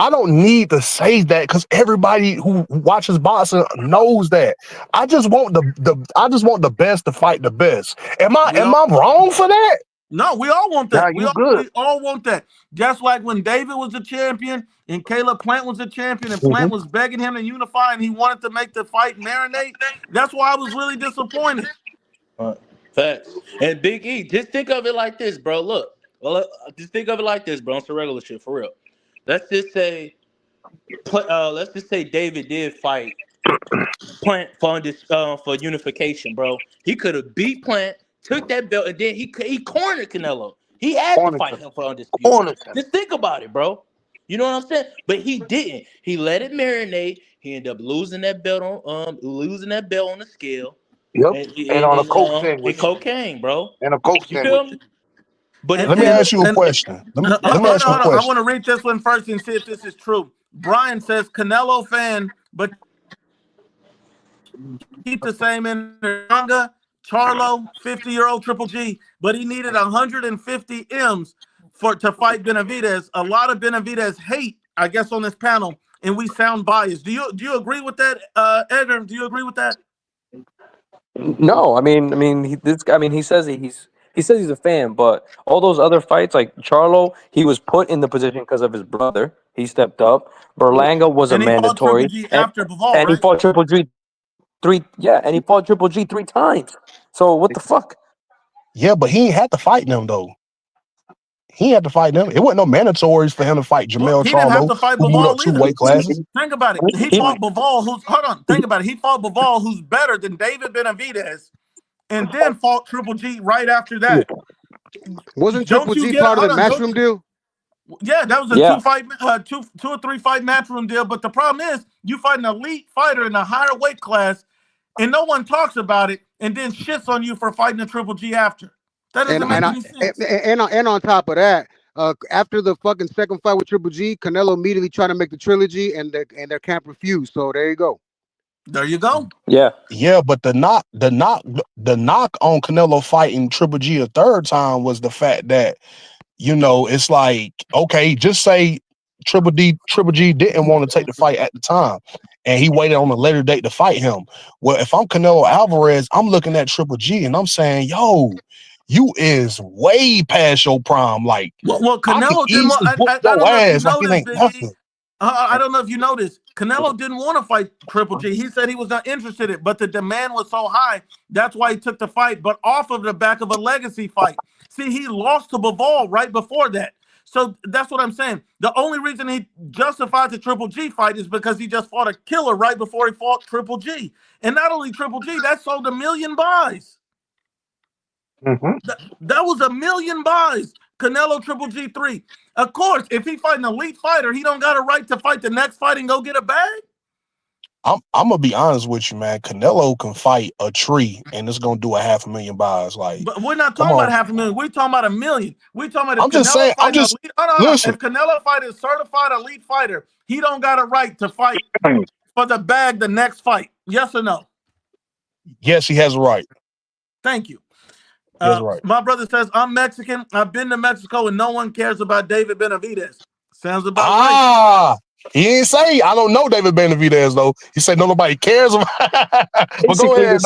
don't need to say that because everybody who watches boxing knows that. I just want the best to fight the best. Am I wrong for that? No, we all want that. Nah, We all want that. Just like when David was a champion and Caleb Plant was a champion and Plant was begging him to unify and he wanted to make the fight marinate. That's why I was really disappointed. Facts. And Big E, just think of it like this, bro. Look, just think of it like this, bro. It's some regular shit for real. Let's just say David did fight Plant for unification, bro. He could have beat Plant, took that belt, and then he cornered Canelo. He had to fight him for undisputed. Just think about it, bro. You know what I'm saying? But he didn't. He let it marinate. He ended up losing that belt on the scale. Yep. And on a coke sandwich. Cocaine, bro. And a coke You feel sandwich. me? But let me ask you a question. Let me ask you a question. I want to read this one first and see if this is true. Brian says Canelo fan, but keep the same in Manga, Charlo, 50-year-old Triple G, but he needed 150 M's to fight Benavidez. A lot of Benavidez hate, I guess, on this panel, and we sound biased. Do you agree with that, Edgar? Do you agree with that? No, he says he's a fan, but all those other fights like Charlo, he was put in the position because of his brother. He stepped up. Berlanga was a mandatory, and he fought Triple G three times. So what the fuck? Yeah, but he ain't had to fight them though. He had to fight them. It wasn't no mandatories for him to fight Jamel Charlo. He didn't have to fight Bivol either. 2 weight classes. Think about it. He fought Bivol, think about it. He fought Bivol, who's better than David Benavidez, and then fought Triple G right after that. Wasn't Triple G part of the matchroom deal? Yeah, that was a 2 or 3 fight matchroom deal. But the problem is, you fight an elite fighter in a higher weight class, and no one talks about it, and then shits on you for fighting a Triple G after. That doesn't make any sense. And on top of that, after the fucking second fight with Triple G, Canelo immediately tried to make the trilogy, and their camp refused. So there you go. There you go. Yeah, but the knock on Canelo fighting Triple G a third time was the fact that, it's like, okay, just say Triple G didn't want to take the fight at the time, and he waited on a later date to fight him. Well, if I'm Canelo Alvarez, I'm looking at Triple G and I'm saying, yo, you is way past your prime. Like, well, Canelo didn't want. I don't know if you noticed. Canelo didn't want to fight Triple G. He said he was not interested in it, but the demand was so high. That's why he took the fight, but off of the back of a legacy fight. See, he lost to Bivol right before that. So that's what I'm saying. The only reason he justified the Triple G fight is because he just fought a killer right before he fought Triple G. And not only Triple G, that sold 1 million buys. That was 1 million buys. Canelo Triple G3. Of course, if he fight an elite fighter, he don't got a right to fight the next fight and go get a bag. I'm gonna be honest with you, man. Canelo can fight a tree, and it's gonna do 500,000 buys. Like, but we're not talking about 500,000. We're talking about 1 million. We're talking about. I'm just saying. Listen. If Canelo fight is certified elite fighter, he don't got a right to fight for the bag the next fight. Yes or no? Yes, he has a right. Thank you. Right. My brother says, I'm Mexican. I've been to Mexico and no one cares about David Benavidez. Sounds about right. He didn't say, I don't know David Benavidez, though. He said, nobody cares about But go ahead,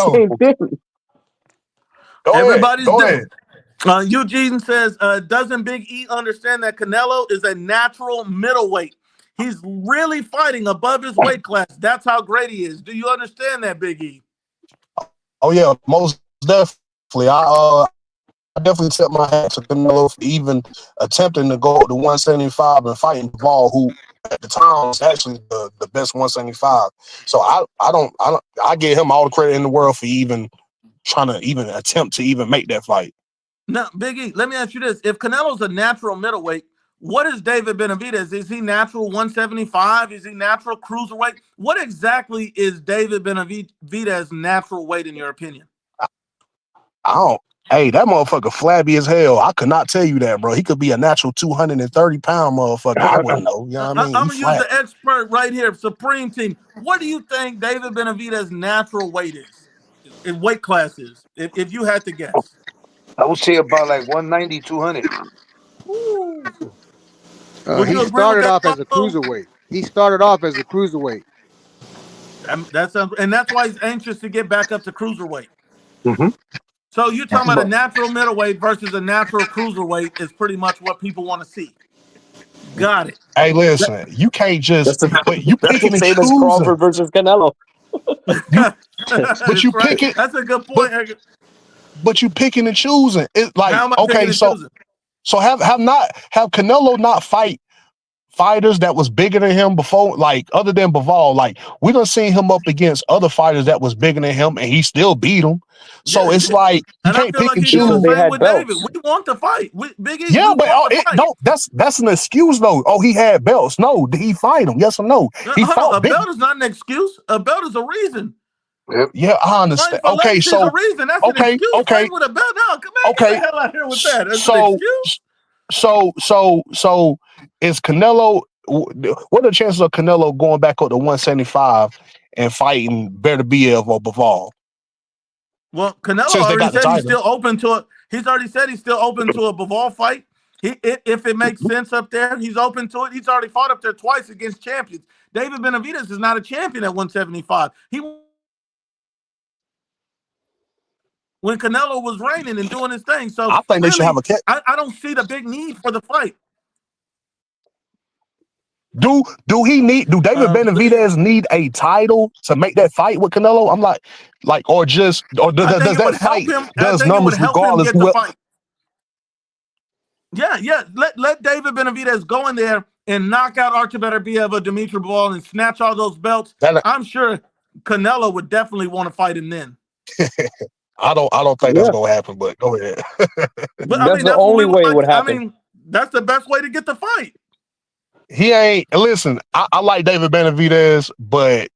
Everybody's dead. Eugene says, doesn't Big E understand that Canelo is a natural middleweight? He's really fighting above his weight class. That's how great he is. Do you understand that, Big E? Oh, yeah, most definitely. definitely tip my hat to Canelo for even attempting to go up to 175 and fighting Ball, who at the time was actually the best 175. So I give him all the credit in the world for even trying to even attempt to even make that fight. Now, Big E, let me ask you this. If Canelo's a natural middleweight, what is David Benavidez? Is he natural 175? Is he natural cruiserweight? What exactly is David Benavidez natural weight in your opinion? I don't. Hey, that motherfucker flabby as hell. I could not tell you that, bro. He could be a natural 230-pound motherfucker. I wouldn't know. You know what I mean? I'm going to use the expert right here, Supreme Team. What do you think David Benavidez' natural weight is? In weight classes, if you had to guess. I would say about like 190, 200. He started off as a cruiserweight. That's why he's anxious to get back up to cruiserweight. Mm-hmm. So you're talking about a natural middleweight versus a natural cruiserweight is pretty much what people want to see. Got it. Hey, listen, you can't just. But you picking and same choosing. as Crawford versus Canelo. But you right. pick it. That's a good point. But you picking and choosing. It's like, how am I okay, so have Canelo not fight fighters that was bigger than him before, like other than Bivol. Like we done seen him up against other fighters that was bigger than him, and he still beat them. So it's like you and can't I feel pick like and he's choose. doing the same with David. We want to fight. Big E, yeah, but that's an excuse though. Oh, he had belts. No, did he fight him? Yes or no? He fought a belt is not an excuse. A belt is a reason. Yeah, I understand. Okay, so a reason. That's an excuse. Fight with a belt. No, come on, get the hell out here with that. That's an excuse. So is Canelo? What are the chances of Canelo going back up to 175 and fighting Benavidez or Bivol? Well, Canelo already said he's still open to it. He's already said he's still open to a Bivol fight. If it makes sense up there, he's open to it. He's already fought up there twice against champions. David Benavidez is not a champion at 175. When Canelo was reigning and doing his thing. So I think they should have a catch. I don't see the big need for the fight. Do David Benavidez need a title to make that fight with Canelo? I'm like, or does that fight does numbers regardless? Yeah. Let David Benavidez go in there and knock out Artur Beterbiev or Dimitri Bivol and snatch all those belts. I'm sure Canelo would definitely want to fight him then. I don't think that's gonna happen, but go ahead. But that's the only way it would happen. I mean, that's the best way to get the fight. He ain't listen. I like David Benavidez, but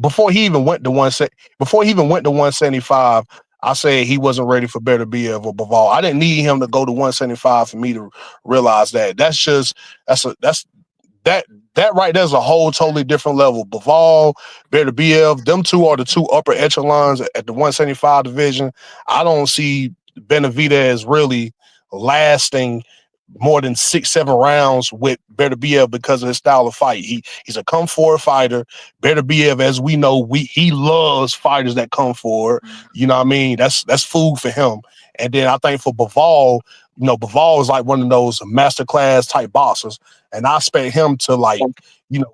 before he even went to 175, I said he wasn't ready for Beterbiev or Bivol. I didn't need him to go to 175 for me to realize that. That right there's a whole totally different level. Bivol, Beterbiev, them two are the two upper echelons at the 175 division. I don't see Benavidez really lasting more than 6-7 rounds with Beterbiev because of his style of fight. He's a come forward fighter. Beterbiev, as we know, he loves fighters that come forward. You know what I mean? That's food for him. And then I think for Bivol, Bivol is like one of those masterclass type bosses, and I expect him to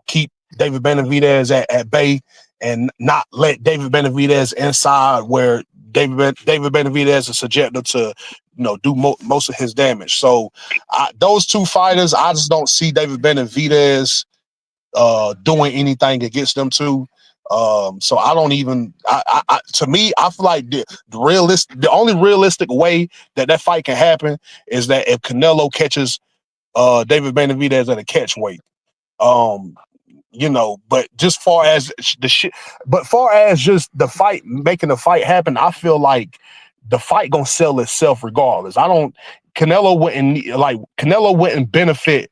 keep David Benavidez at bay and not let David Benavidez inside where David Benavidez is subjected to do most of his damage. So those two fighters, I just don't see David Benavidez doing anything against them two. So I don't even. To me, I feel like the only realistic way that fight can happen is that if Canelo catches David Benavidez at a catch weight. But just far as just the fight, making the fight happen, I feel like the fight gonna sell itself regardless. Canelo wouldn't benefit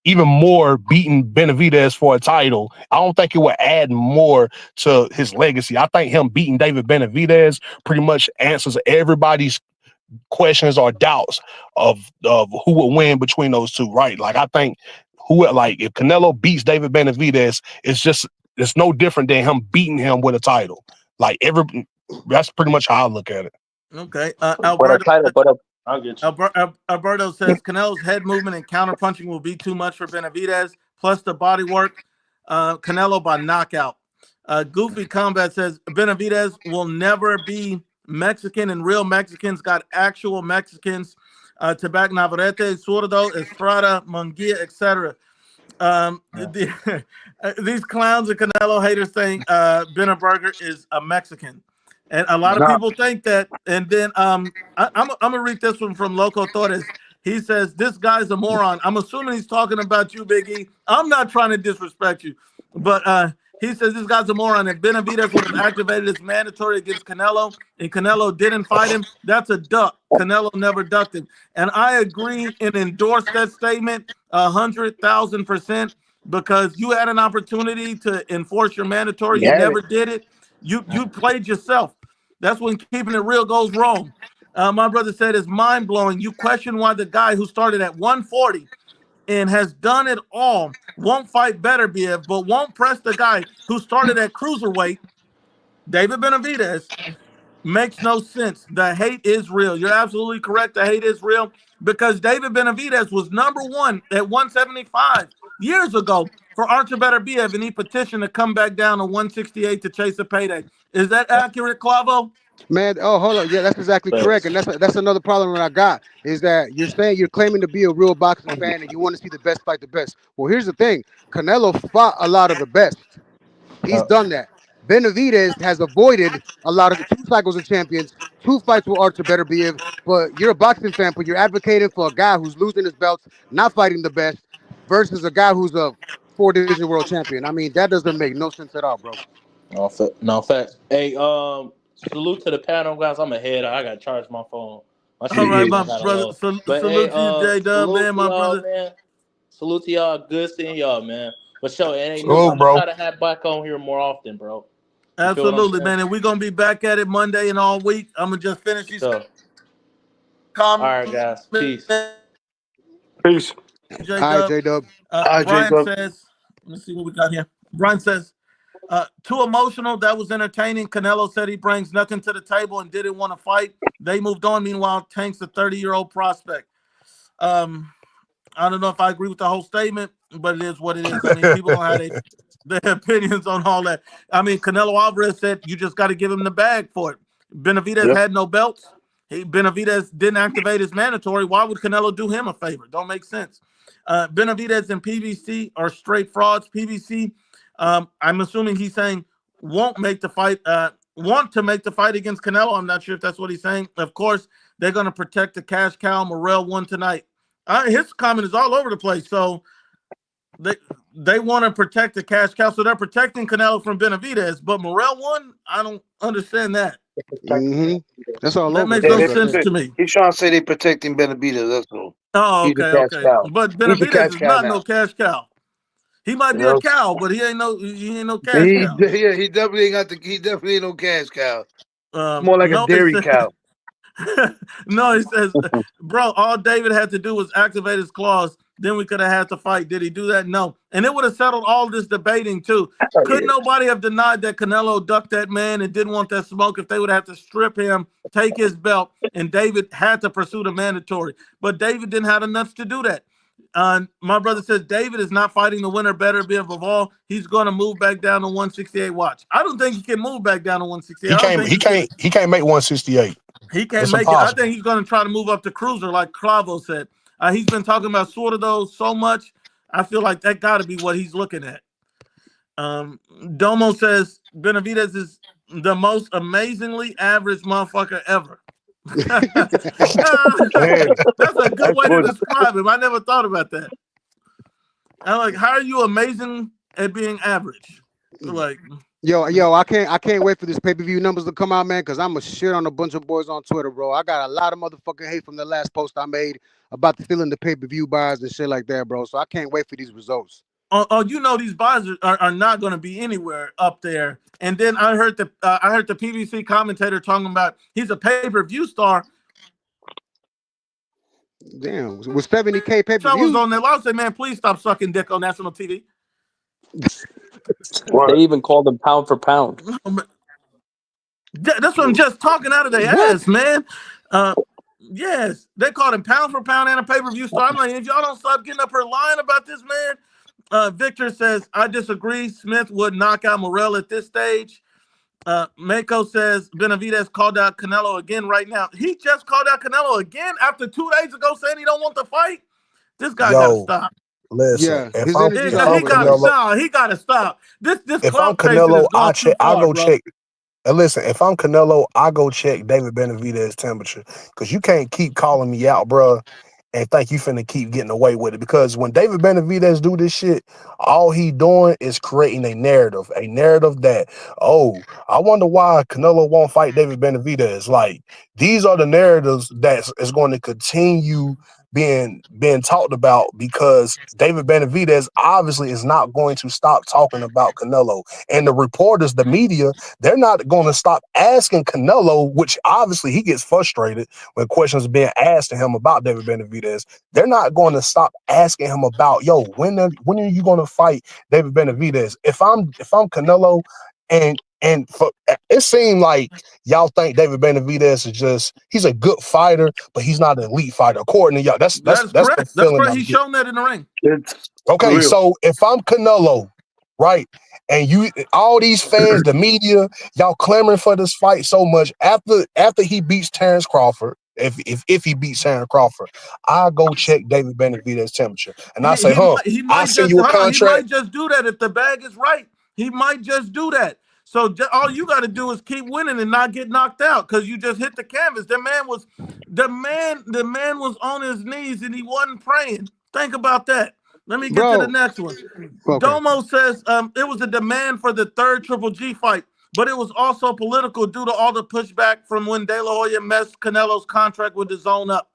even more beating Benavidez for a title. I don't think it would add more to his legacy. I think him beating David Benavidez pretty much answers everybody's questions or doubts of who would win between those two, right? Like I think if Canelo beats David Benavidez, it's no different than him beating him with a title. That's pretty much how I look at it. Okay. Alberto says Canelo's head movement and counter punching will be too much for Benavidez, plus the body work. Canelo by knockout. Goofy Combat says Benavidez will never be Mexican and real Mexicans got actual Mexicans to back Navarrete, Zurdo, Estrada, Munguia, etc. These clowns and Canelo haters think Benneberger is a Mexican, and a lot of people think that. And then I'm gonna read this one from Loco Torres. He says this guy's a moron. I'm assuming he's talking about you, Big E. I'm not trying to disrespect you, but he says this guy's a moron. If Benavidez would have activated his mandatory against Canelo and Canelo didn't fight him, that's a duck. Canelo never ducked him, and I agree and endorse that statement 100,000%, because you had an opportunity to enforce your mandatory. You never did it. You played yourself. That's when keeping it real goes wrong. My brother said it's mind-blowing. You question why the guy who started at 140 and has done it all won't fight Beterbiev, but won't press the guy who started at cruiserweight, David Benavidez. Makes no sense. The hate is real. You're absolutely correct. The hate is real, because David Benavidez was #1 at 175 years ago for Artur Beterbiev, and he petitioned to come back down to 168 to chase a payday. Is that accurate, Clavo? Man, oh, hold on. Yeah, that's exactly correct. And that's another problem that I got, is that you're claiming to be a real boxing fan and you want to see the best fight the best. Well, here's the thing. Canelo fought a lot of the best. He's done that. Benavidez has avoided a lot of 2 cycles of champions, 2 fights with Artur Beterbiev, but you're a boxing fan, but you're advocating for a guy who's losing his belts, not fighting the best, versus a guy who's a 4-division world champion. I mean, that doesn't make no sense at all, bro. No facts. Hey, salute to the panel, guys. I'm ahead. I gotta charge my phone. All right, my brother. Salute to you, J-Dub, man, my brother. Man. Salute to y'all. Good seeing y'all, man. But sure, it ain't new. I'm gonna try to have back on here more often, bro. Absolutely, man. And we're gonna be back at it Monday and all week. I'm gonna just finish these comments. All right, guys. Peace. Peace. All right, J-Dub. Brian says, let's see what we got here. Brian says, too emotional. That was entertaining. Canelo said he brings nothing to the table and didn't want to fight. They moved on. Meanwhile, Tank's a 30-year-old prospect. I don't know if I agree with the whole statement, but it is what it is. I mean, people don't have their opinions on all that. I mean, Canelo Alvarez said you just got to give him the bag for it. Benavidez had no belts. Benavidez didn't activate his mandatory. Why would Canelo do him a favor? Don't make sense. Benavidez and PBC are straight frauds. PBC, I'm assuming he's saying want to make the fight against Canelo. I'm not sure if that's what he's saying. Of course, they're going to protect the cash cow. Morrell won tonight. His comment is all over the place. So they want to protect the cash cow. So they're protecting Canelo from Benavidez, but Morrell won? I don't understand that. Mm-hmm. That's all that over. Makes no sense to me. He's trying to say they're protecting Benavidez. That's all. Oh, okay. But Benavidez is not no cash cow. He might be a cow, but he ain't no cash cow. Yeah, he definitely ain't no cash cow. More like a dairy cow. No, he says, bro, all David had to do was activate his clause. Then we could have had to fight. Did he do that? No. And it would have settled all this debating, too. Could nobody have denied that Canelo ducked that man and didn't want that smoke if they would have to strip him, take his belt, and David had to pursue the mandatory? But David didn't have the nuts to do that. My brother says David is not fighting the winner Beterbiev of all. He's going to move back down to 168. Watch. I don't think he can move back down to 168. He can't make 168. He can't make it. I think he's going to try to move up to cruiser, like Clavo said. He's been talking about Zurdo so much. I feel like that got to be what he's looking at. Domo says Benavidez is the most amazingly average motherfucker ever. That's a good way to describe him. I never thought about that. I'm like, how are you amazing at being average? Like, yo, I can't wait for this pay-per-view numbers to come out, man, because I'm a shit on a bunch of boys on Twitter, bro. I got a lot of motherfucking hate from the last post I made about stealing the pay-per-view buys and shit like that, bro. So I can't wait for these results. Oh, you know these buys are not going to be anywhere up there. And then I heard the PBC commentator talking about he's a pay-per-view star. Damn, with 70K pay-per-view. I was on there. I said, man, please stop sucking dick on national TV. They even called him pound for pound. That's what I'm just talking out of their ass, man. Yes, they called him pound for pound and a pay-per-view star. I'm like, if y'all don't stop getting up here lying about this, man. Victor says, I disagree. Smith would knock out Morrell at this stage. Mako says Benavidez called out Canelo again right now. He just called out Canelo again after 2 days ago saying he don't want the fight. This guy got to stop. Listen, Yeah, his energy's He all over the place. got to stop. This if I'm clout chasing Canelo, is going too I far, go bro. check. And listen, if I'm Canelo, I go check David Benavidez' temperature because you can't keep calling me out, bro, and think you finna keep getting away with it. Because when David Benavidez do this shit, all he doing is creating a narrative that, oh, I wonder why Canelo won't fight David Benavidez. Like, these are the narratives that is going to continue being talked about because David Benavidez obviously is not going to stop talking about Canelo. And the reporters, the media, they're not going to stop asking Canelo, which obviously he gets frustrated when questions are being asked to him about David Benavidez. They're not going to stop asking him about, yo, when are you going to fight David Benavidez? If I'm Canelo, and for, it seemed like y'all think David Benavidez is he's a good fighter, but he's not an elite fighter. According to y'all, that's correct. the That's feeling correct. I'm He's getting. shown that in the ring. Okay, so if I'm Canelo, right, and you, all these fans, the media, y'all clamoring for this fight so much after he beats Terrence Crawford, if he beats Terrence Crawford, I'll go check David Benavidez' temperature, and I say, He I might send just you a hold on. He contract. might just do that if the bag is right. He might just do that. So all you got to do is keep winning and not get knocked out because you just hit the canvas. The man was on his knees and he wasn't praying. Think about that. Let me get to the next one. Okay. Domo says it was a demand for the third Triple G fight, but it was also political due to all the pushback from when De La Hoya messed Canelo's contract with the zone up.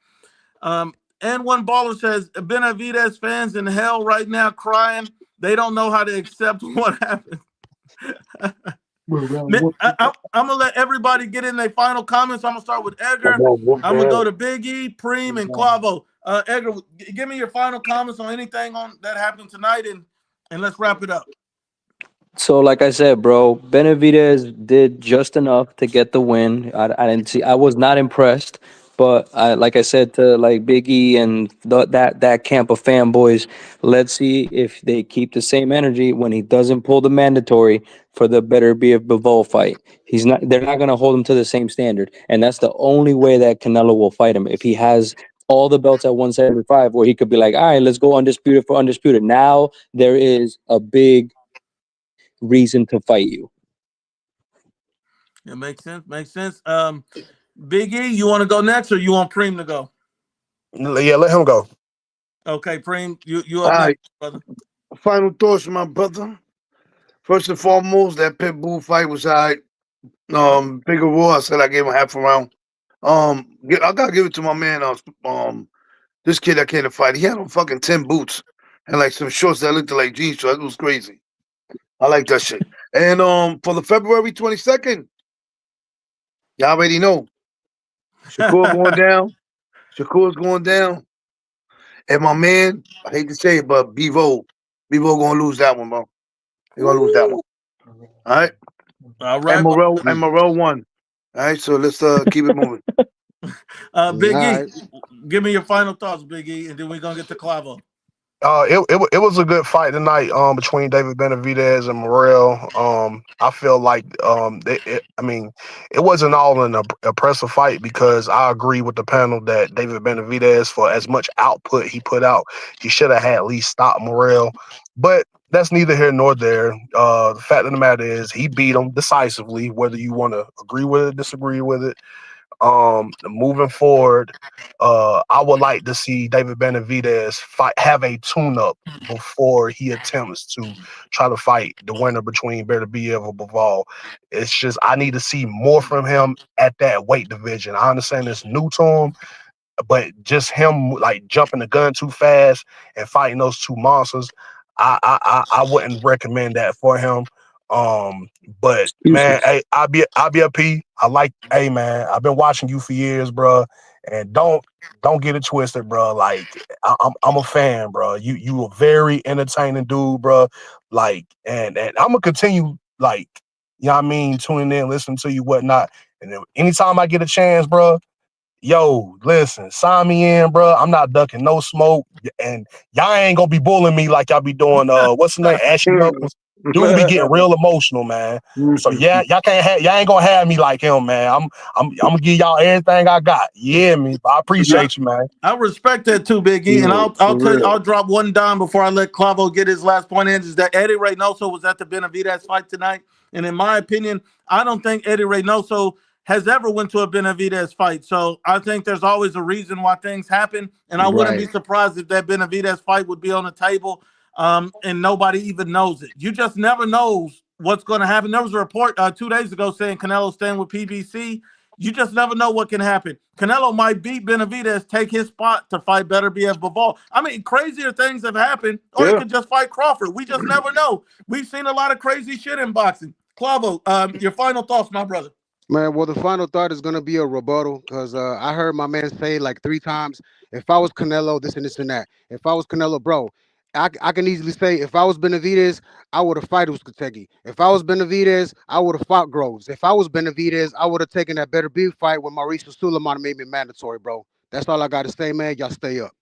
And one baller says Benavidez fans in hell right now crying. They don't know how to accept what happened. I'm gonna let everybody get in their final comments. I'm gonna start with Edgar. I'm gonna go to Big E, Preem, and Clavo. Edgar, give me your final comments on anything on that happened tonight, and let's wrap it up. So, like I said, bro, Benavidez did just enough to get the win. I didn't see. I was not impressed, but like I said to like Big E and that camp of fanboys, let's see if they keep the same energy when he doesn't pull the mandatory for the better be a Bivol fight. They're not gonna hold him to the same standard, and that's the only way that Canelo will fight him if he has all the belts at 175, where he could be like, all right, let's go undisputed for undisputed. Now there is a big reason to fight you. It makes sense. Big E, you want to go next or you want Preem to go? Yeah, let him go. Okay, Preem, you up next, brother. Final thoughts, my brother. First and foremost, that Pitbull fight was all right. Bigger Raw, I said I gave him half a round. I gotta give it to my man. This kid that came to fight, he had on fucking 10 boots and like some shorts that looked like jeans shorts. It was crazy. I like that shit. And for the February 22nd, y'all already know. Shakur going down. Shakur's going down. And my man, I hate to say it, but Bevo gonna lose that one, bro. They're gonna lose that one. All right. All right. And Morrell won. All right, so let's keep it moving. Big E, give me your final thoughts, Big E, and then we're gonna get to Clavo. It was a good fight tonight between David Benavidez and Morrell. I feel like it wasn't all an oppressive fight because I agree with the panel that David Benavidez, for as much output he put out, he should have had at least stopped Morrell. But that's neither here nor there. The fact of the matter is he beat him decisively, whether you want to agree with it, disagree with it. Moving forward, I would like to see David Benavidez have a tune-up before he attempts to try to fight the winner between Benavidez and Bivol. It's just I need to see more from him at that weight division. I understand it's new to him, but just him like jumping the gun too fast and fighting those two monsters, I wouldn't recommend that for him. But man, hey, I'll be a P. Hey man, I've been watching you for years, bro, and don't get it twisted, bro. Like I'm a fan, bro. You a very entertaining dude, bro. Like, and I'm gonna continue, like, you know what I mean, tuning in, listening to you, whatnot. And then anytime I get a chance, bro, yo, listen, sign me in, bro. I'm not ducking no smoke, and y'all ain't gonna be bullying me like y'all be doing. What's the name? Ashy Knuckles. Dude be getting real emotional, man. So yeah, y'all ain't gonna have me like him, man. I'm gonna give y'all everything I got. Yeah, me. I appreciate you, man. I respect that too, Big E. And I'll tell you, I'll drop one dime before I let Clavo get his last point in. Is that Eddie Reynoso was at the Benavidez fight tonight, and in my opinion, I don't think Eddie Reynoso has ever went to a Benavidez fight. So I think there's always a reason why things happen, and I wouldn't be surprised if that Benavidez fight would be on the table, and nobody even knows it. You just never knows what's going to happen. There was a report 2 days ago saying Canelo staying with PBC. You just never know what can happen. Canelo might beat Benavidez, take his spot to fight Beterbiev Bivol. I mean, crazier things have happened, or he could just fight Crawford. We just never know. We've seen a lot of crazy shit in boxing. Clavo, your final thoughts, my brother. Man, well, the final thought is going to be a rebuttal because I heard my man say like 3 times, if I was Canelo, this and this and that. If I was Canelo, bro, I can easily say if I was Benavidez, I would have fought Uzcategui. If I was Benavidez, I would have fought Groves. If I was Benavidez, I would have taken that Beterbiev fight when Mauricio Suleiman made me mandatory, bro. That's all I got to say, man. Y'all stay up.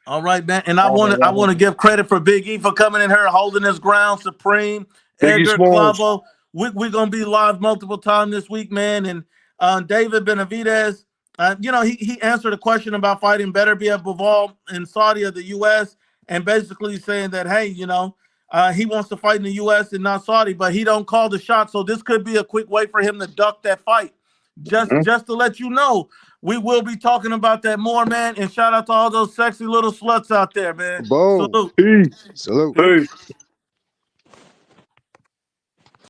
All right, man. And I want to give credit for Big E for coming in here, holding his ground supreme. Edgar Clavo. We're going to be live multiple times this week, man. And David Benavidez, he answered a question about fighting Beterbiev Bivol in Saudi or the U.S. and basically saying that, hey, he wants to fight in the U.S. and not Saudi, but he don't call the shot. So this could be a quick way for him to duck that fight. Just to let you know, we will be talking about that more, man. And shout out to all those sexy little sluts out there, man. Boom. Salute. Peace. Salute. Peace.